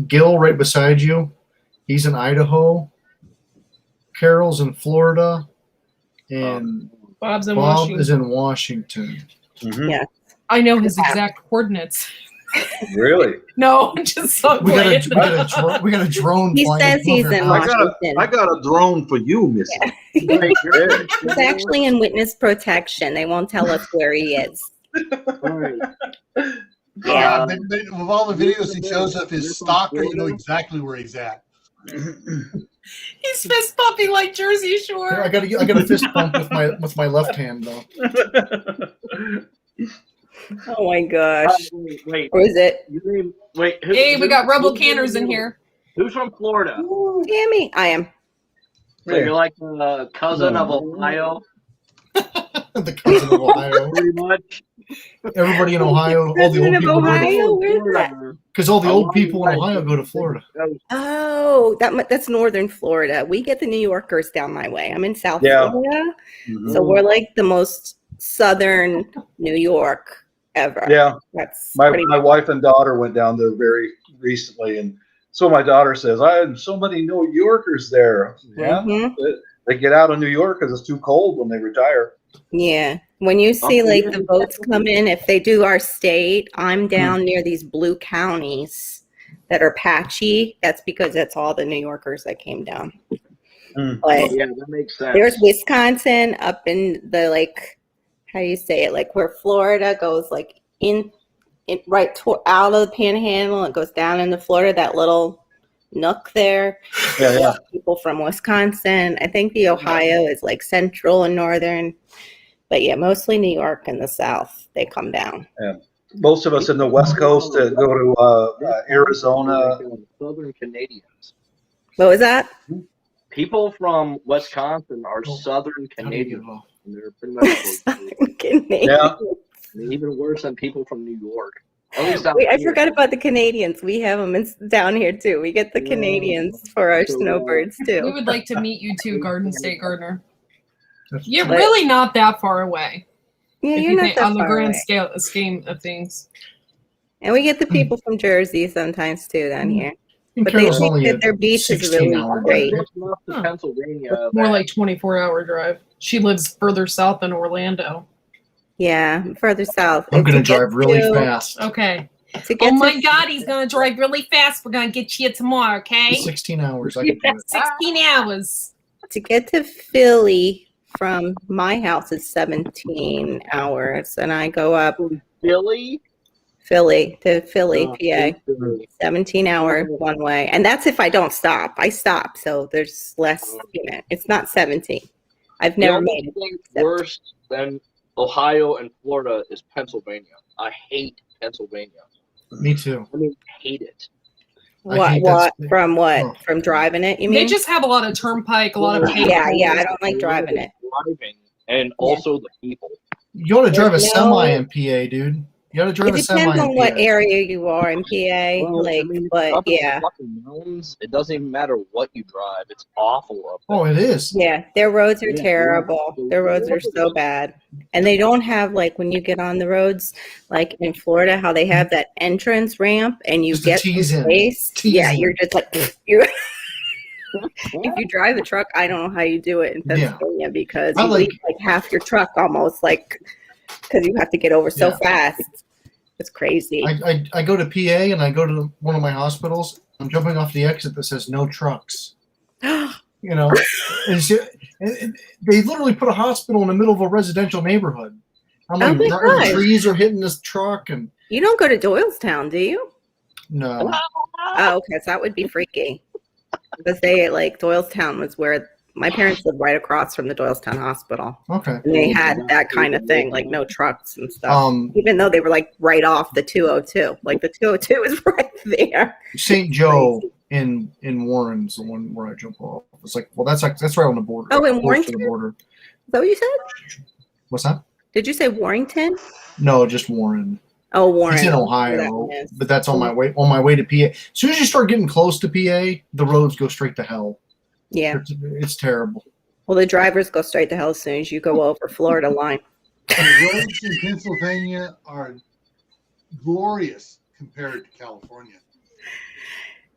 Gil, right beside you, he's in Idaho. Carol's in Florida, and Bob's in Bob Washington. is in Washington. Mhm. Yeah. I know his exact coordinates. Really? No, just so We got playing. we got a drone. He flying says above he's your in house. Washington. I got a drone for you, Missy. Wait, you're- He's actually in witness protection. They won't tell us where he is. Alright. Yeah. But with all the videos he shows of his stalker, you know exactly where he's at. He's fist pumping like Jersey Shore. I got a fist pump with my left hand though. Oh my gosh. Wait. Or is it? Wait. Who, Hey, we got who- rebel who's canners from in here. Who's from Florida? Tammy? I am. So you're like the cousin of Ohio. the cousin of Ohio. Pretty much. Everybody in Ohio, all the old President of people go to Ohio? Where's that? because all the old people in Ohio go to Florida. Oh, that's northern Florida. We get the New Yorkers down my way. I'm in South Yeah. Florida, Mhm. so we're like the most southern New York ever. Yeah. That's My pretty my wife and daughter went down there very recently, and so my daughter says, "I had so many New Yorkers there." Yeah, Mhm. they get out of New York because it's too cold when they retire. Yeah. When you see like the boats come in, if they do our state, I'm down near these blue counties that are patchy. That's because that's all the New Yorkers that came down. Mm. But Yeah, that makes sense. there's Wisconsin up in the like, how do you say it? Like where Florida goes like in right out of the Panhandle and goes down into Florida. That little nook there. Yeah, yeah. People from Wisconsin. I think the Ohio is like central and northern. But yeah, mostly New York and the South, they come down. Most of us in the West Coast go to Arizona. Southern Canadians. What was that? People from Wisconsin are Southern How do you get Canadians. it off? And they're pretty much Canadians. Yeah. even worse than people from New York. At least out Wait, I here. forgot about the Canadians. We have them down here too. We get the Yeah. Canadians for our So, snowbirds We too. would like to meet you too, Garden State Gardener. That's- You're But- really not that far away. Yeah, if you're you not think that on the far grand away. scheme of things. And we get the people from Jersey sometimes too down here. And But they Carroll's think only that a their beach is 16 really hour great. drive. Close enough to Huh. Pennsylvania. More that- like 24-hour drive. She lives further south than Orlando. Yeah, further south. I'm And gonna to get drive really to- fast. Okay. To get Oh my to, God, he's gonna drive really fast. We're gonna get you tomorrow, okay? 16 hours. I can do it. 16 hours. to get to Philly from my house is 17 hours, and I go up Philly. Philly to Philly, Oh, PA. Philly. 17 hour one way, and that's if I don't stop. I stop, so there's less. It's not 17. I've The never only made it. thing worse than Ohio and Florida is Pennsylvania. I hate Pennsylvania. Me too. I mean, hate it. I What? hate What? that- From what? Oh. From driving it? You They mean? just have a lot of turnpike, a lot of paved Yeah, yeah. I roads. don't like driving it. Driving and also the people. You ought to drive a There's semi no- in PA, dude. You ought to drive It a semi depends in on what PA. area you are in PA. Well, Like, I mean, but up in the yeah, fucking mountains, it doesn't even matter what you drive. It's awful up there. Oh, it is. yeah. Their roads are Yeah, terrible. yeah. Their roads are so bad, and they don't have like when you get on the roads, like in Florida, how they have that entrance ramp and you Just to get some tease in. space. Tease Yeah, in. you're just like you. If you drive a truck, I don't know how you do it in Yeah. Pennsylvania because I you like- leave like half your truck almost like because you have to get over so Yeah. fast. It's crazy. I go to PA and I go to one of my hospitals. I'm jumping off the exit that says no trucks. You know, and they literally put a hospital in the middle of a residential neighborhood. I'm Oh like, my the God. trees are hitting this truck, and You don't go to Doylestown, do you? no, Oh, okay. So that would be freaky. Because they like Doylestown was where my parents lived right across from the Doylestown Hospital. okay. And they had that kind of thing, like no trucks and stuff. Um, Even though they were like right off the 202. Like the 202 is right there. St. Joe in Warren's the one where I jump off. It's like, well, that's right on the border. Oh, in close to Warrenton? the border. Is that what you said? What's that? Did you say Warrington? No, just Warren. Oh, Warren. It's in Where Ohio, that one is. but that's on my way to PA. As soon as you start getting close to PA, the roads go straight to hell. Yeah. It's terrible. Well, the drivers go straight to hell as soon as you go over Florida line. The roads in Pennsylvania are glorious compared to California.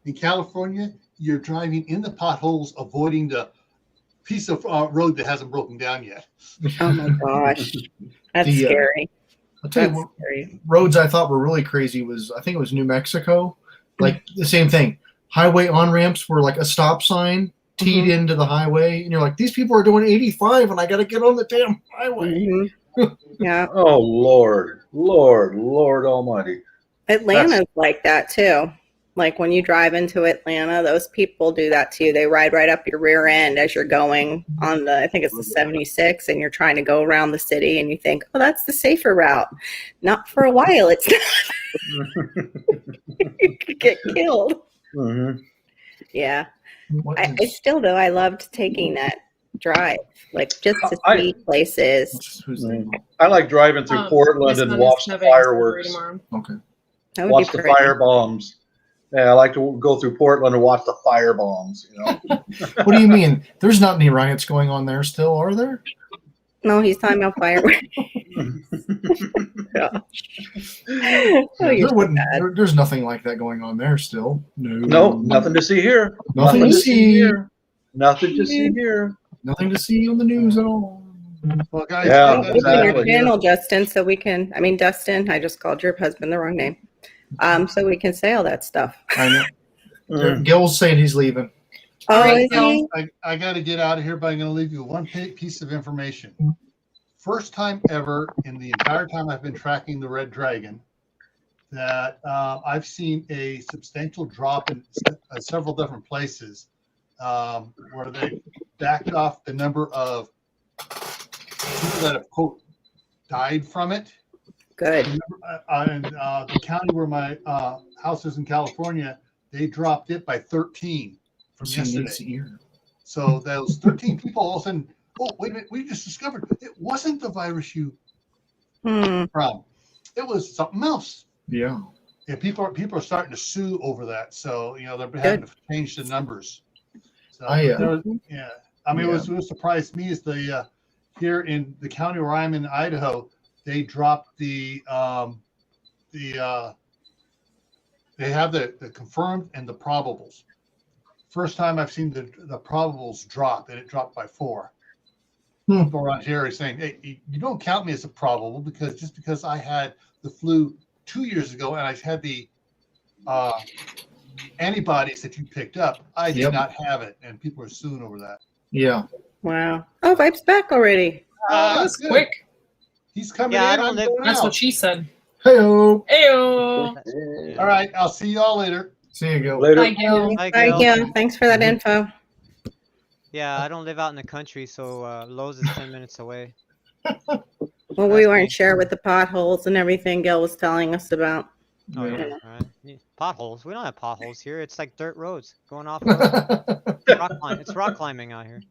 In California, you're driving in the potholes, avoiding the piece of road that hasn't broken down yet. Oh my gosh. That's The, scary. I'll tell you That's what scary. roads I thought were really crazy was I think it was New Mexico. Like the same thing. Highway on ramps were like a stop sign teed Mhm. into the highway, and you're like, these people are doing 85, and I got to get on the damn highway. Mhm. Yeah. Oh Lord, Lord Almighty! Atlanta's like that too. Like when you drive into Atlanta, those people do that to you. They ride right up your rear end as you're going on the, I think it's the 76, and you're trying to go around the city, and you think, oh, that's the safer route. Not for a while. It's not. You could get killed. Mhm. Yeah. What I is- still though, I loved taking that drive, like just to I- see places. Who's the, I like driving through Portland my and son watch is the having surgery fireworks. tomorrow. okay. That would Watch be the pretty. fire bombs. Yeah, I like to go through Portland and watch the fire bombs. You know, What do you mean? There's not any riots going on there still, are there? No, he's talking about fireworks. Oh, There you're so wouldn't. bad. There's nothing like that going on there still. no, nothing to see here. Nothing to see. here. Nothing to see here. Nothing to see on the news at all. Well, guys, Yeah, Open your exactly. channel, Justin, so we can. I mean, Dustin. I just called your husband the wrong name. So we can say all that stuff. I know. Mm. Gil's saying he's leaving. Oh, right, is he? I got to get out of here, but I'm going to leave you one piece of information. First time ever in the entire time I've been tracking the Red Dragon that I've seen a substantial drop in several different places where they backed off the number of people that have, quote, died from it. Good. In the county where my house is in California, they dropped it by 13 from yesterday. So those 13 people all of a sudden, oh, wait a minute, we just discovered it wasn't the virus you from. It was something else. Yeah. Yeah, people are starting to sue over that. So, you know, they're having to change the numbers. So, yeah. I mean, what surprised me is the here in the county where I'm in Idaho, they dropped they have the confirmed and the probables. First time I've seen the probables drop, and it dropped by 4. People around here are saying, hey, you don't count me as a probable because I had the flu 2 years ago and I had the antibodies that you picked up, I did not have it, and people are suing over that. Yeah. Wow. Oh, Vibe's back already. That was good. quick. He's coming Yeah, I in. don't I'm live- going That's out. what she said. Heyo. Ayo. All right, I'll see y'all later. See you, Gil. Later. Hi, Gil. Hi, Hi, Gil. Gil. Thanks for that info. Yeah, I don't live out in the country, so Lowe's is 10 minutes away. Well, we weren't sure with the potholes and everything Gil was telling us about. Oh, Yeah. yeah. All right. Yeah, potholes. We don't have potholes here. It's like dirt roads going off road. It's rock climbing out here.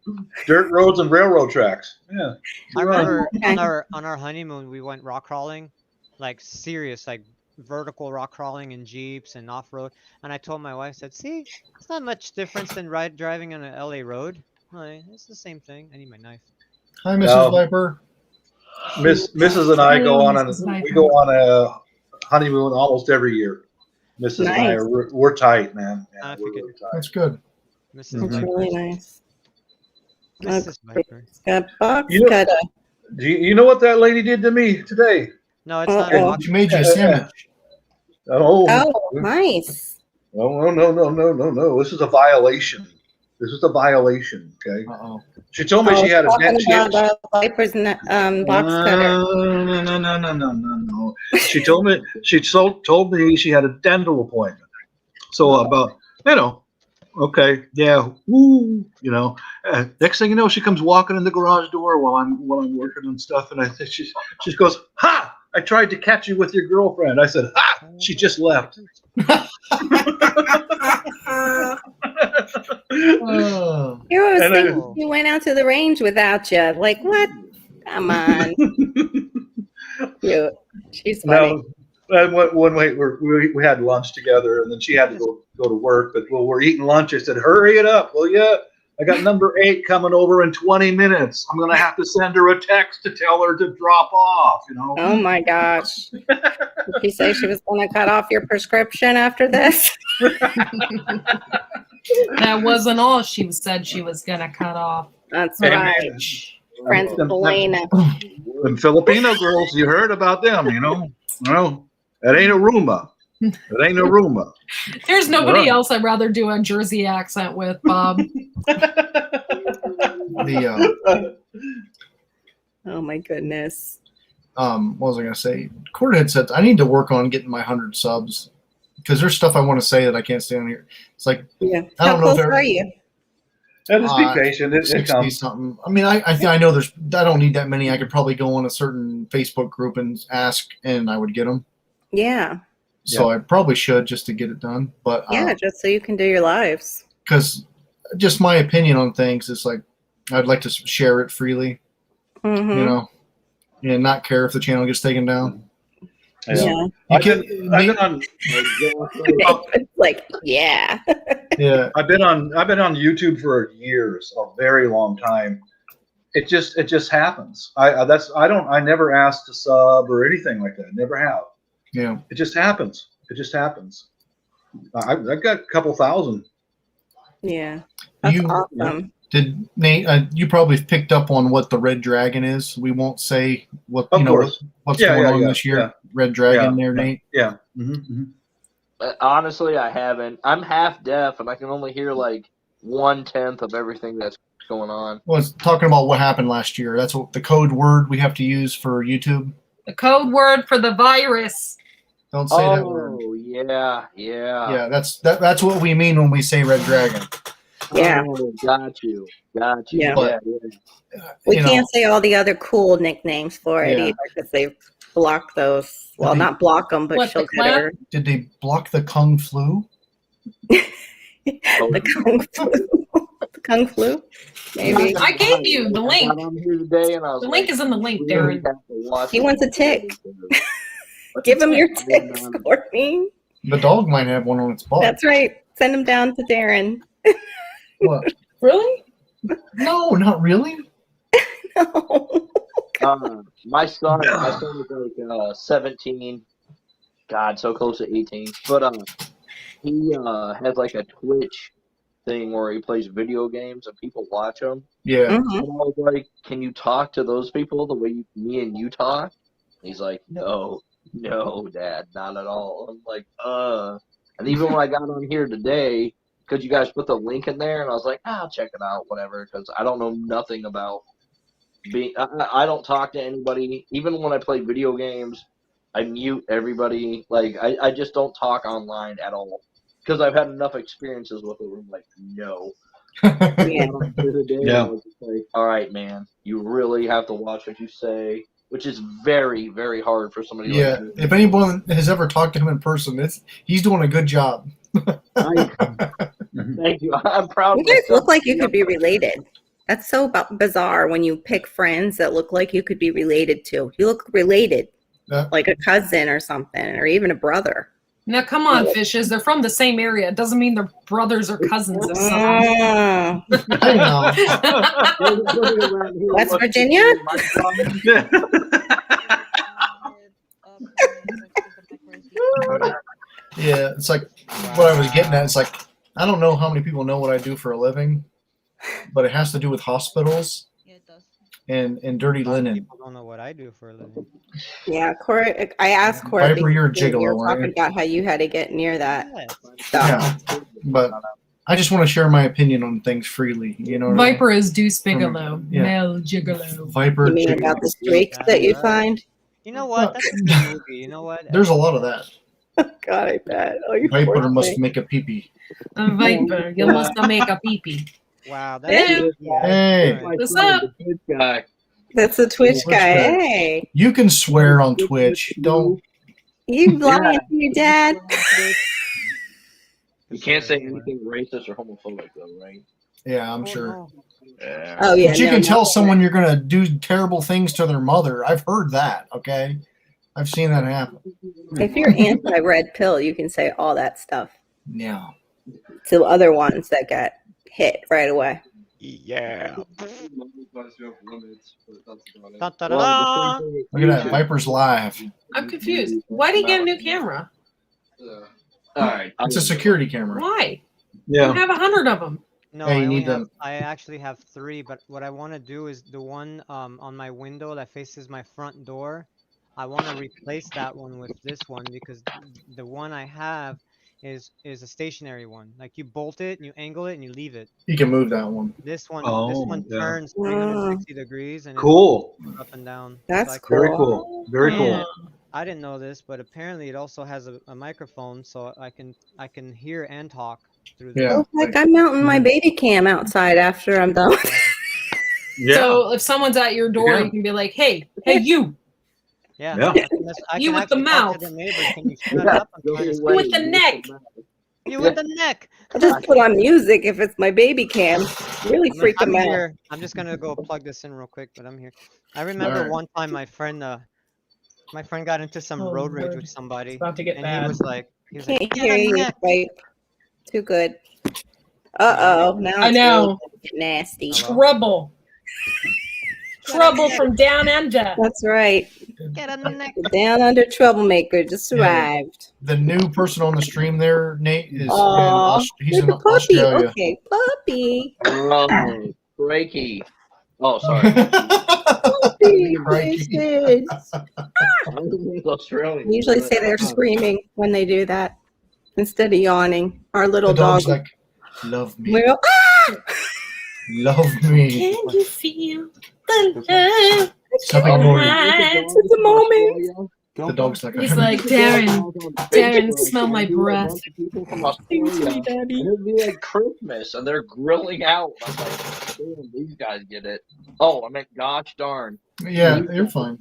Dirt roads and railroad tracks. Yeah. I remember Okay. on our honeymoon we went rock crawling, like serious, like vertical rock crawling in jeeps and off road. And I told my wife, I said, "See, it's not much difference than driving on an LA road. Like, it's the same thing." I need my knife. Hi, Mrs. No. Viper. Mrs. and I go on Mrs. Viper. we go on a honeymoon almost every year. Mrs. and I Nice. are we're tight, man. I Yeah, we're figured. really tight. That's good. Mrs. That's Viper. really nice. Mrs. Viper. It's got box You know- cutter. Do you know what that lady did to me today? No, it's not a Uh-oh. rock. She made you a sandwich. Oh, Oh, nice. no. This is a violation. This is a violation. Okay. Uh-oh. She told me Oh, she had a talking she had- about Viper's box cutter. No. She told me she had a dental appointment. So about okay, yeah, woo, next thing you know, she comes walking in the garage door while I'm working and stuff, and I think she goes, "Ha! I tried to catch you with your girlfriend." I said, "Ha! She just left." Oh. You always And I- think he went out to the range without you. Like, what? Come on. Cute. She's funny. No, and one way we had lunch together, and then she had to go to work. But while we're eating lunch, I said, "Hurry it up, will you? I got number 8 coming over in 20 minutes. I'm gonna have to send her a text to tell her to drop off." Oh my gosh. Did she say she was going to cut off your prescription after this? That wasn't all she said she was going to cut off. That's Hey, right. Friends with Elena. Them Filipino girls, you heard about them, No, that ain't a rumor. That ain't a rumor. There's nobody Right. else I'd rather do a Jersey accent with, Bob. Oh my goodness. What was I gonna say? Corda had said I need to work on getting my 100 subs because there's stuff I want to say that I can't say on here. It's like Yeah. I How don't know if close they're- are you? And just be patient. It 60 comes. something. I mean, I know I don't need that many. I could probably go on a certain Facebook group and ask, and I would get them. Yeah. So I probably should just to get it done. But Yeah, just so you can do your lives. because just my opinion on things is like I'd like to share it freely, Mhm. you know, and not care if the channel gets taken down. Yeah. Yeah. I've been on. It's like, yeah. Yeah. I've been on YouTube for years, a very long time. It just happens. I never asked to sub or anything like that. Never have. Yeah. It just happens. It just happens. I've got a couple thousand. Yeah. That's You- awesome. Did Nate? You probably picked up on what the Red Dragon is. We won't say what Of you know course. what's Yeah, going yeah, on yeah, this year. yeah. Red Dragon, Yeah, there, yeah. Nate. Yeah. Mm-hmm. Honestly, I haven't. I'm half deaf, and I can only hear like 1/10 of everything that's going on. Well, it's talking about what happened last year. That's what the code word we have to use for YouTube. The code word for the virus. Don't say that word. Oh yeah. Yeah, that's what we mean when we say Red Dragon. Yeah. Oh, got you. Yeah. Yeah. We You know, can't say all the other cool nicknames for it Yeah. either because they've blocked those. Well, They- not block them, but What, she'll the get her. Did they block the Kung Flu? The Kung Flu. The Kung Flu? Maybe. I gave you the link. I got on here today, and I was The like, link is in the link, we really Darren. have to watch He it. wants a tick. What's Give a him your tick? ticks, Courtney. The dog might have one on its butt. That's right. Send him down to Darren. What? Really? No, not really. No. My son is like 17. God, so close to 18. But he has like a Twitch thing where he plays video games and people watch him. Yeah. And Mhm. I was like, "Can you talk to those people the way me and you talk?" He's like, "No, Dad, not at all." I'm like, And even when I got on here today, because you guys put the link in there, and I was like, I'll check it out, whatever, because I don't know nothing about being. I don't talk to anybody. Even when I play video games, I mute everybody. Like, I just don't talk online at all because I've had enough experiences with it. Where I'm like, no. Yeah. Yeah. Like, all right, man. You really have to watch what you say, which is very, very hard for somebody Yeah. like me. If anyone has ever talked to him in person, he's doing a good job. Thank you. I'm proud You of guys myself. look like you could be related. That's so bizarre when you pick friends that look like you could be related to. You look related, Yeah. like a cousin or something, or even a brother. Now, come on, fishes. They're from the same area. It doesn't mean they're brothers or cousins of some. Ah, I know. West Virginia? Yeah, it's like what I was getting at. It's like I don't know how many people know what I do for a living, but it has to do with hospitals and dirty linen. People don't know what I do for a living. Yeah, Court. I asked Court. Viper, you're a because you gigolo, were aren't talking you? about how you had to get near that Yeah. stuff. Yeah, but I just want to share my opinion on things freely. You know, what I mean? Viper is Deuce Bigelow. Yeah. Male gigolo. Viper. You mean about the streaks that you find? You know what? That's a good movie. You know what? There's a lot of that. God, I bet. Oh, you Viper poor must thing. make a pee-pee. Viper, you must make a pee-pee. Wow. Hey. Hey. What's up? Guy. That's a Twitch Twitch guy. guy. Hey, You can swear on Twitch. Don't. you lying to your dad? You can't say anything racist or homophobic, though, right? Yeah, I'm sure. Yeah. Oh yeah. But you no, can tell no. someone you're gonna do terrible things to their mother. I've heard that. Okay, I've seen that happen. If you're anti-red pill, you can say all that stuff Yeah. to other ones that got hit right away. Yeah. Well, Da-da-da-da. Look at that. Viper's live. I'm confused. Why do you get a new camera? All right. It's a security camera. Why? Yeah. I have 100 of them. No, Hey, I you only need have, them. I actually have 3, but what I want to do is the one on my window that faces my front door. I want to replace that one with this one because the one I have is a stationary one. Like you bolt it and you angle it and you leave it. You can move that one. This one Oh, yeah. turns 360 degrees and Cool. it goes up and down. That's So I can- Very Cool. cool. Very cool. Yeah. I didn't know this, but apparently it also has a microphone, so I can hear and talk through the Yeah. Oh, like I'm mounting my baby cam outside after I'm done. Yeah. So if someone's at your door, Yeah. you can be like, "Hey, you Yeah. Yeah. I You can with the actually talk to mouth. the neighbors. Can you shut Yeah. up? I'm trying to with the neck." You with the neck. I just put on music if it's my baby cam. Really freak I'm them out. here. I'm just gonna go plug this in real quick, but I'm here. I remember Alright. one time my friend got into some Oh, road rage Lord. with somebody, About to get and bad. he was like, Can't "Get hear a you, neck." right? Too good. Uh-oh, now I it's know. really nasty. Trouble. Trouble from down under. That's right. Get a neck. The Down Under Troublemaker just Yeah. arrived. The new person on the stream there, Nate, is Aw, he's look in at Puppy. Australia. Okay, Puppy. Oh, Crikey. Oh, sorry. Puppy, Crikey. kisses. Australian. Usually say they're screaming when they do that instead of yawning. Our little The dog's dog. like, love me, Will, love me. Can you feel the love? Something more. It's a moment. The dog's like, He's like, Darren, smell my breath. And it'd be like Christmas, and they're grilling out. I'm like, damn, these guys get it. Oh, I meant gosh darn. yeah, you're fine.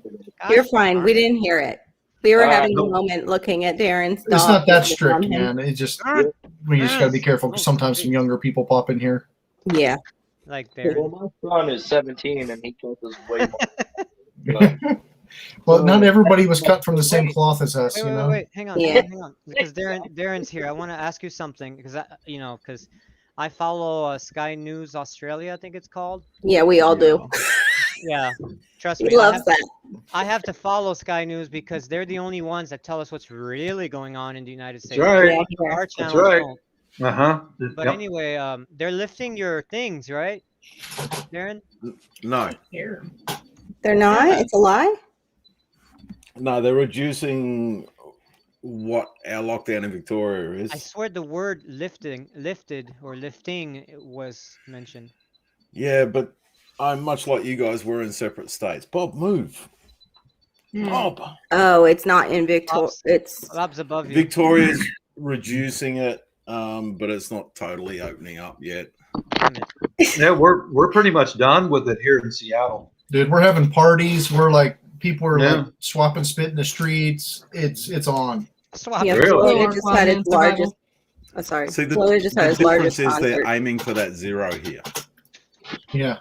You're fine. We didn't hear it. We were having a moment looking at Darren's dog. It's not that sitting strict, on him. man. It's just we just gotta be careful because sometimes some younger people pop in here. Yeah. Like there. Well, my son is 17, and he catches way more. Well, not everybody was cut from the same cloth as us, Wait, you wait, know. wait, hang on, Yeah. hang on, because Darren's here. I want to ask you something because because I follow Sky News Australia, I think it's called. Yeah, we all do. Yeah, trust He me. loves that. I have to follow Sky News because they're the only ones that tell us what's really going on in the United States. right. Yeah, yeah. Our That's channels right. don't. Uh-huh. But Yep. anyway, they're lifting your things, right, Darren? No, Here. They're not? It's a lie? no, they're reducing what our lockdown in Victoria is. I swear the word lifted or lifting was mentioned. Yeah, but I'm much like you guys. We're in separate states. Bob, move. Bob. Oh, it's not in Victoria. Bob's- It's Bob's above you. Victoria's reducing it, but it's not totally opening up yet. Damn it. Yeah, we're pretty much done with it here in Seattle. Dude, we're having parties. We're like people are Yeah. like swapping spit in the streets. It's on. Swap. yeah, Really? Florida just had its largest. Oh, sorry. See, Florida just had the its largest difference is concert. they're aiming for that zero here, Yeah.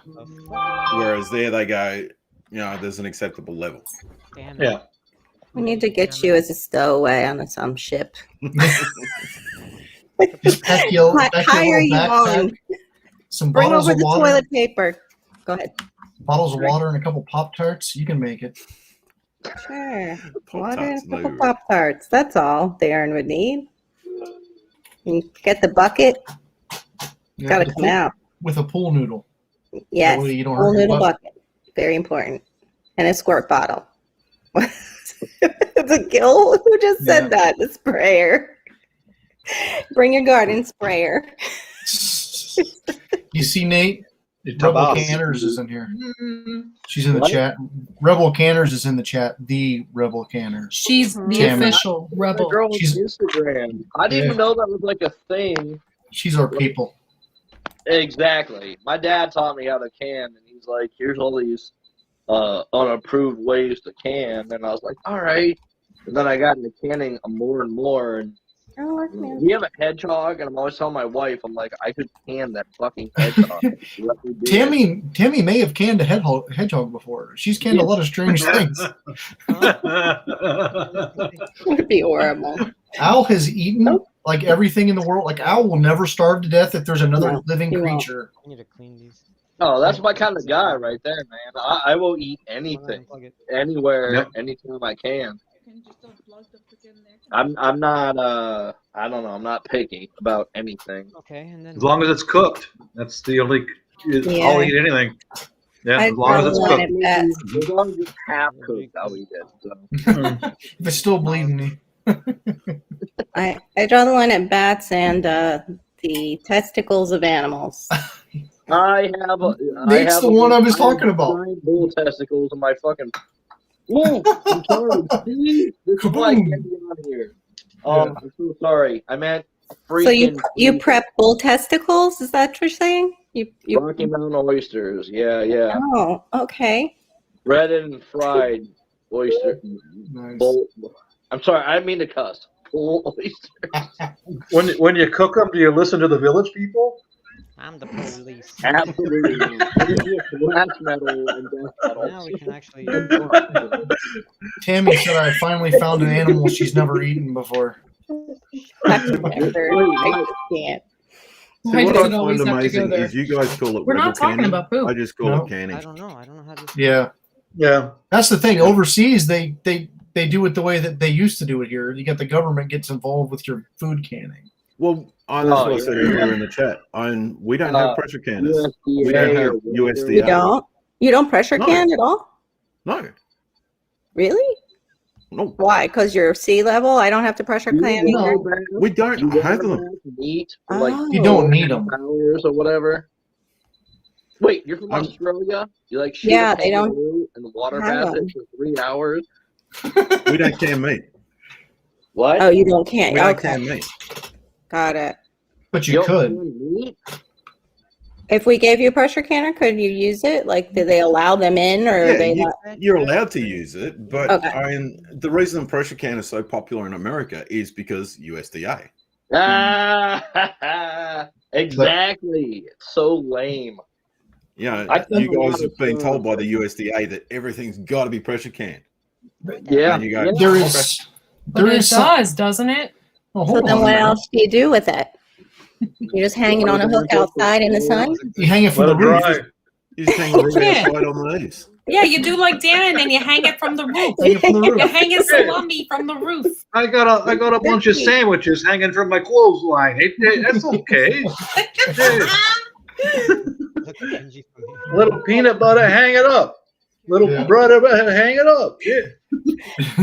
whereas there they go. There's an acceptable level. Damn it. Yeah. We need to get you as a stowaway on some ship. Just pack your Hire you little on. backpack, some Bring bottles over of the water, toilet paper. Go ahead. bottles of water, and a couple Pop Tarts. You can make it. Sure. Water Pop-Tarts, and a couple no. Pop Tarts. That's all Darren would need. You get the bucket. Yeah, Got to with a come pool- out. with a pool noodle. Yes. That way you don't Full hurt your noodle butt. bucket. Very important. And a squirt bottle. It's a Gil who just said Yeah. that. The sprayer. Bring your garden sprayer. You see, Nate? It's Rebel about- Canners is in here. Mm-hmm. She's in the What? chat. Rebel Canners is in the chat. The Rebel Canners. She's the Damn it. official The rebel. girl on She's- Instagram. I didn't Yeah. even know that was like a thing. She's our people. Exactly. My dad taught me how to can, and he's like, "Here's all these unapproved ways to can," and I was like, "All right." And then I got into canning more and more. And Oh, that's me. we have a hedgehog, and I'm always telling my wife, I'm like, I could can that fucking hedgehog. Let me do it. Tammy may have canned a hedgehog before. She's canned a lot of strange things. Would be horrible. Owl has eaten like everything in the world. Like Owl will never starve to death if there's another No, living he won't. creature. I need to clean these. Oh, that's my kind of guy right there, man. I will eat anything, Unplug it. anywhere, Yep. anytime I can. I'm not I don't know, I'm not picky about anything. Okay, and then As long as it's cooked, that's the only. Yeah. I'll eat anything. Yeah, I'd as long as it's probably cooked. let it pass. As long as it's half cooked, I'll eat it. So. If it's still bleeding me. I draw the line at bats and the testicles of animals. I have Nate's the one I was talking about. giant bull testicles in my fucking. Whoa! I'm sorry. See? This is why I Kaboom. can't be on here. I'm so sorry. I meant freaking. So you prep bull testicles? Is that what you're saying? You Rocky Mountain oysters. Yeah, yeah. Oh, okay. Breaded and fried oyster. Nice. Bull. I'm sorry. I didn't mean to cuss. full oysters. When you cook them, do you listen to the village people? I'm the police. Absolutely. Glass metal and death metal. Now we can actually. Tammy said I finally found an animal she's never eaten before. I've never, I can't. Why what does I it always find have to go amazing there? is you guys call it We're not rebel talking canning. about poop. I just call No. it canning. I don't know. I don't know how this. Yeah, Yeah. that's the thing. Overseas, they do it the way that they used to do it here. You got the government gets involved with your food canning. Well, that's what I said earlier in the chat. We don't have pressure canners. We don't have USDA. You don't? You don't pressure No. can at all? No, Really? no, Why? Because you're sea level? I don't have to pressure can either? No, we don't have them. Meat for like Oh. you don't need them. hours or whatever. Wait, you're from Australia? You like shoot Yeah, a they don't kangaroo in the water have bath them. for 3 hours? We don't can meat. What? Oh, you don't can't. We don't Okay, can meat. got it. But You you don't could. can meat? If we gave you a pressure canner, could you use it? Like, do they allow them in, or are Yeah, they not? you're allowed to use it, but Okay. I mean, the reason pressure can is so popular in America is because USDA. Ah, exactly. It's so lame. Yeah, I think you a lot guys of have been told by the USDA that everything's got to be pressure canned. Yeah. And you go, yeah. There okay. is. But There it is. Some, does, doesn't it? oh, So hold then on what now. else do you do with it? You just hang it on a hook outside in the sun? You hang it from Let the it roof. dry. You just hang it right Yeah. outside on the knees. Yeah, you do like Dan, and then you hang it from the roof. Hang it from the You roof. hang it salami from the roof. I got a bunch of sandwiches hanging from my clothesline. That's okay. Hey, Look at Benji from here. little peanut butter, hang it up. Little Yeah. butter, hang it up. Yeah.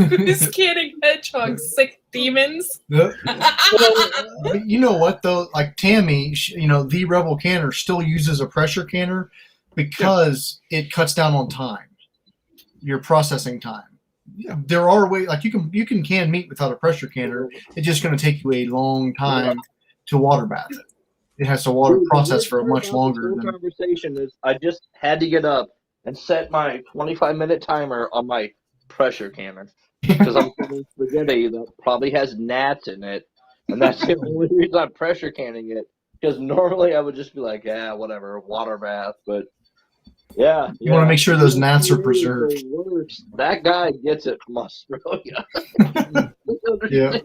This canning hedgehog, sick demons. But you know what though? Like Tammy, the Rebel canner still uses a pressure canner because it cuts down on time, your processing time. Yeah. There are ways like you can can meat without a pressure canner. It's just going to take you a long time to water bath it. It has to water process for much longer The than. conversation is I just had to get up and set my 25-minute timer on my pressure canner because I'm cooking spaghetti that probably has gnats in it, and that's the only reason I'm pressure canning it. Because normally I would just be like, yeah, whatever, water bath, but yeah, You want to make sure those gnats are preserved. That guy gets it from Australia. Yeah.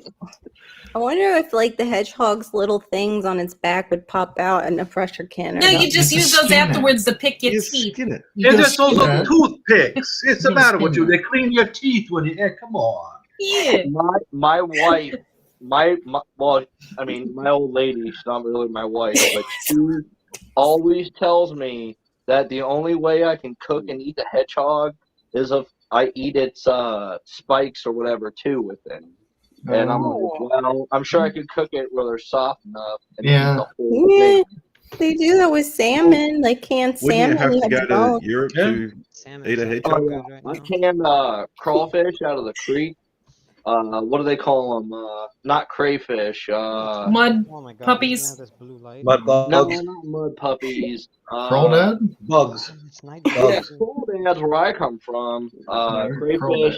I wonder if like the hedgehog's little things on its back would pop out in a pressure canner. No, you just use those afterwards to pick your You teeth. skin it. You And gotta there's those skin little it. toothpicks. It's the You gotta matter with skin you. that. They clean your teeth when you. Come on. Yeah. My wife, well, I mean, my old lady, she's not really my wife, but she always tells me that the only way I can cook and eat a hedgehog is if I eat its spikes or whatever too with it. And I'm like, well, I'm sure I could cook it where they're soft enough. And Yeah. eat the whole Yeah, thing. they do that with salmon, like canned Wouldn't you salmon. have you to have go the bone. to Europe Yeah. to Salmon eat a sounds hedgehog? good right I now. canned crawfish out of the creek. What do they call them? Not crayfish. Mud Oh my god, puppies. doesn't it have this blue light? Mud No, bugs. not mud puppies. Crawdad? Bugs. It's night. Yeah, crawdads where I come from. Crayfish. Crawdad.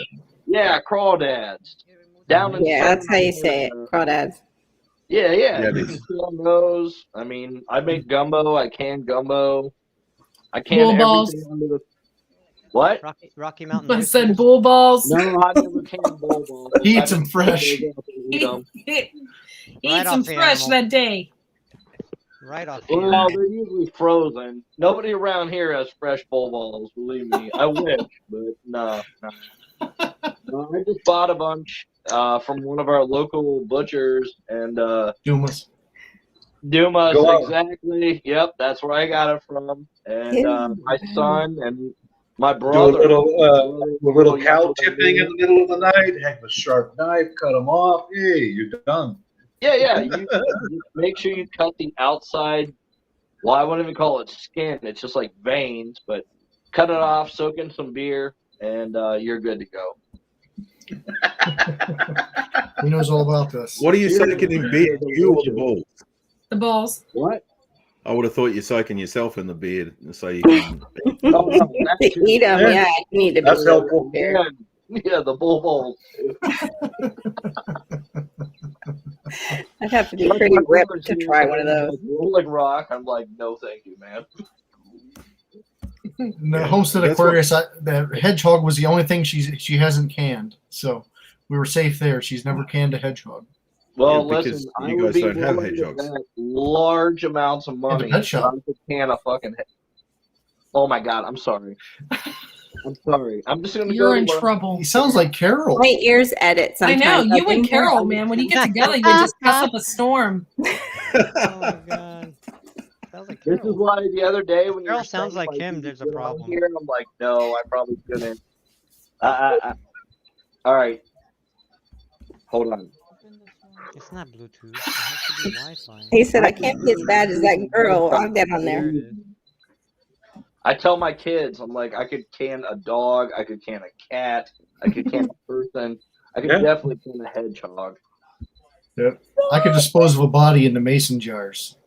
Yeah, crawdads. Down in Yeah, that's how you southern say it. Florida. Crawdads. Yeah, Yeah, it you is. can can those. I mean, I make gumbo. I can gumbo. I can Bull balls. everything under the. What? Rocky Mountain. I Light. said bull balls. No, I never can bull balls. He I eats them just fresh. pick those up and eat 'em. Eat Right some off the fresh animal. that day. Right off the Well, animal. they're usually frozen. Nobody around here has fresh bull balls, believe me. I wish, but no. No, I just bought a bunch from one of our local butchers, and Dumas. Dumas, Go on. exactly. Yep, that's where I got it from. And Yeah. my son and my Do a brother. little cow tipping in the middle of the night. Have a sharp knife, cut them off. Hey, you're done. Yeah, yeah. You just make sure you cut the outside. Well, I wouldn't even call it skin. It's just like veins, but cut it off, soak in some beer, and you're good to go. He knows all about this. What are you soaking in beer? You or the balls? The balls. What? I would have thought you're soaking yourself in the beard so you can. Oh, no, that's To eat them, yeah, you need to That's be helpful. prepared. Yeah, the bull balls. I'd have to be pretty ripped to try one of those. Rolling Rock. I'm like, no, thank you, man. The Homestead That's Aquarius, the hedgehog was the only thing she hasn't canned, so we were safe there. She's never canned a hedgehog. Well, Yeah, because listen, I you would guys be don't have willing to hedgehogs. bet large amounts of money pet if shop. I could can a fucking Oh my god, I'm sorry. I'm sorry. I'm just gonna You're go in to trouble. He sounds like Carol. My ears edit I sometimes. know. You Like, and Carol, man, when you get together, you just cuss up a storm. Oh my god. Sounds like This is Carol. why the other day when you Carol were sounds saying, like him, you there's a should get on problem. Here, I'm like, no, I probably shouldn't. All right. Hold on. It's not Bluetooth. It has to be Wi-Fi. he said, I can't be as bad as that girl. I'll get on There there. it is. I tell my kids, I'm like, I could can a dog, I could can a cat, I could can a person, I could Yeah. definitely can a hedgehog. I could dispose of a body into mason jars.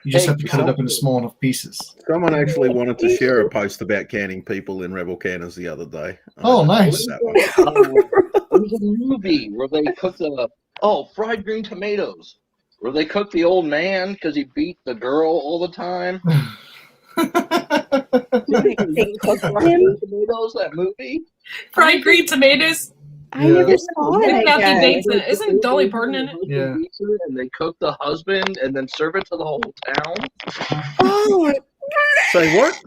You just Hey, have to cut it up into small enough pieces. Someone actually wanted to share a post about canning people in Rebel Canners the other day. Oh, I nice. that one. There was a movie where they cooked fried green tomatoes, where they cooked the old man because he beat the girl all the time. They cook Fried him? green tomatoes, that movie? Fried green tomatoes. I Yeah. never saw it. I Kathy guess. Bates. Isn't Dolly Parton in it? Yeah. And they cook the husband and then serve it to the whole town. Oh, Say what?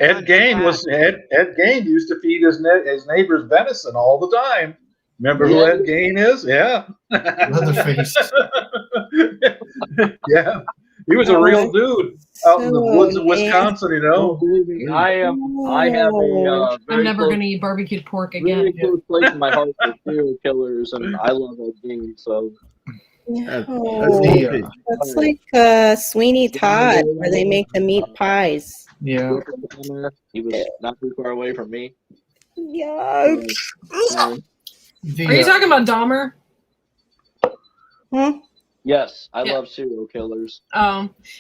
Ed Gain used to feed his neighbor's venison all the time. Remember who Yeah. Ed Gain is? Yeah. Leatherface. Yeah. He was a real dude out in the woods of So Wisconsin, you know. I have a I'm very never close, going to eat barbecued pork very again. close place in my heart for serial killers, and I love Ed Gein. So That's Oh, the, that's like Sweeney Todd, where they make the meat pies. Yeah. he was not too far away from me. Yuck. The, Are you talking about Dahmer? Hmm? Yes, I Yeah. love serial killers.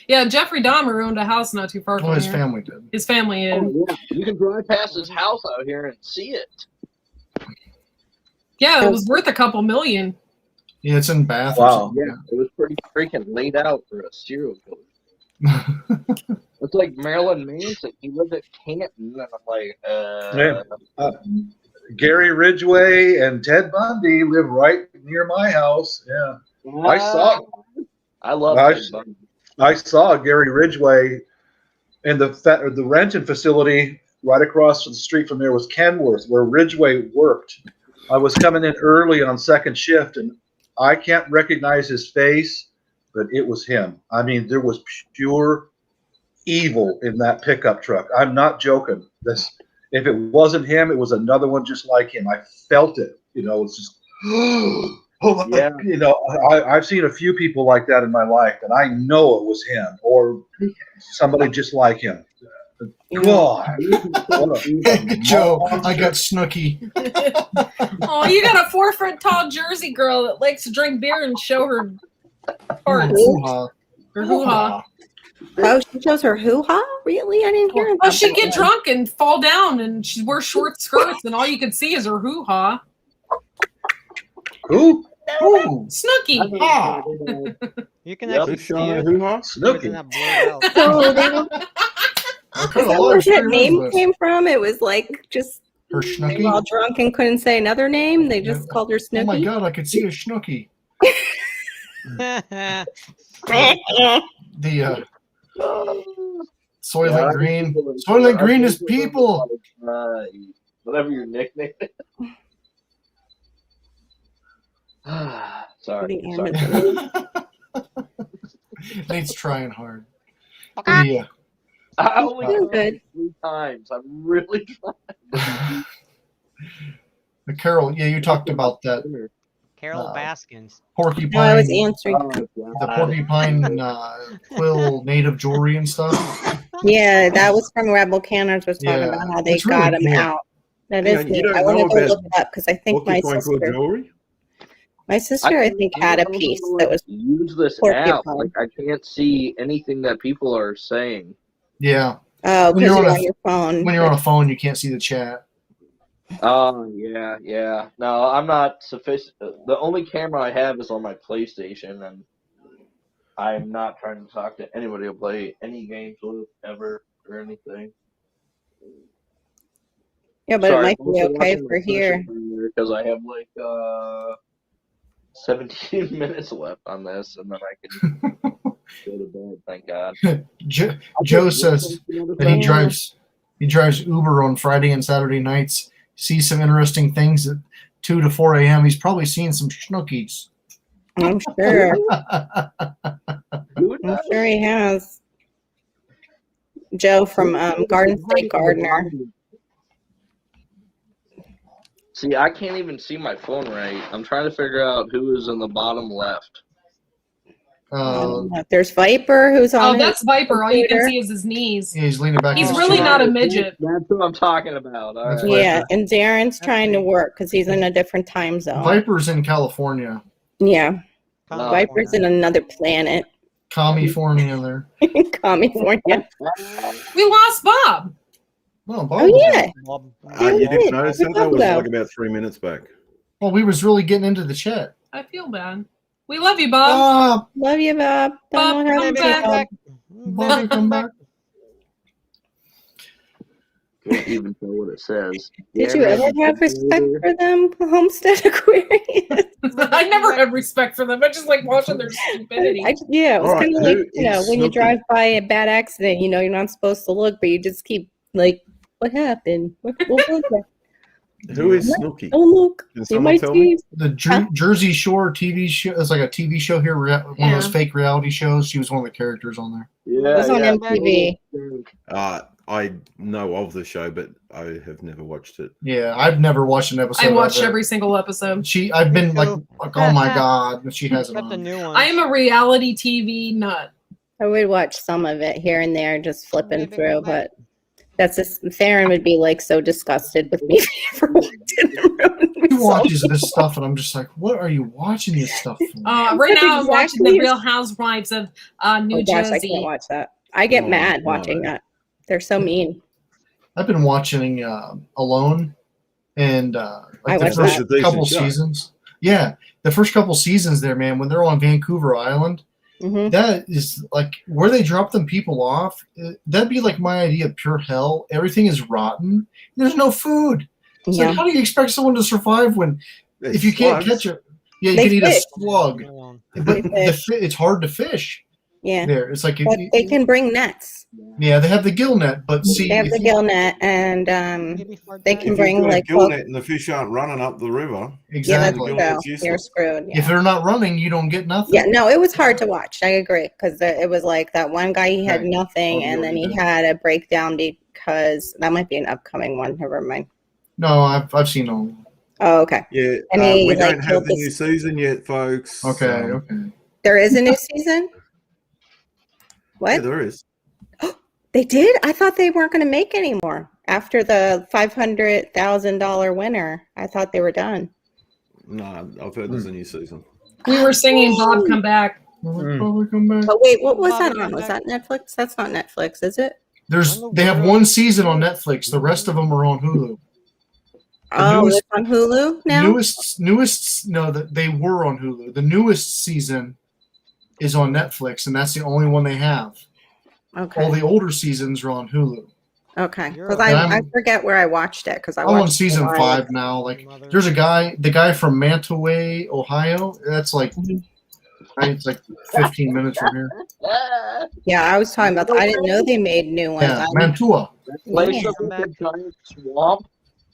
Yeah, Jeffrey Dahmer owned a house not too far from well, his here. family did. His family did. Oh, yeah. You can drive past his house out here and see it. Yeah, it was worth a couple million. Yeah, it's in Bath. or Wow. something. Yeah, it was pretty freaking laid out for a serial killer. It's like Marilyn Manson. He lived at Canton, and I'm like, Yeah. Gary Ridgway and Ted Bundy live right near my house. Yeah. I saw- I love I- Ted Bundy. I saw Gary Ridgway in the renting facility right across the street from there was Kenworth, where Ridgway worked. I was coming in early on second shift, and I can't recognize his face, but it was him. I mean, there was pure evil in that pickup truck. I'm not joking. If it wasn't him, it was another one just like him. I felt it. You know, it's just. Oh my, Yeah. you know, I've seen a few people like that in my life, and I know it was him or somebody just like him. God, what a Joe, I got Snooky. Oh, you got a 4-foot tall Jersey girl that likes to drink beer and show her parts. Hoo-ha. Her hoo-ha. Oh, she shows her hoo-ha? Really? I didn't hear Oh, she'd about get drunk and fall down, and she'd wear short skirts, and all you could see is her hoo-ha. Who? Ooh. Snooky. Ah. You can Yep. actually Who's see showing it. hoo-ha? It's Snooki. not blurred out. So they don't, I is cut a that lot where of that straight name with came from? It was like just her they were Snooky. all drunk and couldn't say another name. They just called her Oh Snooky. my God, I could see a Snooky. The Soylent Green. Soylent Green is people. Whatever your nickname is. Sorry. The Sorry. amateur. Nate's trying hard. Yeah. I only Doing tried good. it 3 times. I'm really trying. Carol, yeah, you talked about that Carol Baskins. porcupine. No, I was answering. The porcupine quill native jewelry and stuff. Yeah, that was from Rebel Canners. Was talking Yeah, about how they it's really got him cool. out. That Yeah, is. you neat. don't I want know to go about look it up because I think my Porcupine quill sister, jewelry? had a piece that was. use this app. Like I can't see anything that people are saying. Yeah. Oh, When because you're you're on on your phone. When you're on a phone, you can't see the chat. Oh yeah. No, I'm not sufficient. The only camera I have is on my PlayStation, and I'm not trying to talk to anybody to play any games with ever or anything. Yeah, but it might be okay for here. Because I have like 17 minutes left on this, and then I can go to bed. Thank God. Joe says that he drives Uber on Friday and Saturday nights. Sees some interesting things at 2 to 4 a.m. He's probably seeing some schnookies. I'm sure. I'm sure he has. Joe from Garden State Gardener. See, I can't even see my phone right. I'm trying to figure out who is in the bottom left. There's Viper, who's on. Oh, that's Viper. All you can see is his knees. Yeah, he's leaning back. He's on his really chair. not a midget. That's what I'm talking about. All right. Yeah, and Darren's trying to work because he's in a different time zone. Viper's in California. Yeah, Viper's in another planet. California there. California. We lost Bob. Oh, Bob. Oh yeah. You didn't notice that? That was Hello. like about 3 minutes back. Well, we was really getting into the chat. I feel bad. We love you, Bob. Love you, Bob. Bob, come back. Bobby, come back. Can't even tell what it says. Did you ever have respect for them, Homestead Aquarius? I never had respect for them. I just like watching their stupidity. Yeah, it was All right, kind of like, who you know, is when you Snooki? drive by a bad accident, you know, you're not supposed to look, but you just keep like, what happened? What was that? Who is Snooki? Don't look. Can You someone might tell me? see. The Jersey Shore TV show. It's like a TV show here, one of those fake reality shows. She was one of the characters on there. Yeah, It was on MTV. I know of the show, but I have never watched it. Yeah, I've never watched an episode. I watched of it. every single episode. I've been like, oh my god, but she hasn't. Got the on. new one. I am a reality TV nut. I would watch some of it here and there, just flipping through, but that's just, Theron would be like so disgusted with me for watching He watches this stuff, and I'm just like, what are you watching this stuff for? Right now, I'm watching Exactly. The Real Housewives of New Oh gosh, I Jersey. can't watch that. I get mad watching that. They're so mean. I've been watching Alone, and I like the watched first that. Decent couple show. seasons. Yeah, the first couple seasons there, man. When they're on Vancouver Island, that is like where they drop them people off. That'd be like my idea of pure hell. Everything is rotten. There's no food. It's Yeah. like, how do you expect someone to survive when if you can't catch it? Yeah, you They can eat a fish. slug. But it's hard to fish. Yeah. There, it's like But they can bring nets. yeah, they have the gill net, but see, They have if the you- gill net, and they can If bring you've got like a gill hook- net and the fish aren't running up the river, Yeah, that's exactly. true. You're screwed. If they're not running, you don't get nothing. Yeah, no, it was hard to watch. I agree, because it was like that one guy, he had Right. nothing, Oh, and then really he good. had a breakdown because that might be an upcoming one. Never mind. No, I've seen all. Oh, okay. Yeah, And he, we like, don't have killed the this- new season yet, folks. Okay, okay. There is a new season. What? Yeah, there is. They did? I thought they weren't going to make any more after the $500,000 winner. I thought they were done. No, I've heard there's a new season. We were singing Bob Come Back. Oh wait, what was that on? Was that Netflix? That's not Netflix, is it? They have one season on Netflix. The rest of them are on Hulu. Oh, newest- it's on Hulu now. Newest. No, that they were on Hulu. The newest season is on Netflix, and that's the only one they have. Okay. All the older seasons are on Hulu. Okay, because And I forget where I watched it because I I'm on watched it season live. 5 now. Like, there's a guy, the guy from Mantua, Ohio. That's like, it's like 15 minutes from here. Yeah, I was talking about that. I didn't know they made new ones. Yeah, Mantua. Place up in a giant swamp.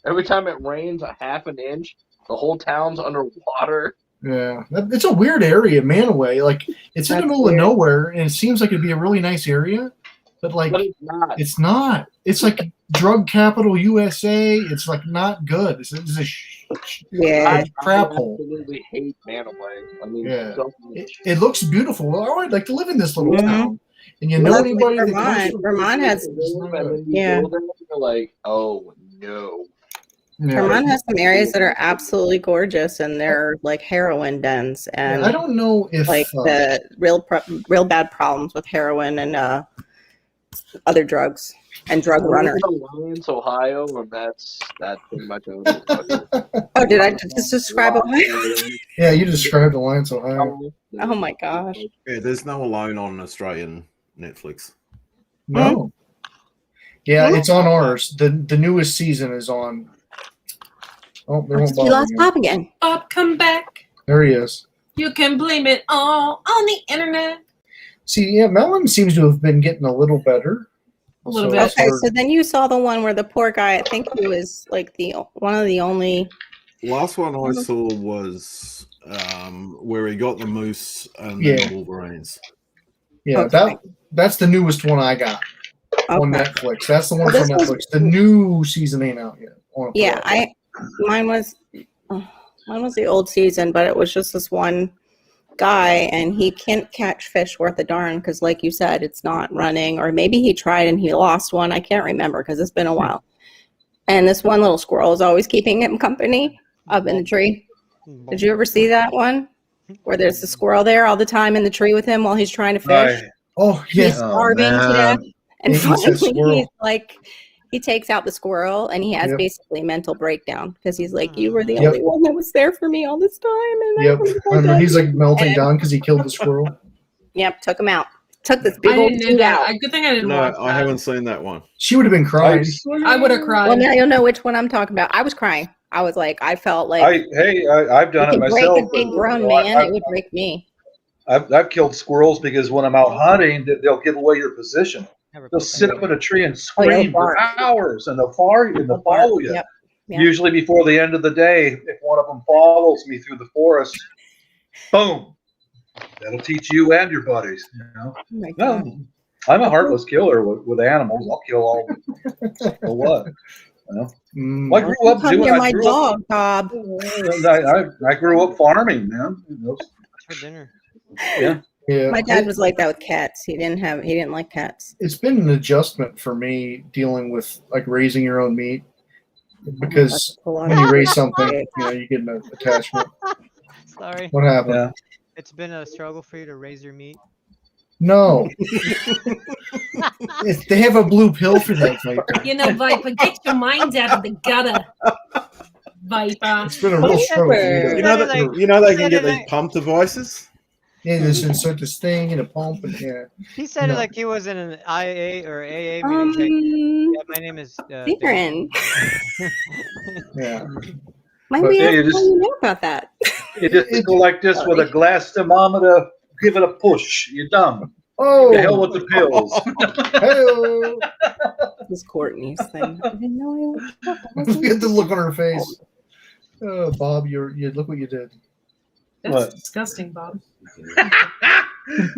Every time it rains a half an inch, the whole town's underwater. Yeah, it's a weird area, Manaway. Like, it's in the That's middle weird. of nowhere, and it seems like it'd be a really nice area, but like, But it's not. it's not. It's like drug capital USA. It's like not good. It's a Yeah. crap I hole. absolutely hate Manaway. I mean, Yeah. so It looks beautiful. Oh, I'd like to live in this little Mhm. town. And you Well, know that's like anybody that comes Vermont. from Vermont has and then you Yeah. go there and you're like, oh no. Vermont has some areas that are absolutely gorgeous, and they're like heroin dens, and I don't know if like the real bad problems with heroin and other drugs and drug runners. Alliance, Ohio, and that's pretty much it. Oh, did I just describe it? Yeah, you described Alliance, Ohio. Oh my gosh. Yeah, there's no Alone on Australian Netflix. No. Yeah, it's on ours. The newest season is on. Oh, there won't He lost Bob again. Bob, come back. There he is. You can blame it all on the internet. See, yeah, Melon seems to have been getting a little better. A little So bit. it's Okay, sort so of- then you saw the one where the poor guy, I think he was like one of the only. Last one I saw was where he got the moose and Yeah. the wolverines. yeah, Okay. that's the newest one I got on Okay. Netflix. That's the one Well, from this Netflix. The new season ain't out yet. Yeah, mine was the old season, but it was just this one guy, and he can't catch fish worth a darn because, like you said, it's not running, or maybe he tried and he lost one. I can't remember because it's been a while. And this one little squirrel is always keeping him company up in the tree. Did you ever see that one where there's a squirrel there all the time in the tree with him while he's trying to fish? Oh, He's yeah. starving to man. death, and He eats that finally squirrel. he's like, he takes out the squirrel, and he has Yep. basically a mental breakdown because he's like, "You were the Yep. only one that was there for me all this time." And Yep. I know, he's like melting And- down because he killed the squirrel. Yep, took him out. Took this big I old didn't know dude that. out. Good thing I didn't No, watch I that. haven't seen that one. She would have been crying. I would have cried. Well, now you'll know which one I'm talking about. I was crying. I was like, I felt like I've done it it could break myself. a big grown You know, man. It would break me. I've killed squirrels because when I'm out hunting, they'll give away your position. They'll sit up in a tree and Oh, yeah, scream for bark. hours, and they'll follow you. Yep. Yep. Usually before the end of the day, if one of them follows me through the forest, boom, that'll teach you and your buddies. You know, Oh my God. no, I'm a heartless killer with animals. I'll kill all. For what? You know? Mm. Well, I grew up Come doing. near I my grew dog, Bob. I grew up farming, man. You know, For dinner. yeah. Yeah. My dad was like that with cats. He didn't like cats. It's been an adjustment for me dealing with like raising your own meat because when you raise something, you know, you get an attachment. Sorry. What happened? Yeah. It's been a struggle for you to raise your meat. No. They have a blue pill for that. Viper. You know, Viper, get your mind out of the gutter. Viper. It's been a real struggle. For me. You know Like- that you know they can said get it these like- pump devices. Yeah, just insert this thing in a pump and yeah. He said No. it like he was in an IA or AA meeting. He's like, yeah, my name is Darren. Yeah. Might But we yeah, ask you how just- you know about that? You just go like this with a glass thermometer, give it a push. You're done. Oh. The hell with the pills. Hey-o. This Courtney's thing. I didn't know I was. Look at the look on her face. Oh, Bob, you look what you did. That's What? disgusting, Bob.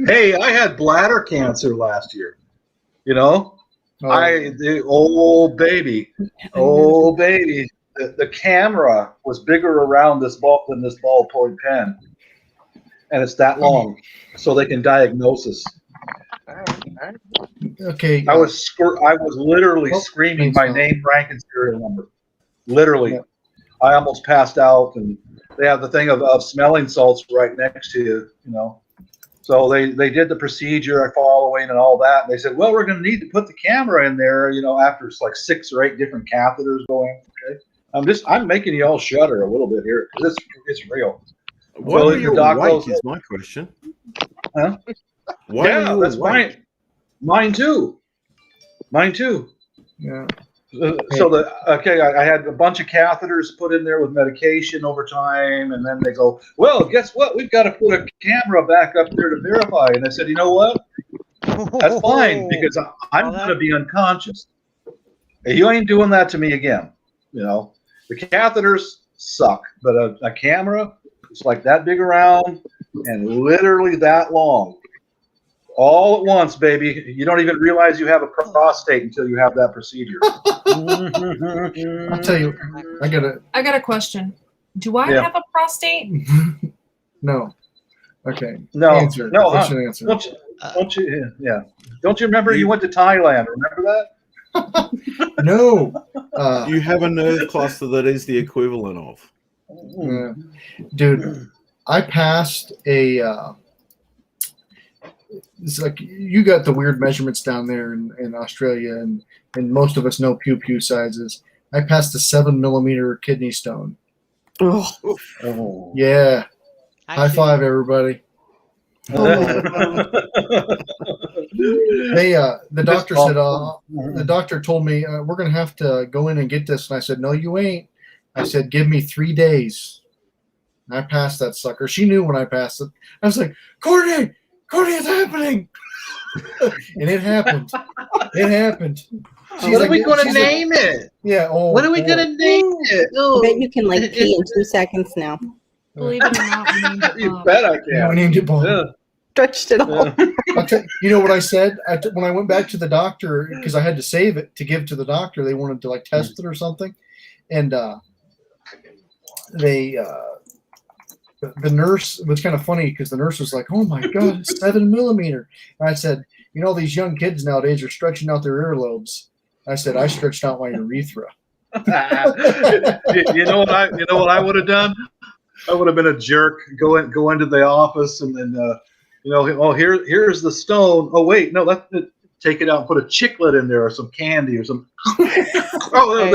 Hey, I had bladder cancer last year. You know, Oh, old baby, the camera was bigger around this ball than this ballpoint pen, and it's that long, so they can diagnose us. okay. I was literally Oh, screaming thanks, my Tom. name, rank, and serial number. Literally, Yeah. I almost passed out, and they have the thing of smelling salts right next to you, you know. So they did the procedure, following and all that. And they said, well, we're going to need to put the camera in there, you know, after it's like 6 or 8 different catheters going. Okay, I'm making you all shudder a little bit here because it's real. Why Well, are your you doc awake? goes- Is my question. Huh? Why Yeah, are you that's awake? mine too. Mine too. Yeah. I had a bunch of catheters put in there with medication over time, and then they go, well, guess what? We've got to put a camera back up there to verify. And I said, you know what? That's fine because I'm going to be unconscious. Hey, you ain't doing that to me again. You know, the catheters suck, but a camera, it's like that big around and literally that long. All at once, baby. You don't even realize you have a prostate until you have that procedure. I'll tell you, I got a question. Do I Yeah. have a prostate? No. Okay. No, Answer. no, What's huh? your answer? Don't you? Yeah. Don't you remember you went to Thailand? Remember that? No. You have a nerve cluster that is the equivalent of. Yeah. Dude, I passed a it's like you got the weird measurements down there in Australia, and most of us know pew sizes. I passed a 7 millimeter kidney stone. Oh, Yeah. High Actually, five, everybody. The doctor said, the doctor told me, we're going to have to go in and get this. And I said, no, you ain't. I said, give me 3 days. And I passed that sucker. She knew when I passed it. I was like, Courtney, it's happening. And it happened. It happened. She's What like- are we going to she's like- name it? Yeah. Oh, What are we boy. going to name it? I bet you can like pee in 2 seconds now. Believe it or not, we named it You Bob. bet I Yeah, I can. named it Bob. Yeah. Stretched it all. Yeah. You know what I said? When I went back to the doctor, because I had to save it to give to the doctor, they wanted to like test it or something, and the nurse was kind of funny because the nurse was like, "Oh my god, 7 millimeter!" And I said, "You know, these young kids nowadays are stretching out their earlobes." I said, "I stretched out my urethra." You know what I would have done? I would have been a jerk. Go into the office and then here's the stone. Oh wait, no, let's take it out and put a chiclet in there or some candy or some. Oh,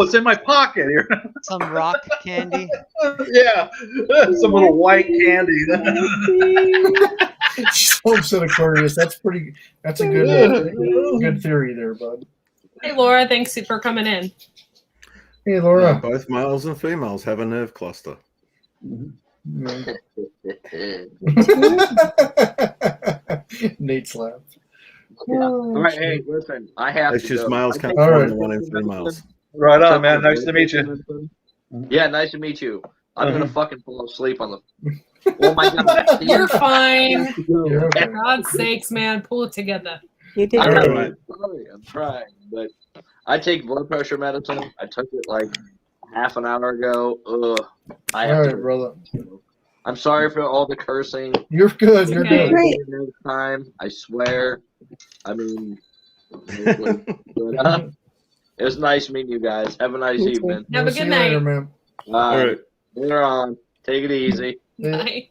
it's in my pocket here. some rock candy. Yeah, some little white candy. So said Aquarius. That's a good theory there, bud. Hey, Laura, thanks for coming in. Hey, Laura. Both males and females have a nerve cluster. Nate's laugh. All right, hey, listen, I have It's to just go. males I can't take- All right. find the one in females. Right on, man. Nice to meet you. Yeah, nice to meet you. I'm gonna fucking fall asleep on the. Oh my god! You're fine. You're okay. For God's sakes, man, pull it together. You did I'm, great. right. sorry, I'm trying, but I take blood pressure medicine. I took it like half an hour ago. Ugh, I All have right, to. brother. I'm sorry for all the cursing. You're good. You're Okay. good. Great. Next time, I swear. I mean, but, it was nice meeting you guys. Have a nice You too. evening. Have a We'll see good you later, night. man. All right. Later on. Take it easy. Yeah. Bye.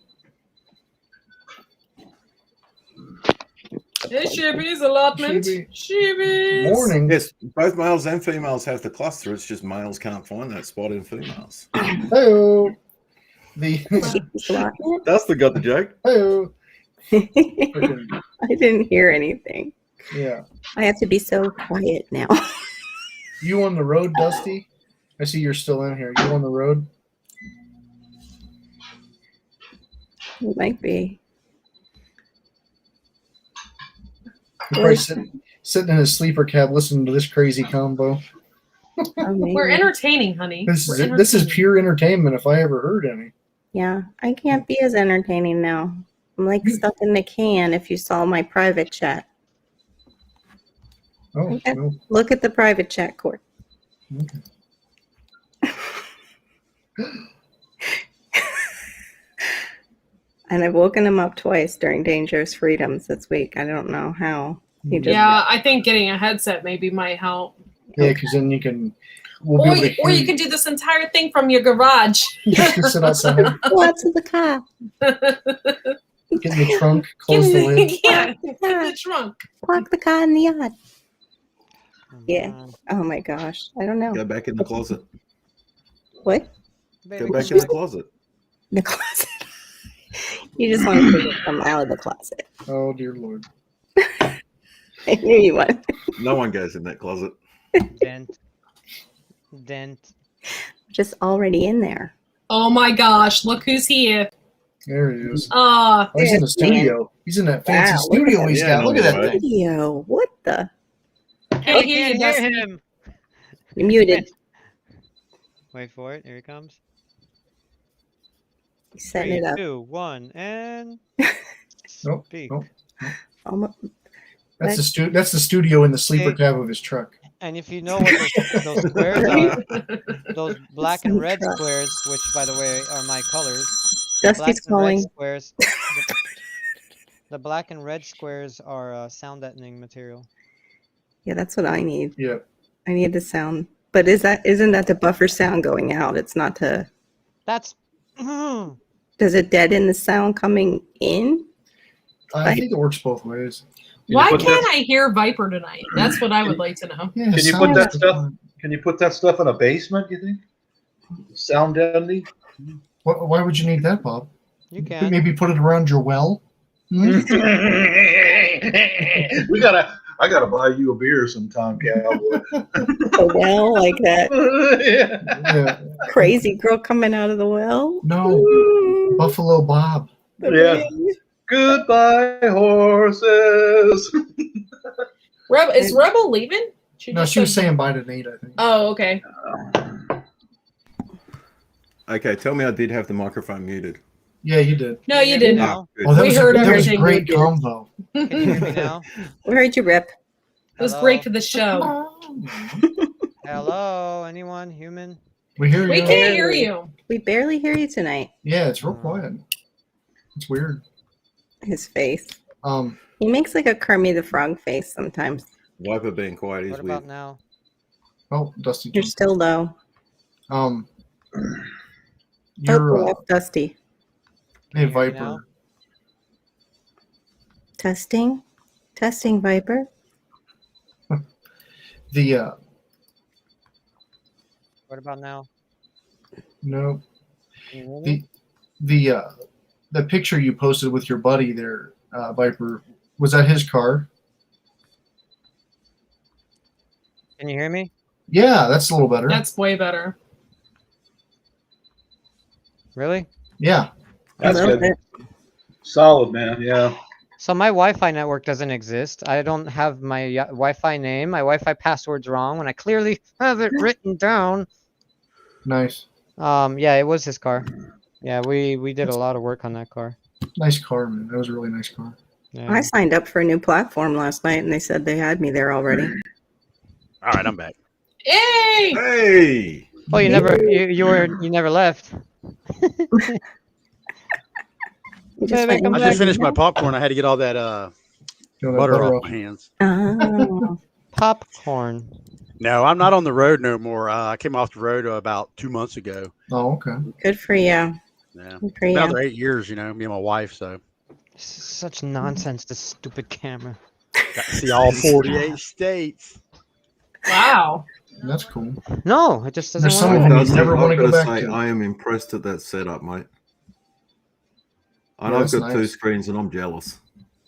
Hey, Shibby's allotment. Shibby. Shibby's. Morning. Yes, both males and females have the cluster. It's just males can't find that spot in females. Hey-o. Dusty got the joke. Hey-o. I didn't hear anything. Yeah. I have to be so quiet now. You on the road, Dusty? I see you're still in here. You on the road? It might be. He's probably sitting in his sleeper cab listening to this crazy combo. Oh, maybe. We're entertaining, honey. This We're is entertaining. pure entertainment if I ever heard any. Yeah, I can't be as entertaining now. I'm like stuck in the can if you saw my private chat. Oh, Okay. no. Look at the private chat, Court. And I've woken him up twice during Dangerous Freedoms this week. I don't know how. He just Yeah, I think getting a headset maybe might help. Yeah, because then you can. We'll Or, be able to or hear you can do this entire thing from your garage. You can sit outside, go out to the car. get in the trunk, close the lid. Yeah, in the trunk. Park the car in the yard. Oh, Yeah. man. Oh my gosh. I don't know. Go back in the closet. What? Go back in the closet. The closet. You just want to come out of the closet. Oh dear Lord. I knew you would. No one goes in that closet. Dent. Just already in there. Oh my gosh, look who's here. There he is. Ah, Oh, he's in the There's man. studio. He's in that fancy Wow, look at studio that. he's Yeah, got. Look at that no way. thing. Video. What the? can't I hear you, can't hear Dusty. him. You're muted. Wait for it. Here he comes. He's setting 3, it up. 2, 1, and Nope, speak. nope. Almost. That's the studio in the sleeper Okay. cab of his truck. And if you know what those squares are, those black and red Truck. squares, which by the way are my colors, Dusty's black and red calling. squares. The black and red squares are sound deadening material. Yeah, that's what I need. Yeah. I need the sound. But isn't that the buffer sound going out? It's not to. That's Does it deaden the sound coming in? I think it works both ways. Why can't I hear Viper tonight? That's what I would like to know. Yeah, Can you put that stuff? Can you put that stuff in a basement? You think? Sound deadening? Why would you need that, Bob? You can. Maybe put it around your well. Hmm? I gotta buy you a beer sometime, Cowboy. A well like that Yeah. crazy girl coming out of the well. No, Buffalo Bob. Yeah. Goodbye, horses. Is Rebel leaving? No, she was saying bye to Nate, I think. Oh, okay. Okay, tell me I did have the microphone muted. Yeah, you did. No, you didn't. Oh, Oh, that We was heard that was everything. great combo. Can you hear me now? We heard you, Rip. It was great for the show. Hello, anyone? Human? We hear We you. can't hear you. We barely hear you tonight. Yeah, it's real quiet. It's weird. His face. Um, He makes like a Kermit the Frog face sometimes. Viper being quiet is What weird. about now? oh, Dusty. You're still low. Um, Oh, you're that's Dusty. hey Can you hear me Viper. now? Testing. Testing, Viper. The What about now? no, Can you hear me? the picture you posted with your buddy there, Viper, was that his car? Can you hear me? Yeah, that's a little better. That's way better. Really? Yeah. That's Hello, good. Rip. Solid, man. Yeah. So my Wi-Fi network doesn't exist. I don't have my Wi-Fi name. My Wi-Fi password's wrong when I clearly have it written down. Nice. Yeah, it was his car. Yeah, we did a lot of work on that car. Nice car, man. That was a really nice car. Yeah. I signed up for a new platform last night and they said they had me there already. All right, I'm back. Hey! Hey! Well, you never left. You just Baby, went come I and back. just finished my popcorn. I had to get all that You know, that butter off off. my hands. Oh. Popcorn. No, I'm not on the road no more. I came off the road about 2 months ago. Oh, okay. Good for you. Yeah, Good for been out you. there 8 years. You know, me and my wife. So Such nonsense. This stupid camera. got to see all 48 states. Wow. That's cool. No, it just doesn't There's some work. of them you Dusty, never I've want to go gotta back say, to. I am impressed at that setup, mate. And Yeah, I've that's got two nice. screens and I'm jealous.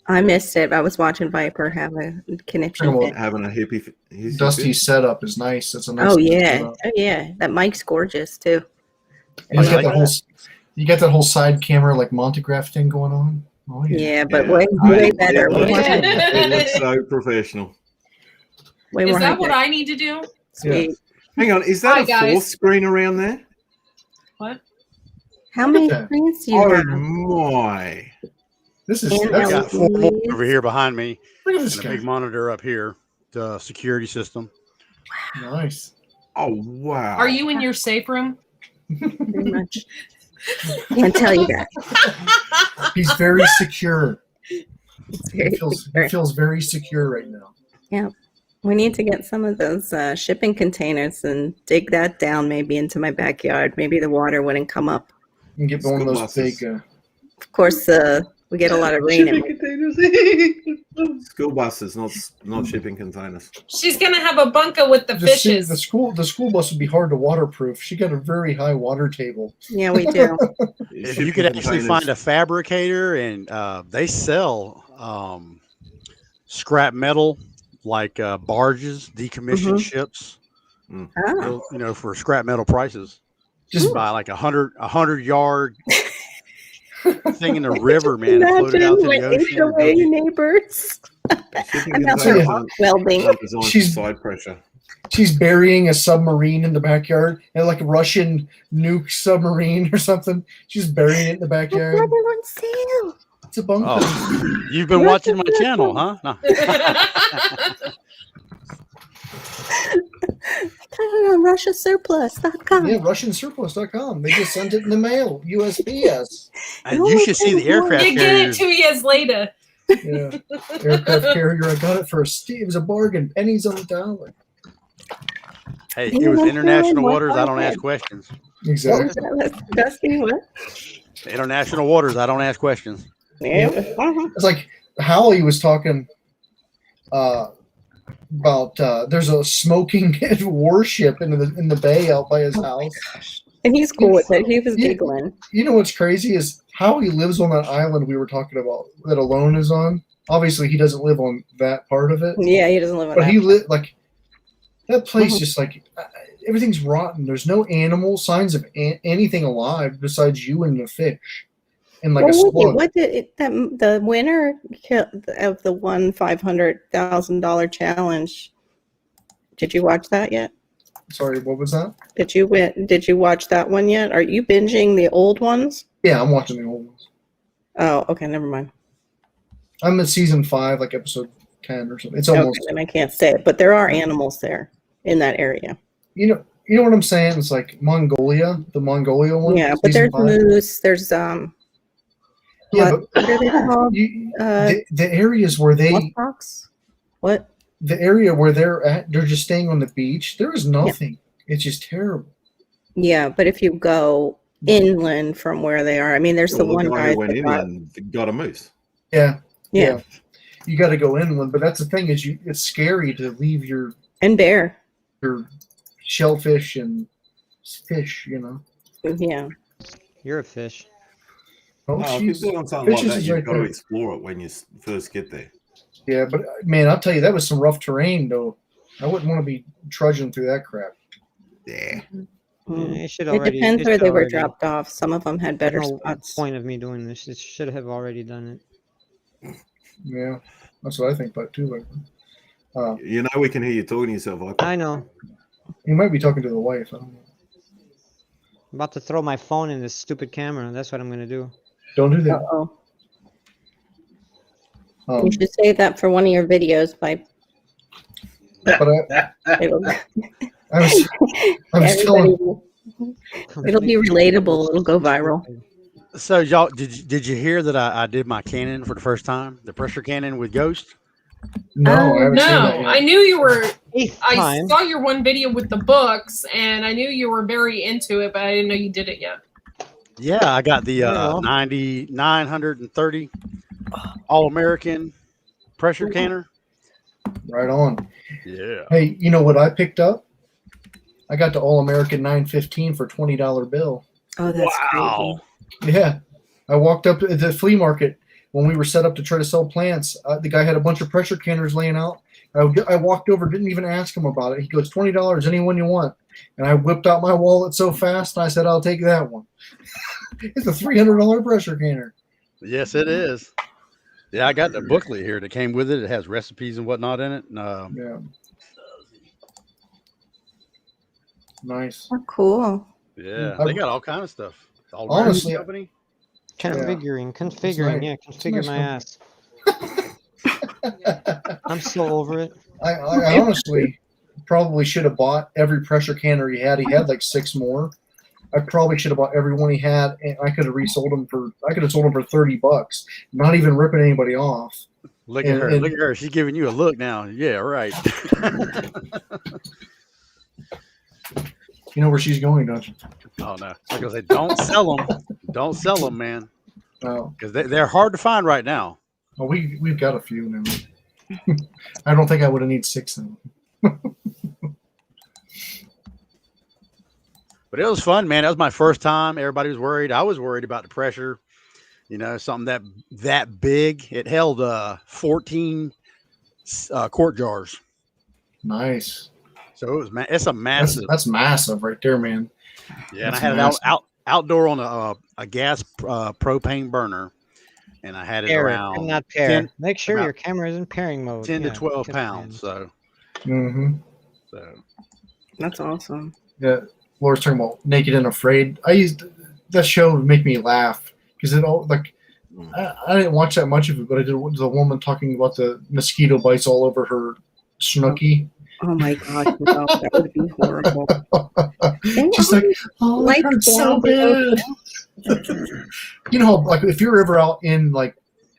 I missed it. I was watching Viper have a connection. Well, fit. Having a hippie. Dusty's setup is nice. It's a nice. Oh little yeah. setup. Oh yeah. That mic's gorgeous too. And you I got like that whole. You got that whole side camera like Montegraph thing going on. Oh yeah. Yeah, but Yeah. way better. Way more, It looks so professional. way Is more that what high-tech. I need to do? Sweet. Hang on, is that Hi, a guys. fourth screen around there? What? How many that. screens do you Oh have? my! This is. And I That's, got 4 more LEDs. over here behind me, look at and this a guy. big monitor up here. The security system. Nice. Oh wow! Are you in your safe room? Pretty much. Can't tell you that. He's very secure. It's He very feels, secure. he feels very secure right now. Yeah. We need to get some of those shipping containers and dig that down maybe into my backyard. Maybe the water wouldn't come up. You can get one of School those buses. big. Of course, we get a lot of rain. Shipping containers. School buses, not shipping containers. She's gonna have a bunker with the The fishes. school bus would be hard to waterproof. She got a very high water table. Yeah, we do. If Shipping you could actually containers. find a fabricator, and they sell scrap metal like barges, decommissioned ships. Oh. You know, for scrap metal prices. Just Just buy like a 100-yard thing in the river, man, and float it out to Imagine the my ocean. and HOA build- neighbors. Shipping I'm out Yeah. there containers arc welding. aren't designed for She's- side pressure. she's burying a submarine in the backyard, and like a Russian nuke submarine or something. She's burying it in the I backyard. got it on sale. It's a bunker. Oh, you've been watching my channel, huh? No. I got it on RussiaSurplus.com. Yeah, RussianSurplus.com. They just sent it in the mail. USPS. And you should see the aircraft You get it carriers. 2 years later. Yeah. Aircraft carrier. I got it for it was a bargain. Pennies on the dollar. Hey, it was international waters. I don't ask questions. Exactly. Dusty, what? International waters. I don't ask questions. Yeah. It's like Howie was talking about there's a smoking warship in the bay out by his house. And he's cool with it. He was giggling. You know what's crazy is Howie lives on that island we were talking about that Alone is on. Obviously, he doesn't live on that part of it. Yeah, he doesn't live on But that. he like that place. Just like everything's rotten. There's no signs of anything alive besides you and the fish, and like a slug. What did the winner of the $500,000 challenge? Did you watch that yet? Sorry, what was that? Did you watch that one yet? Are you binging the old ones? Yeah, I'm watching the old ones. Oh, okay, never mind. I'm at season 5, like episode 10 or something. It's almost. Okay, then I can't say it, but there are animals there in that area. You know what I'm saying? It's like Mongolia, the Mongolia one. Yeah, but there's 5. moose. There's Yeah, what are they called? the areas where they muskox? What? The area where they're at, they're just staying on the beach. There is nothing. It's just terrible. Yeah, but if you go inland from where they are, I mean, there's the one guy went that in got, and got a moose. Yeah. Yeah. You got to go inland, but that's the thing is it's scary to leave your bear, your shellfish and fish. Yeah. You're a fish. Oh, No, if you're doing something like Fishes that, is you've right got to there. explore it when you first get there. Yeah, but man, I'll tell you, that was some rough terrain, though. I wouldn't want to be trudging through that crap. Yeah. It should It already. depends it where should they were already- dropped off. Some of them had better There's no spots. point of me doing this. It should have already done it. Yeah, that's what I think about too. Like, You know, we can hear you talking to yourself. I know. you might be talking to the wife. I don't know. I'm about to throw my phone in this stupid camera. That's what I'm gonna do. Don't do that. Uh-oh. Um, You should save that for one of your videos by but it'll, I was everybody telling. will- it'll be relatable. It'll go viral. So y'all, did you hear that I did my cannon for the first time? The pressure cannon with Ghost. No, I haven't seen that No, yet. I knew you were. I time. saw your one video with the books, and I knew you were very into it, but I didn't know you did it yet. Yeah, I got the Yeah. 930 All-American pressure canner. Right on. Yeah. Hey, you know what I picked up? I got the All American 915 for $20 bill. Oh, that's Wow. Yeah, I walked up at the flea market when we were set up to try to sell plants. The guy had a bunch of pressure canners laying out. I walked over, didn't even ask him about it. He goes, $20, anyone you want. And I whipped out my wallet so fast, and I said, I'll take that one. It's a $300 pressure canner. Yes, it is. Yeah, I got the booklet here that came with it. It has recipes and whatnot in it. Yeah. Nice. Oh, cool. Yeah, I- they got all kind of stuff. All Honestly, company. Configuring, nice. configure my ass. I'm so over it. I honestly probably should have bought every pressure canner he had. He had like 6 more. I probably should have bought every one he had, and I could have resold them for. I could have sold them for $30, not even ripping anybody off. Look at And- her. and- Look at her. She's giving you a look now. Yeah, right. You know where she's going, don't you? Oh no! I was gonna say, don't sell them. Don't sell them, man. No. Because they're hard to find right now. Well, we've got a few now. I don't think I would have need 6 of them. But it was fun, man. That was my first time. Everybody was worried. I was worried about the pressure. You know, something that big. It held 14 quart jars. Nice. So it was. It's a massive. That's massive right there, man. Yeah, and That's I had massive. it outdoor on a gas propane burner, and I had it Pair it, around and not pair. 10 Make sure about your camera is in pairing mode. 10 Yeah, to 12 good pounds. So, Mm-hmm. That's awesome. Yeah, Laura's talking about Naked and Afraid. I used that show to make me laugh because it all like I didn't watch that much of it, but I did. The woman talking about the mosquito bites all over her snooky. Oh my god, no, that would be horrible. She's like, oh, it hurts so bad. You know, like if you're ever out in like,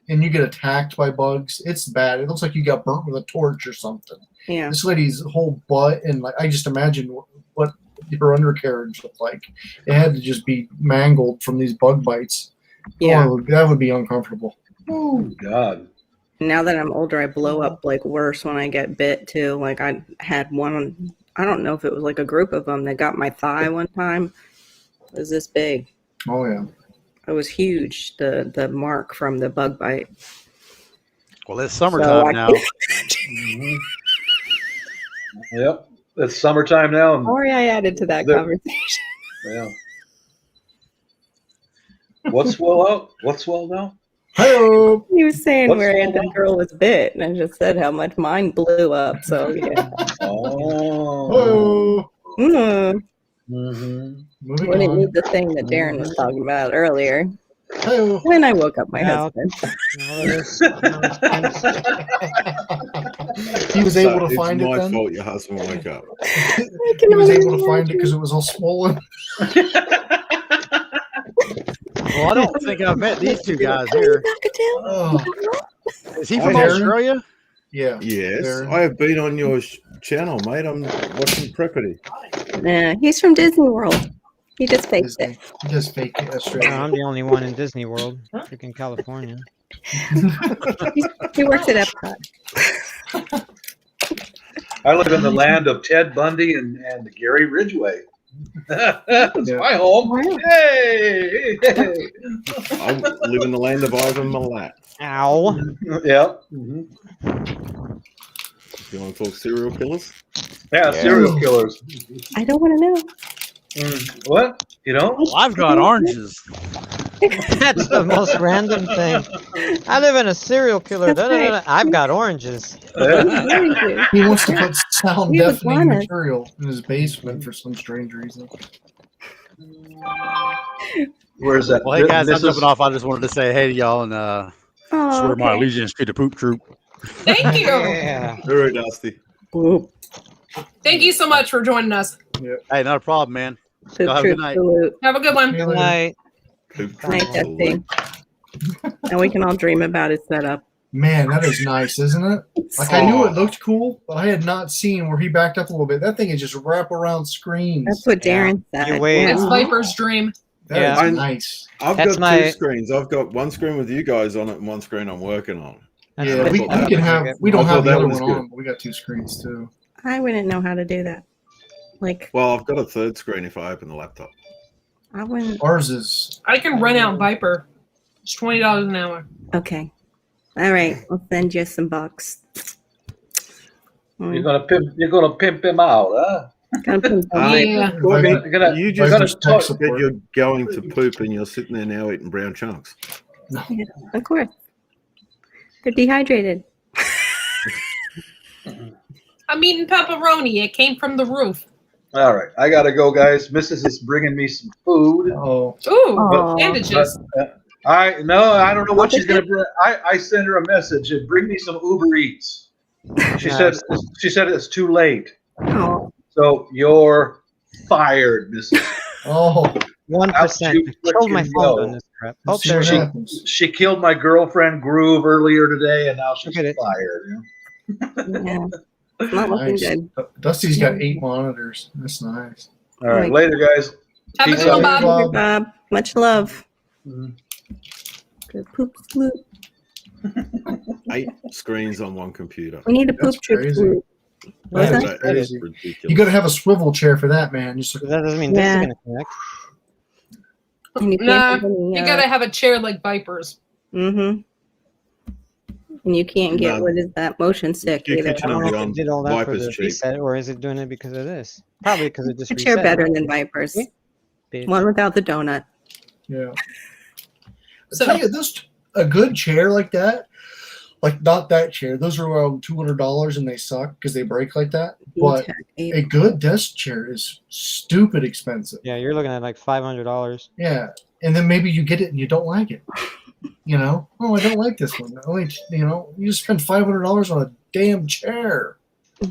and you get attacked by bugs, it's bad. It looks like you got burnt with a torch or something. Yeah. This lady's whole butt and like, I just imagine what her undercarriage looked like. It had to just be mangled from these bug bites. Yeah. Oh, that would be uncomfortable. Oh God. Now that I'm older, I blow up like worse when I get bit too. Like I had one, I don't know if it was like a group of them that got my thigh one time. It was this big. Oh yeah. It was huge. The mark from the bug bite. Well, it's summertime now. Mhm. Yep. It's summertime now. And Sorry, I added to that There- conversation. yeah. What's swell out? What's swell now? Hello. He was saying What's where wrong? that girl was bit, and I just said how much mine blew up. So yeah. Oh. Hello. Mm. Mm-hmm. Moving Wouldn't on. need the thing that Darren was talking about earlier. Hello. When I woke up my Yeah, husband. He was able to it's find it my then. fault your husband woke up. He was able to find it because it was all swollen. Well, I don't think I've met these two guys here. Oh, Is he from Darren? Australia? yeah. Yes, Darren. I have been on your channel, mate. I'm watching Preppity. Yeah, he's from Disney World. He just faked it. Disney. He just fake No, Australia. I'm the only one in Disney World. Freaking California. He works at Epcot. I live in the land of Ted Bundy and Gary Ridgway. That's Yeah. my home. Wow. Hey, hey. I live in the land of Ivan Milat. Ow. Yep. Mhm. You want to talk serial killers? Yeah, serial killers. I don't want to know. What? You know? Well, I've got oranges. That's the most random thing. I live in a serial killer. That's right. I've got oranges. Yeah. He wants to put sound He was deafening honest. material in his basement for some strange reason. Where's that? Well, hey guys, I'm Mrs. jumping off. I just wanted to say hey to y'all and Oh, swear my okay. allegiance to the poop troop. Thank you. Yeah. Very nasty. Boop. Thank you so much for joining us. Hey, not a problem, man. Poop Y'all have a good troop night. salute. Have a good one. Yeah, Good night. Poop Night, troop Dusty. And we can all dream about his setup. Man, that is nice, isn't it? Like I knew it looked cool, but I had not seen where he backed up a little bit. That thing is just wrap around screens. That's what Yeah. Darren said. You wait. It's Yeah. Viper's dream. That is Yeah. nice. I've That's got my- two screens. I've got one screen with you guys on it and one screen I'm working on. That's Yeah, my we setup. can have. We don't I thought have the that other was one good. on, but we got two screens too. I wouldn't know how to do that. Like, Well, I've got a third screen if I open the laptop. I wouldn't. Ours is. I can rent out Viper. It's $20 an hour. Okay. All right. I'll send you some bucks. You're gonna pimp him out, huh? Gonna put some- Um, Yeah. Corbin, You're gonna- you you're just gonna talk- said you're going to poop and you're sitting there now eating brown chunks. No. Yeah, of course. They're dehydrated. I'm eating pepperoni. It came from the roof. All right, I gotta go, guys. Mrs. is bringing me some food. Oh. Ooh, Aw. bandages. I don't know what she's gonna bring. I sent her a message and bring me some Uber Eats. She said it's too late. Oh, So you're fired, Mrs. Oh. 1%. you I killed my frickin' phone go. on this crap. Oh, See there what it is. happens. She killed my girlfriend Groove earlier today, and now she's Look at it. fired. yeah. It's not looking Nice. good. Dusty's got 8 monitors. That's nice. All right, later, guys. Have a Peace good one, out. Bob. Bob. Much love. Mhm. Good poop salute. 8 screens on one computer. We need a poop That's troop crazy. salute. What's That that? is crazy. ridiculous. You got to have a swivel chair for that, man. Just That doesn't mean this Yeah. is going to connect. And you can't Nah, have any, you gotta have a chair like Viper's. Mm-hmm. And you can't get No. what is that motion sick You either. can I don't know if Beyond it did all that for Viper's the cheap. reset, or is it doing it because of this? Probably because it just A chair reset. better than Vipers. Bitch. One without the donut. Yeah. So- I tell you, this a good chair like that, like not that chair. Those are around $200 and they suck because they break like that. But a good desk chair is stupid expensive. Yeah, you're looking at like $500. Yeah, and then maybe you get it and you don't like it. You know, oh, I don't like this one. You just spend $500 on a damn chair.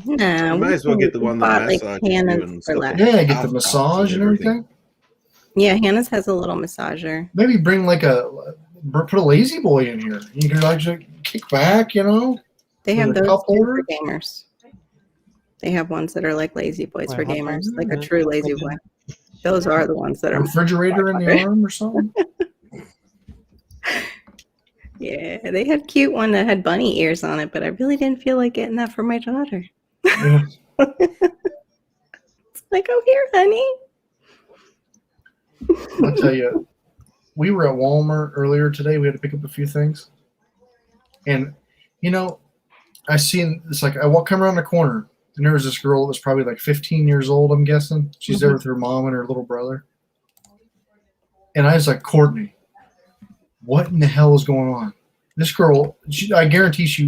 No, You may as well get the one that massages you Hannah's and for stuff. less. Yeah, get the I've- massage and everything. Yeah, Hannah's has a little massager. Maybe bring put a lazy boy in here. You can actually kick back. You know, They have With a those cup too for holder? gamers. They have ones that are like lazy boys Wait, for how come? gamers, like a Yeah. true lazy boy. Those are the ones that a are. refrigerator in the arm or something. Yeah, they had cute one that had bunny ears on it, but I really didn't feel like getting that for my daughter. Yeah. It's like, oh, here, honey. I'll tell you, we were at Walmart earlier today. We had to pick up a few things, and I seen it's like I come around the corner, and there was this girl that was probably like 15 years old. I'm guessing she's there with her mom and her little brother, and I was like, Courtney, what in the hell is going on? This girl, I guarantee she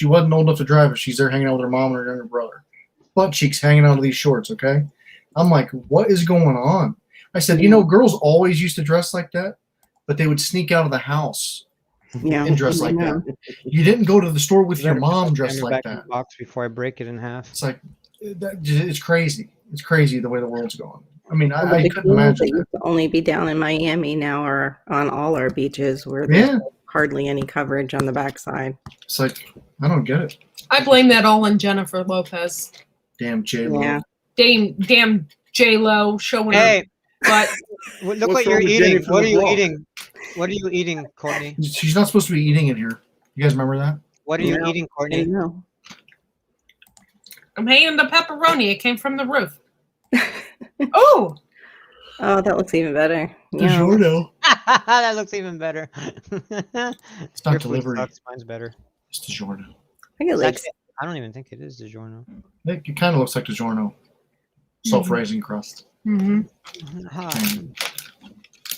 wasn't old enough to drive, but she's there hanging out with her mom and her younger brother, butt cheeks hanging out of these shorts. Okay, I'm like, what is going on? I said, girls always used to dress like that, but they would sneak out of the house and dress like that. You didn't go to the store with your mom dressed like that. Box before I break it in half. It's like, it's crazy. It's crazy the way the world's going. I mean, Well, I the couldn't cruise imagine that that. used to only be down in Miami now are on all our beaches where there's hardly any coverage on the backside. It's like, I don't get it. I blame that all on Jennifer Lopez. Damn J-Lo. Yeah. Damn J-Lo showing Hey. her butt. Look What's what you're wrong with eating. Jennifer What are you LeBlanc? eating? What are you eating, Courtney? She's not supposed to be eating in here. You guys remember that? What are you eating, Courtney? No. I'm hanging the pepperoni. It came from the roof. Oh, Oh, that looks even better. DiGiorno. That looks even better. It's not Your food delivery. sucks. Mine's better. It's DiGiorno. I think it It's looks. actually- I don't even think it is DiGiorno. It kind of looks like DiGiorno. Self-raising crust. mm-hmm.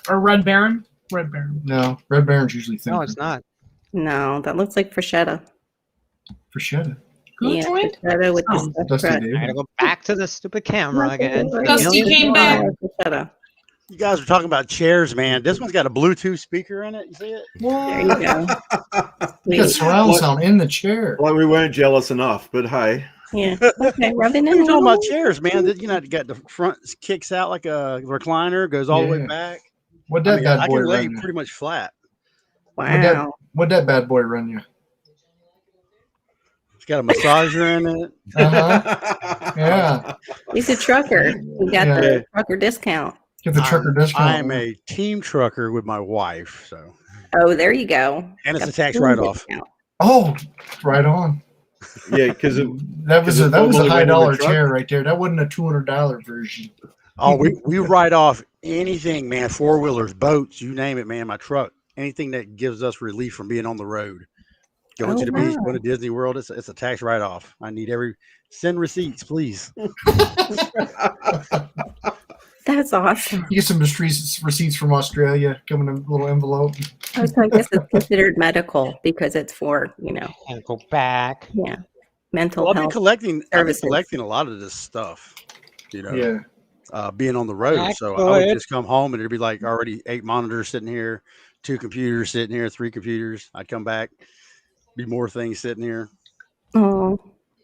Or Red Baron. Red Baron. No, Red Baron's usually thinner. No, it's not. No, that looks like bruschetta. Bruschetta. Who Yeah, joined? bruschetta with Oh, the stuffed Dusty crust. David. I gotta go back to the stupid camera again. Dusty came back. Bruschetta. You guys are talking about chairs, man. This one's got a Bluetooth speaker in it. You see it? There you go. You got surround sound in the chair. Like we weren't jealous enough, but hey. Yeah. Okay, rubbing We're it talking about in. chairs, man. You know, you got the front kicks out like a recliner, goes all the way Yeah. back. What'd I that mean, bad I boy can lay run you? pretty much flat. Wow. What'd that bad boy run you? It's got a massager in it. Uh-huh. Yeah. He's a trucker. He got Yeah. the trucker discount. Get the trucker discount. I'm a team trucker with my wife, so Oh, there you go. and it's Got a tax the write-off. discount. Oh, right on. Yeah, because That was a normally high went in the dollar truck. chair right there. That wasn't a $200 version. Oh, we write off anything, man. 4-wheelers, boats, you name it, man. My truck, anything that gives us relief from being on the road. Going Oh, to the beach, wow. going to Disney World, it's a tax write-off. I need send receipts, please. That's awesome. You get some receipts from Australia, come in a little envelope. Oh, so I guess it's considered medical because it's for, And go back. yeah, mental Well, I've been health. collecting services. a lot of this stuff, Yeah. being on the road. Back So to I would it. just come home and it'd be like already 8 monitors sitting here, 2 computers sitting here, 3 computers. I'd come back, be more things sitting here. Oh,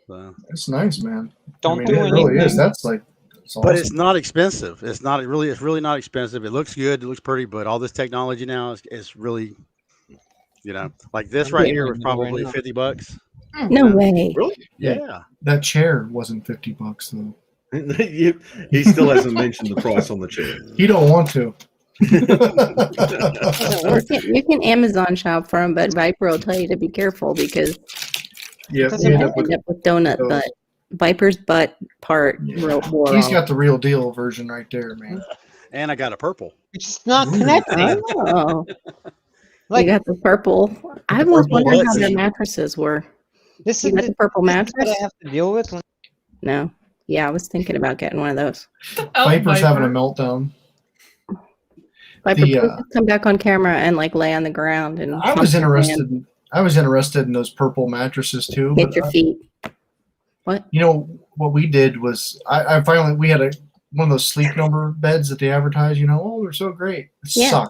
So. That's nice, man. Don't do it really is. anything. That's like, it's But awesome. it's not expensive. It's really not expensive. It looks good. It looks pretty, but all this technology now is really, like this I'm right getting here it was right probably now. $50. no way. Really? Yeah. That chair wasn't $50 though. He still hasn't mentioned the price on the chair. He don't want to. You can Amazon shop for them, but Viper will tell you to be careful because Yeah, Doesn't you you end up end with- up with donut those. butt. Viper's butt part Yeah. wore He's off. got the real deal version right there, man. And I got a purple. It's not connecting. Oh, Like- you got the purple. I The was purple wondering how buttons. their mattresses were. This You is got the purple what mattress? I have to deal with. No. Yeah, I was thinking about getting one of those. Oh, Viper's having a Viper. meltdown. Viper, The, please uh, just come back on camera and like lay on the ground and I was interested. I was interested in those purple mattresses too. Hit But your feet. What? you know what we did was we had one of those sleep number beds that they advertise. Oh, they're so great. Yeah.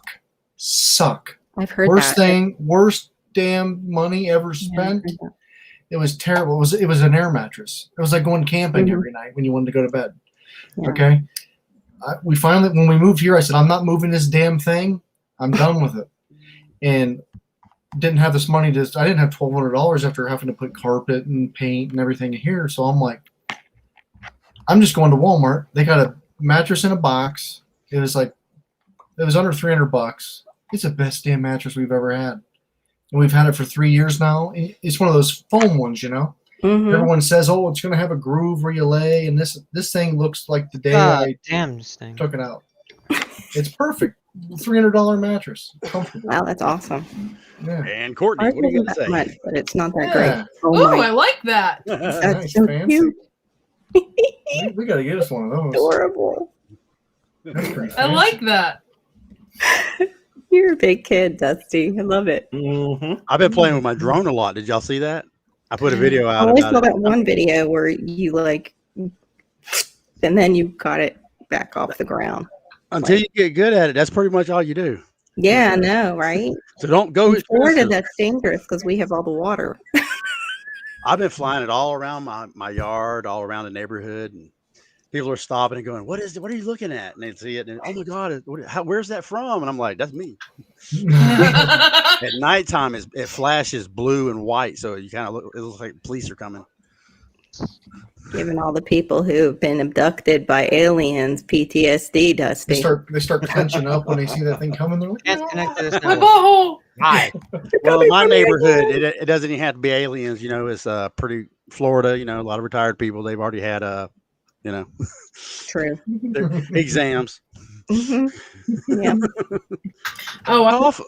Suck. I've heard Worst that. worst damn money ever Yeah, I've spent. heard that. It was terrible. It was an air mattress. It was like going camping Mhm. every night when you wanted to go to bed. Yeah. Okay. We finally, when we moved here, I said, I'm not moving this damn thing. I'm done with it. And didn't have this money I didn't have $1,200 after having to put carpet and paint and everything in here. So I'm like, I'm just going to Walmart. They got a mattress in a box. It was under $300. It's the best damn mattress we've ever had. and we've had it for 3 years now. It's one of those foam ones, you know. Mhm. Everyone says, "Oh, it's going to have a groove where you lay," and this thing looks like the day God I damn this thing. took it out. It's perfect. $300 mattress, comfortable. Wow, that's awesome. Yeah. And Courtney, Ours what do you isn't got to that say? much, but it's not that Yeah. great. Oh, Oh I my, like that. that's Nice, so fancy. cute. We got to get us one of those. Adorable. That's pretty I fancy. like that. You're a big kid, Dusty. I love it. I've been playing with my drone a lot. Did y'all see that? I put a video I out only about saw it. that one video where you like, and then you got it back off the ground. Until you get good at it, that's pretty much all you do. Yeah, I know, right? So don't go. In Florida, expensive. that's dangerous because we have all the water. I've been flying it all around my yard, all around the neighborhood, and people are stopping and going, "What is it? What are you looking at?" And they see it, and oh my God, where's that from? And I'm like, "That's me." At nighttime, it flashes blue and white, so you kind of look. It looks like police are coming. Given all the people who've been abducted by aliens, PTSD, Dusty. They start clenching up when they see that thing coming. They're like, Can't connect to this My network. butthole. Hi. Well, in my neighborhood, it doesn't even have to be aliens. You know, it's pretty Florida. You know, a lot of retired people. They've already had True. their exams. Hmm. Yeah. Oh, Off.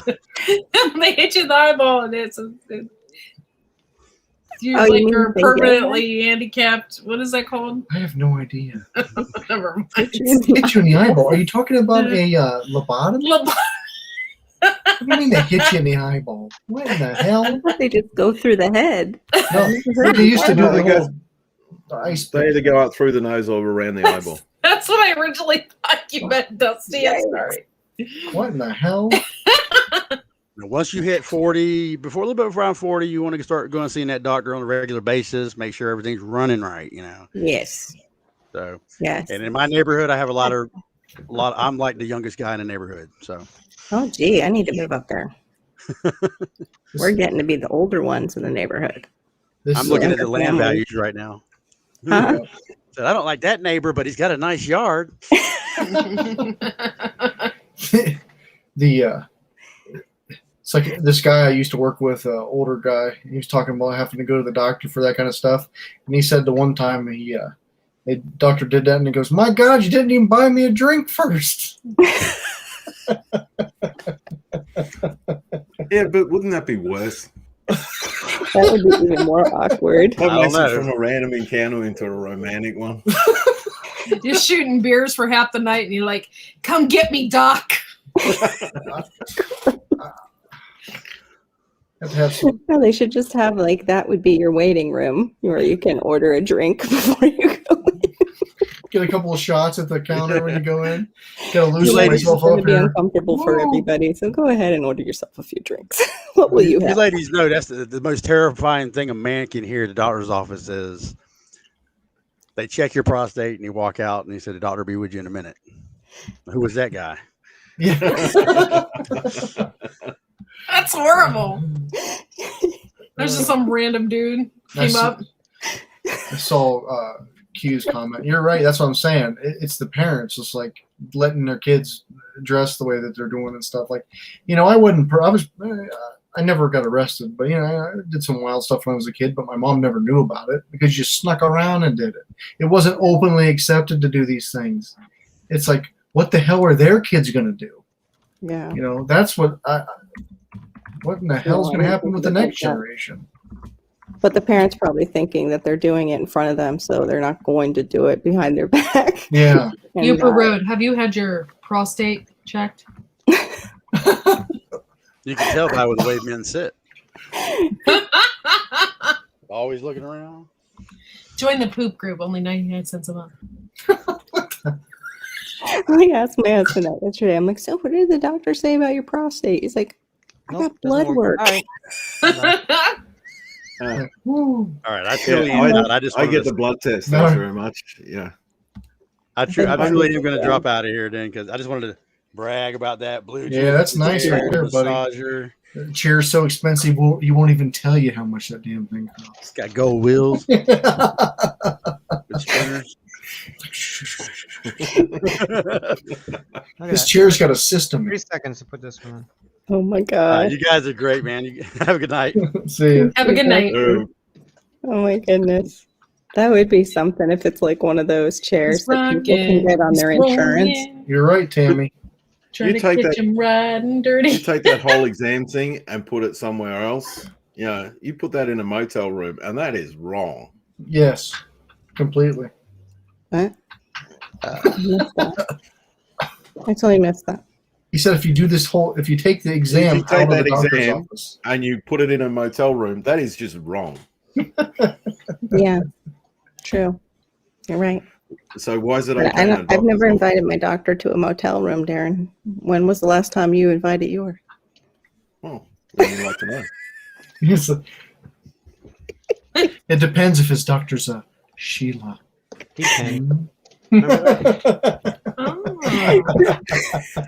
they hit you in the eyeball, and you Oh, you like mean you're they yell permanently handicapped. What is that called? I have no idea. Never mind. Hit you in the eyeball. Are you talking about a lobotomy? What do you mean they hit you in the eyeball? What in the hell? They just go through the head. No, they used to do the whole ice. They either go out through the nose or around the eyeball. That's what I originally thought you meant, Dusty. I'm sorry. What in the hell? Once you hit 40, a little bit around 40, you want to start going and seeing that doctor on a regular basis. Make sure everything's running right. You know. Yes. So. Yes. And in my neighborhood, I have a lot. I'm like the youngest guy in the neighborhood. So. Oh, gee, I need to move up there. We're getting to be the older ones in the neighborhood. I'm looking at the land family. values right now. Huh? Said, I don't like that neighbor, but he's got a nice yard. It's like this guy I used to work with, older guy. He was talking about having to go to the doctor for that kind of stuff, and he said the one time the doctor did that, and he goes, "My God, you didn't even buy me a drink first." Yeah, but wouldn't that be worse? That would be even more awkward. That I makes don't it know. from a random encounter into a romantic one. You're shooting beers for half the night, and you're like, "Come get me, Doc." Have to have some, No, they should just have like that would be your waiting room where you can order a drink before you go in. get a couple of shots at the counter when you go in. Gotta loosen ladies, myself It's going up to be here. uncomfortable for Whoa. everybody, so go ahead and order yourself a few drinks. What will you You have? ladies know that's the most terrifying thing a man can hear at the doctor's office is they check your prostate and you walk out and he said, "The doctor will be with you in a minute." Who was that guy? Yeah. That's horrible. There's just some random dude came up. I saw Q's comment. You're right. That's what I'm saying. It's the parents just like letting their kids dress the way that they're doing and stuff. Like, I never got arrested, but I did some wild stuff when I was a kid, but my mom never knew about it because you snuck around and did it. It wasn't openly accepted to do these things. It's like, what the hell are their kids going to do? Yeah. That's what in the hell's No, I going to don't happen think with the they next think that. generation? But the parents probably thinking that they're doing it in front of them, so they're not going to do it behind their back. Yeah. And, Uper Road, have you had your prostate checked? You can tell by the way men sit. Always looking around. Join the poop group, only 99 cents a month. I asked my husband that yesterday. I'm like, so what did the doctor say about your prostate? He's like, I got blood work. All right. Woo. All right. I truly am not. I just I wanted get to- the blood test. No. Thanks very much. Yeah. I truly am going to drop out of here then because I just wanted to brag about that blue. Yeah, that's nice right there, buddy. Massager. The chair's so expensive, you won't even tell you how much that damn thing costs. It's got gold wheels. With spinners. This chair's got a system. 3 seconds to put this one on. Oh my god. You guys are great, man. Have a good night. See ya. Have a good night. Oh my goodness. That would be something if it's like one of those chairs that people can get on their insurance. You're right, Tammy. Trying to take catch that- him riding dirty. You take that whole exam thing and put it somewhere else. You know, you put that in a motel room, and that is wrong. Yes, completely. What? I missed that. I totally missed that. He said if you do this whole, if you take the exam You take out of that the doctor's exam office. and you put it in a motel room, that is just wrong. Yeah, true. You're right. So why is it But okay? in a I've doctor's never office? invited my doctor to a motel room, Darren. When was the last time you invited yours? Oh, I'd like to know. Yes. It depends if his doctor's a Sheila. D10.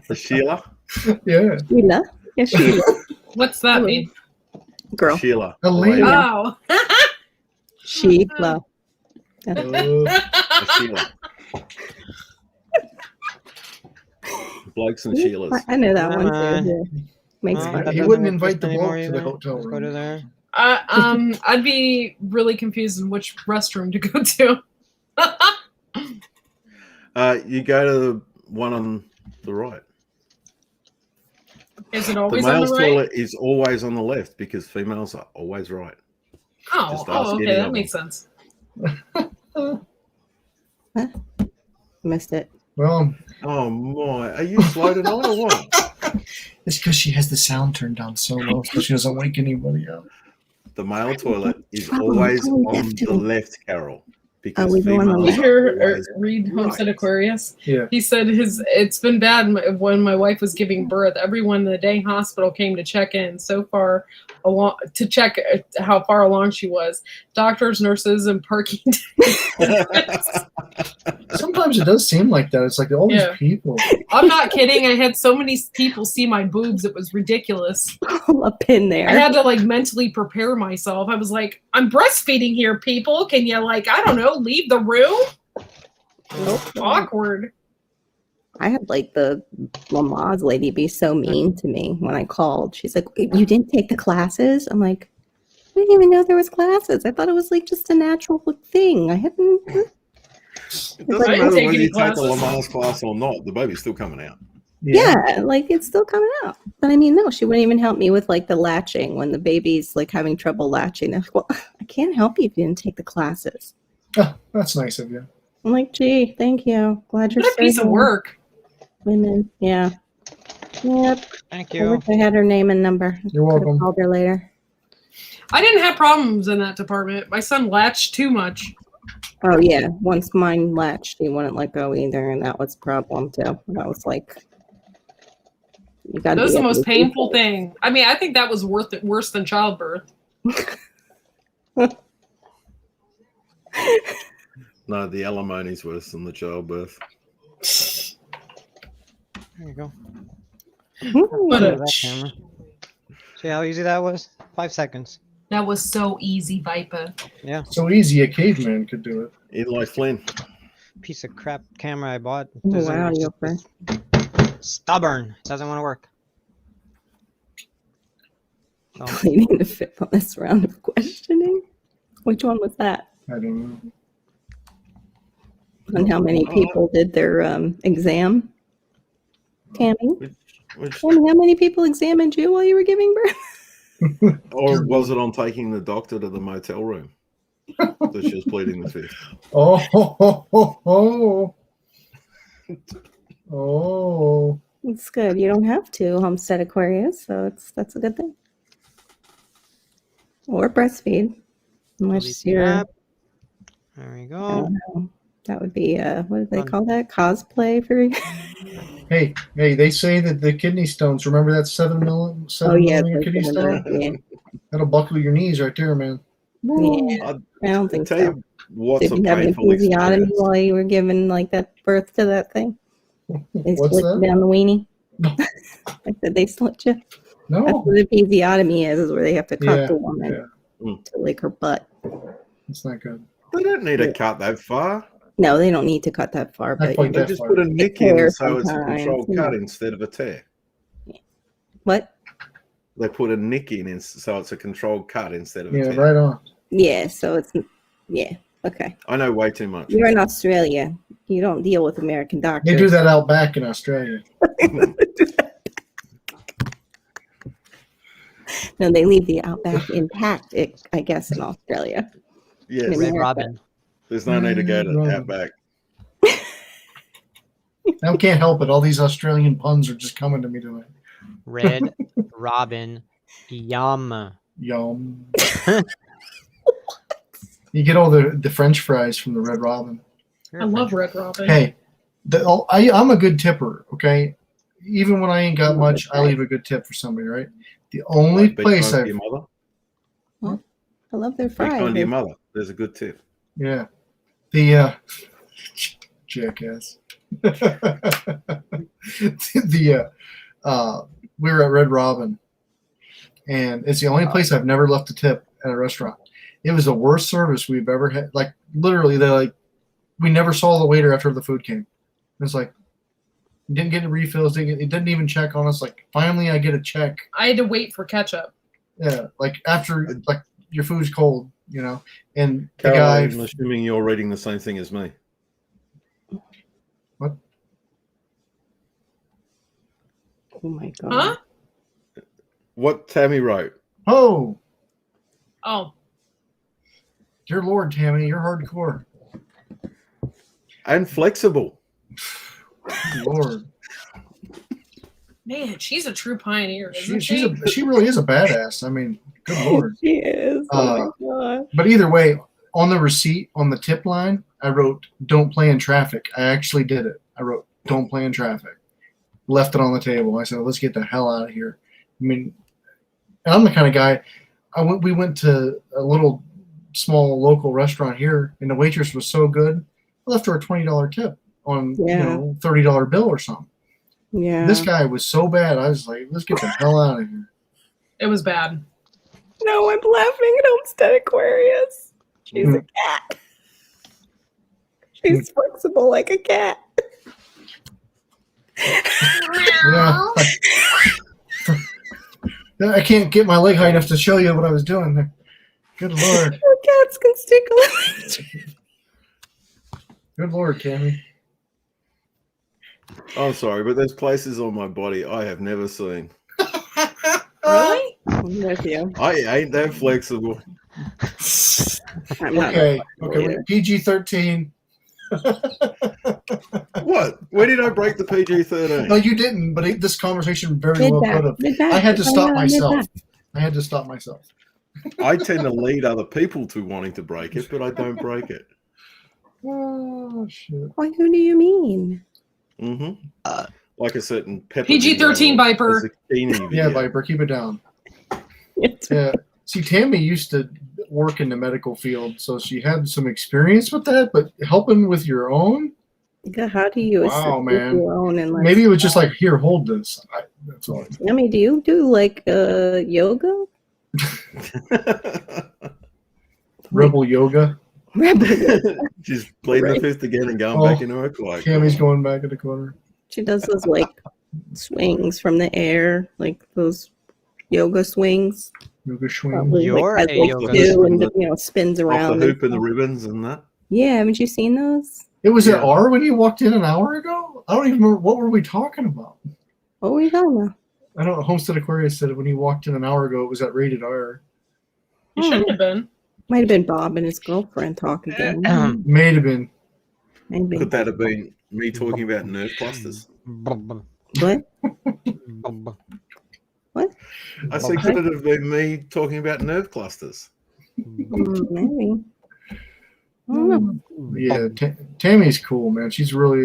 The Sheila? Yeah. Sheila? Yes, Sheila. What's that mean? Girl. Sheila. A lady. Oh. Sheila. Yeah. A Sheila. Blokes and Sheilas. I know that one Come on. too. Yeah. Makes No, fun. that He doesn't wouldn't invite exist the anymore bloke to the either. hotel Let's go to room. there. I'd be really confused in which restroom to go to. You go to the one on the right. Is it The always on male's the right? toilet is always on the left because females are always right. Oh, Just ask okay, any that of makes sense. Missed it. Well, Oh my, are you slow tonight or what? it's because she has the sound turned down so low so she doesn't wake anybody up. The male toilet is Oh, always oh, on left the too. left, Carol. Because we go on the females You left? are hear always read Homestead right. Aquarius? Yeah. He said it's been bad when my wife was giving birth. Everyone in the day hospital came to check in so far along to check how far along she was. Doctors, nurses, and parking. Sometimes it does seem like that. It's like all these Yeah. people. I'm not kidding. I had so many people see my boobs. It was ridiculous. All up in there. I had to like mentally prepare myself. I was like, I'm breastfeeding here, people. Can you like, I don't know, leave the room? Awkward. I had like the Lamaze lady be so mean to me when I called. She's like, "You didn't take the classes?" I'm like, "I didn't even know there was classes. I thought it was like just a natural thing. I hadn't." It I doesn't didn't matter take whether any you take the classes. Lamaze class or not, the baby's still coming out. Yeah, like it's still coming out. But I mean, no, she wouldn't even help me with like the latching when the baby's like having trouble latching. They're like, "Well, I can't help you if you didn't take the classes." Oh, that's nice of you. I'm like, "Gee, thank you. Glad you're What a piece of staying." work. Women, yeah. Yep. Thank I you. wish I had her name and number. You're Could've welcome. called her later. I didn't have problems in that department. My son latched too much. Oh yeah, once mine latched, he wouldn't let go either, and that was a problem too. And I was like, "You got to." That was the most painful thing. I mean, I think that was worse than childbirth. No, the alimony's worse than the childbirth. There you go. What Look a at that camera. See how easy that was? 5 seconds. That was so easy, Viper. Yeah. So easy a caveman could do it. Eli Flynn. Piece of crap camera I bought. Oh, Doesn't- wow, it's Yoper. stubborn. Doesn't want to work. Oh. Pleading the fifth on this round of questioning. Which one was that? I don't know. On how many people did their exam? Tammy? Which, Tammy, how many people examined you while you were giving birth? or was it on taking the doctor to the motel room that she was pleading the fifth? Oh, ho, ho, ho, ho. Oh. It's good. You don't have to homestead Aquarius, so that's a good thing. Or breastfeed, unless you're. Snap. There we I go. don't know. That would be what do they call that? Cosplay for. Hey, they say that the kidney stones, remember that 7 million Oh yeah, kidney stone? yeah. That'll buckle your knees right there, man. Yeah. I don't think Tell so. you what's Did a you have an painful episiotomy experience. while you were giving like that birth to that thing? They What's split you that? down the weenie. I said they split you. That's No, what an episiotomy is where they have to cut Yeah, the woman yeah. to like her butt. it's not good. They don't need to cut that far. No, they don't need to cut that far, Not but quite They that just far. put a nick in tear so it's a sometimes, controlled you cut know. instead of a tear. What? They put a nick in so it's a controlled cut instead of a Yeah, tear. right on. Yeah, so it's okay. I know way too much. You're in Australia. You don't deal with American doctors. They do that out back in Australia. No, they leave the outback intact. I guess in Australia. Yes. In Red America. Robin. There's no need to go to Right. Outback. I can't help it. All these Australian puns are just coming to me tonight. Red Robin. Yum. Yum. You get all the French fries from the Red Robin. I love Red Robin. Hey, I'm a good tipper, okay? Even when I ain't got much, I leave a good tip for somebody, right? The only Like, be place kind I've... to your mother. I love their Be kind to your fries. mother. There's a good tip. Yeah. The jackass. We were at Red Robin, and it's the only place I've never left a tip at a restaurant. It was the worst service we've ever had. Like literally, we never saw the waiter after the food came. It's like didn't get the refills. It didn't even check on us. Like finally, I get a check. I had to wait for ketchup. Yeah, like after like your food's cold, you know, and the Caroline, guy. I'm assuming you're reading the same thing as me. What? Oh my god. Huh? What Tammy wrote. Oh, Oh, dear Lord, Tammy, you're hardcore. And flexible. Lord, man, she's a true pioneer, isn't she she? she really is a badass. I mean, good Lord. She is. Oh my god. But either way, on the receipt, on the tip line, I wrote, don't play in traffic. I actually did it. I wrote, don't play in traffic. Left it on the table. I said, let's get the hell out of here. I mean, and I'm the kind of guy, we went to a little small local restaurant here, and the waitress was so good, I left her a $20 tip on, $30 bill or something. Yeah. This guy was so bad, I was like, let's get the hell out of here. It was bad. No, I'm laughing at Homestead Aquarius. She's a cat. She's flexible like a cat. Yeah. I can't get my leg high enough to show you what I was doing there. Good Lord. Cats can stick. Good Lord, Tammy. I'm sorry, but there's places on my body I have never seen. Really? I'm with you. I ain't that flexible. I'm not Okay, either. PG-13. What? When did I break the PG-13? No, you didn't, but this conversation very Mid well back, could have. mid back. I had to It's stop on mid myself. back. I had to stop myself. I tend to lead other people to wanting to break it, but I don't break it. Oh, shit. Why, who do you mean? Mm-hmm. Like a certain pepper. PG-13 video or Viper. a zucchini Yeah, video. Viper, keep it down. Yeah. See, Tammy used to work in the medical field, so she had some experience with that, but helping with your own? God, how do you assist Wow, with man. your own and like, Maybe it was just like, here, hold this. That's all. I mean, do you do like yoga? Rebel yoga. Rebel yoga. She's bleeding Right. the fifth again and going Oh, back into her cloak. Tammy's going back in the corner. She does those like swings from the air, like those yoga swings. Yoga swing. Probably You're like, a has, like, yoga two and swing. spins Off around. the hoop and the ribbons and that. Yeah, haven't you seen those? It was at Yeah. R when you walked in an hour ago? I don't even remember. What were we talking about? What were you talking about? I don't know. Homestead Aquarius said when he walked in an hour ago, it was at rated R. You shouldn't have been. Might have been Bob and his girlfriend talking again. May have been. Maybe. Could that have been me talking about nerve clusters? What? What? I said, could it have been me talking about nerve clusters? Maybe. I don't know. Yeah, Tammy's cool, man. She's really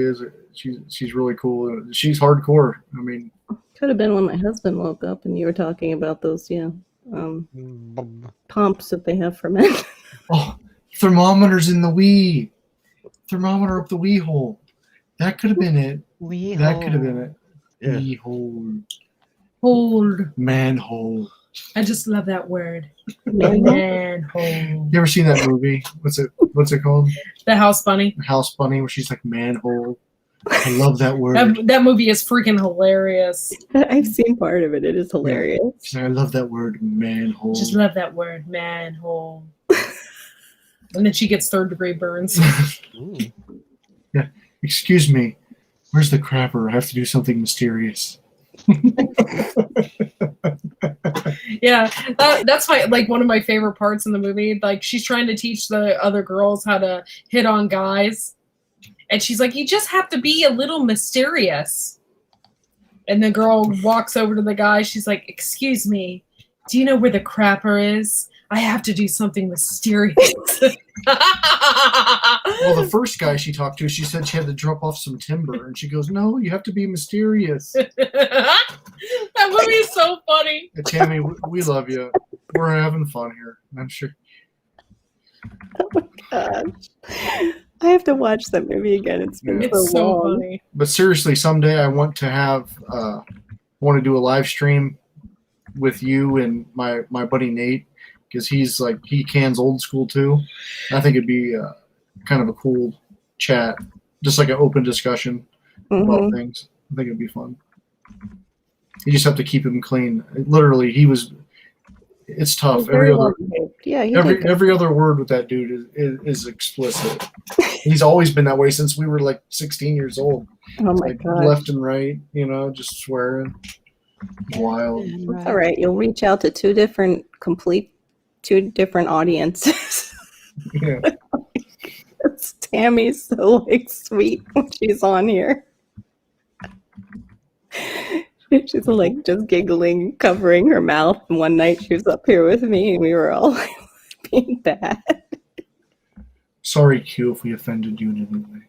really cool. She's hardcore. I mean, Could have been when my husband woke up and you were talking about those, pumps that they have for men. oh, thermometers in the wee. Thermometer up the wee hole. That could have been it. That could have been it. Yeah. Wee hole. Hold. Manhole. I just love that word. Manhole? Manhole. You ever seen that movie? What's it called? The House Bunny. House Bunny, where she's like manhole. I love that word. That movie is freaking hilarious. I've seen part of it. It is hilarious. She's like, I love that word, manhole. Just love that word, manhole. And then she gets third-degree burns. Yeah. Excuse me. Where's the crapper? I have to do something mysterious. Yeah, that's one of my favorite parts in the movie. Like, she's trying to teach the other girls how to hit on guys, and she's like, "You just have to be a little mysterious." And the girl walks over to the guy. She's like, "Excuse me, do you know where the crapper is? I have to do something mysterious." Well, the first guy she talked to, she said she had to drop off some timber, and she goes, "No, you have to be mysterious." That movie is so funny. Hey, Tammy, we love you. We're having fun here, I'm sure. I have to watch that movie again. It's been It's so long. funny. But seriously, someday I want to have want to do a live stream with you and my buddy Nate, because he cans old school too. I think it'd be kind of a cool chat, just like an open discussion about things. I think it'd be fun. You just have to keep him clean. Literally, it's tough. Very well behaved. Yeah, he did good. Every other word with that dude is explicit. He's always been that way since we were like 16 years old. Oh my Like, god. left and right, just swearing. Wild. It's all right. You'll reach out to two different audiences. Yeah. Tammy's so sweet when she's on here. She's just giggling, covering her mouth. And one night she was up here with me, and we were all being bad. Sorry, Q, if we offended you in any way.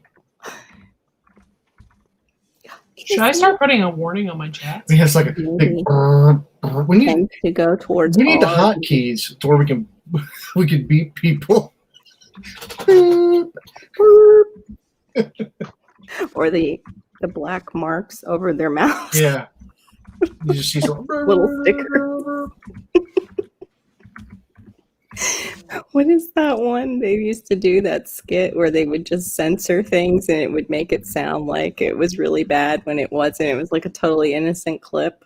Should I start putting a warning on my chat? He has like a big. We need to go towards. the hotkeys to where we can beat people. Or the black marks over their mouths. Yeah. You just see some little sticker. What is that one? They used to do that skit where they would just censor things and it would make it sound like it was really bad when it wasn't. It was like a totally innocent clip.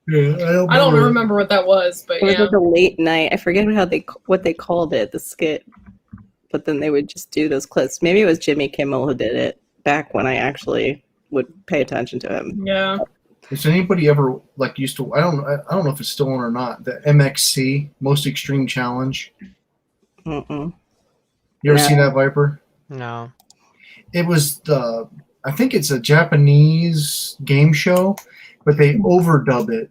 Yeah, I don't remember what that was, but It was yeah. like a late night. I forget what they called it, the skit. But then they would just do those clips. Maybe it was Jimmy Kimmel who did it back when I actually would pay attention to him. Yeah. Has anybody ever used to? I don't know if it's still on or not. The MXC Most Extreme Challenge. Mm-mm. You ever No. seen that, Viper? No. It was I think it's a Japanese game show, but they overdub it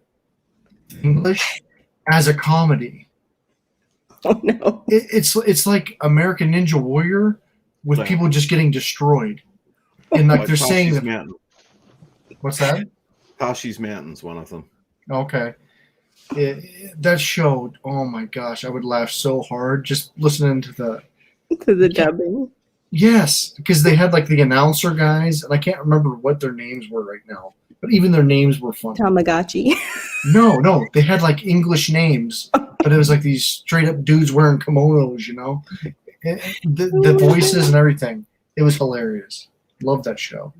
English as a comedy. Oh no! It's like American Ninja Warrior with Like- people just getting destroyed, and they're saying Tashi's that. Mountain. What's that? Tashi's Mountain's one of them. Okay. That show, oh my gosh, I would laugh so hard just listening to the dubbing. Yes, because they had the announcer guys, and I can't remember what their names were right now, but even their names were funny. Tamagotchi. No, they had English names, but it was these straight up dudes wearing kimonos, the voices and everything. It was hilarious. Love that show.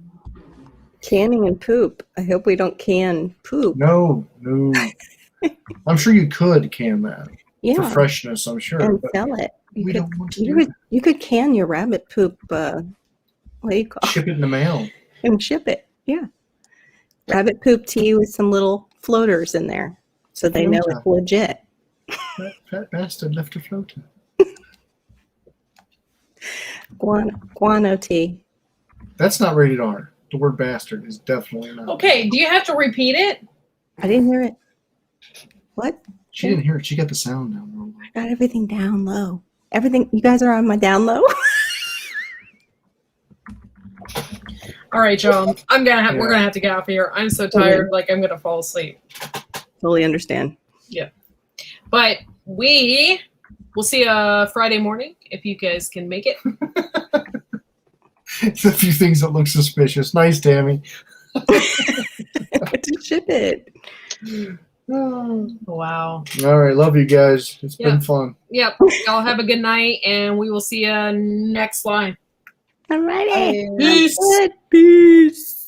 Canning and poop. I hope we don't can poop. No. I'm sure you could can that for Yeah. freshness. I'm sure. And but sell it. we don't want to You do could, you could can your rabbit poop. What do you call ship it in the mail. and ship it? Yeah. Rabbit poop tea with some little floaters in there, so they know it's legit. That bastard left a floater. Guano tea. That's not rated R. The word bastard is definitely not. Okay, do you have to repeat it? I didn't hear it. What? She didn't hear it. She got the sound down real low. I got everything down low. Everything. You guys are on my down low. All right, y'all. We're Yeah. gonna have to get off here. I'm so tired, I'm gonna fall asleep. Totally understand. Yeah. But we will see you Friday morning if you guys can make it. It's a few things that look suspicious. Nice, Tammy. To ship it. Wow. All right, love you guys. It's Yeah. been fun. Yep. Y'all have a good night, and we will see you next line. Alrighty. Peace. Good. Peace.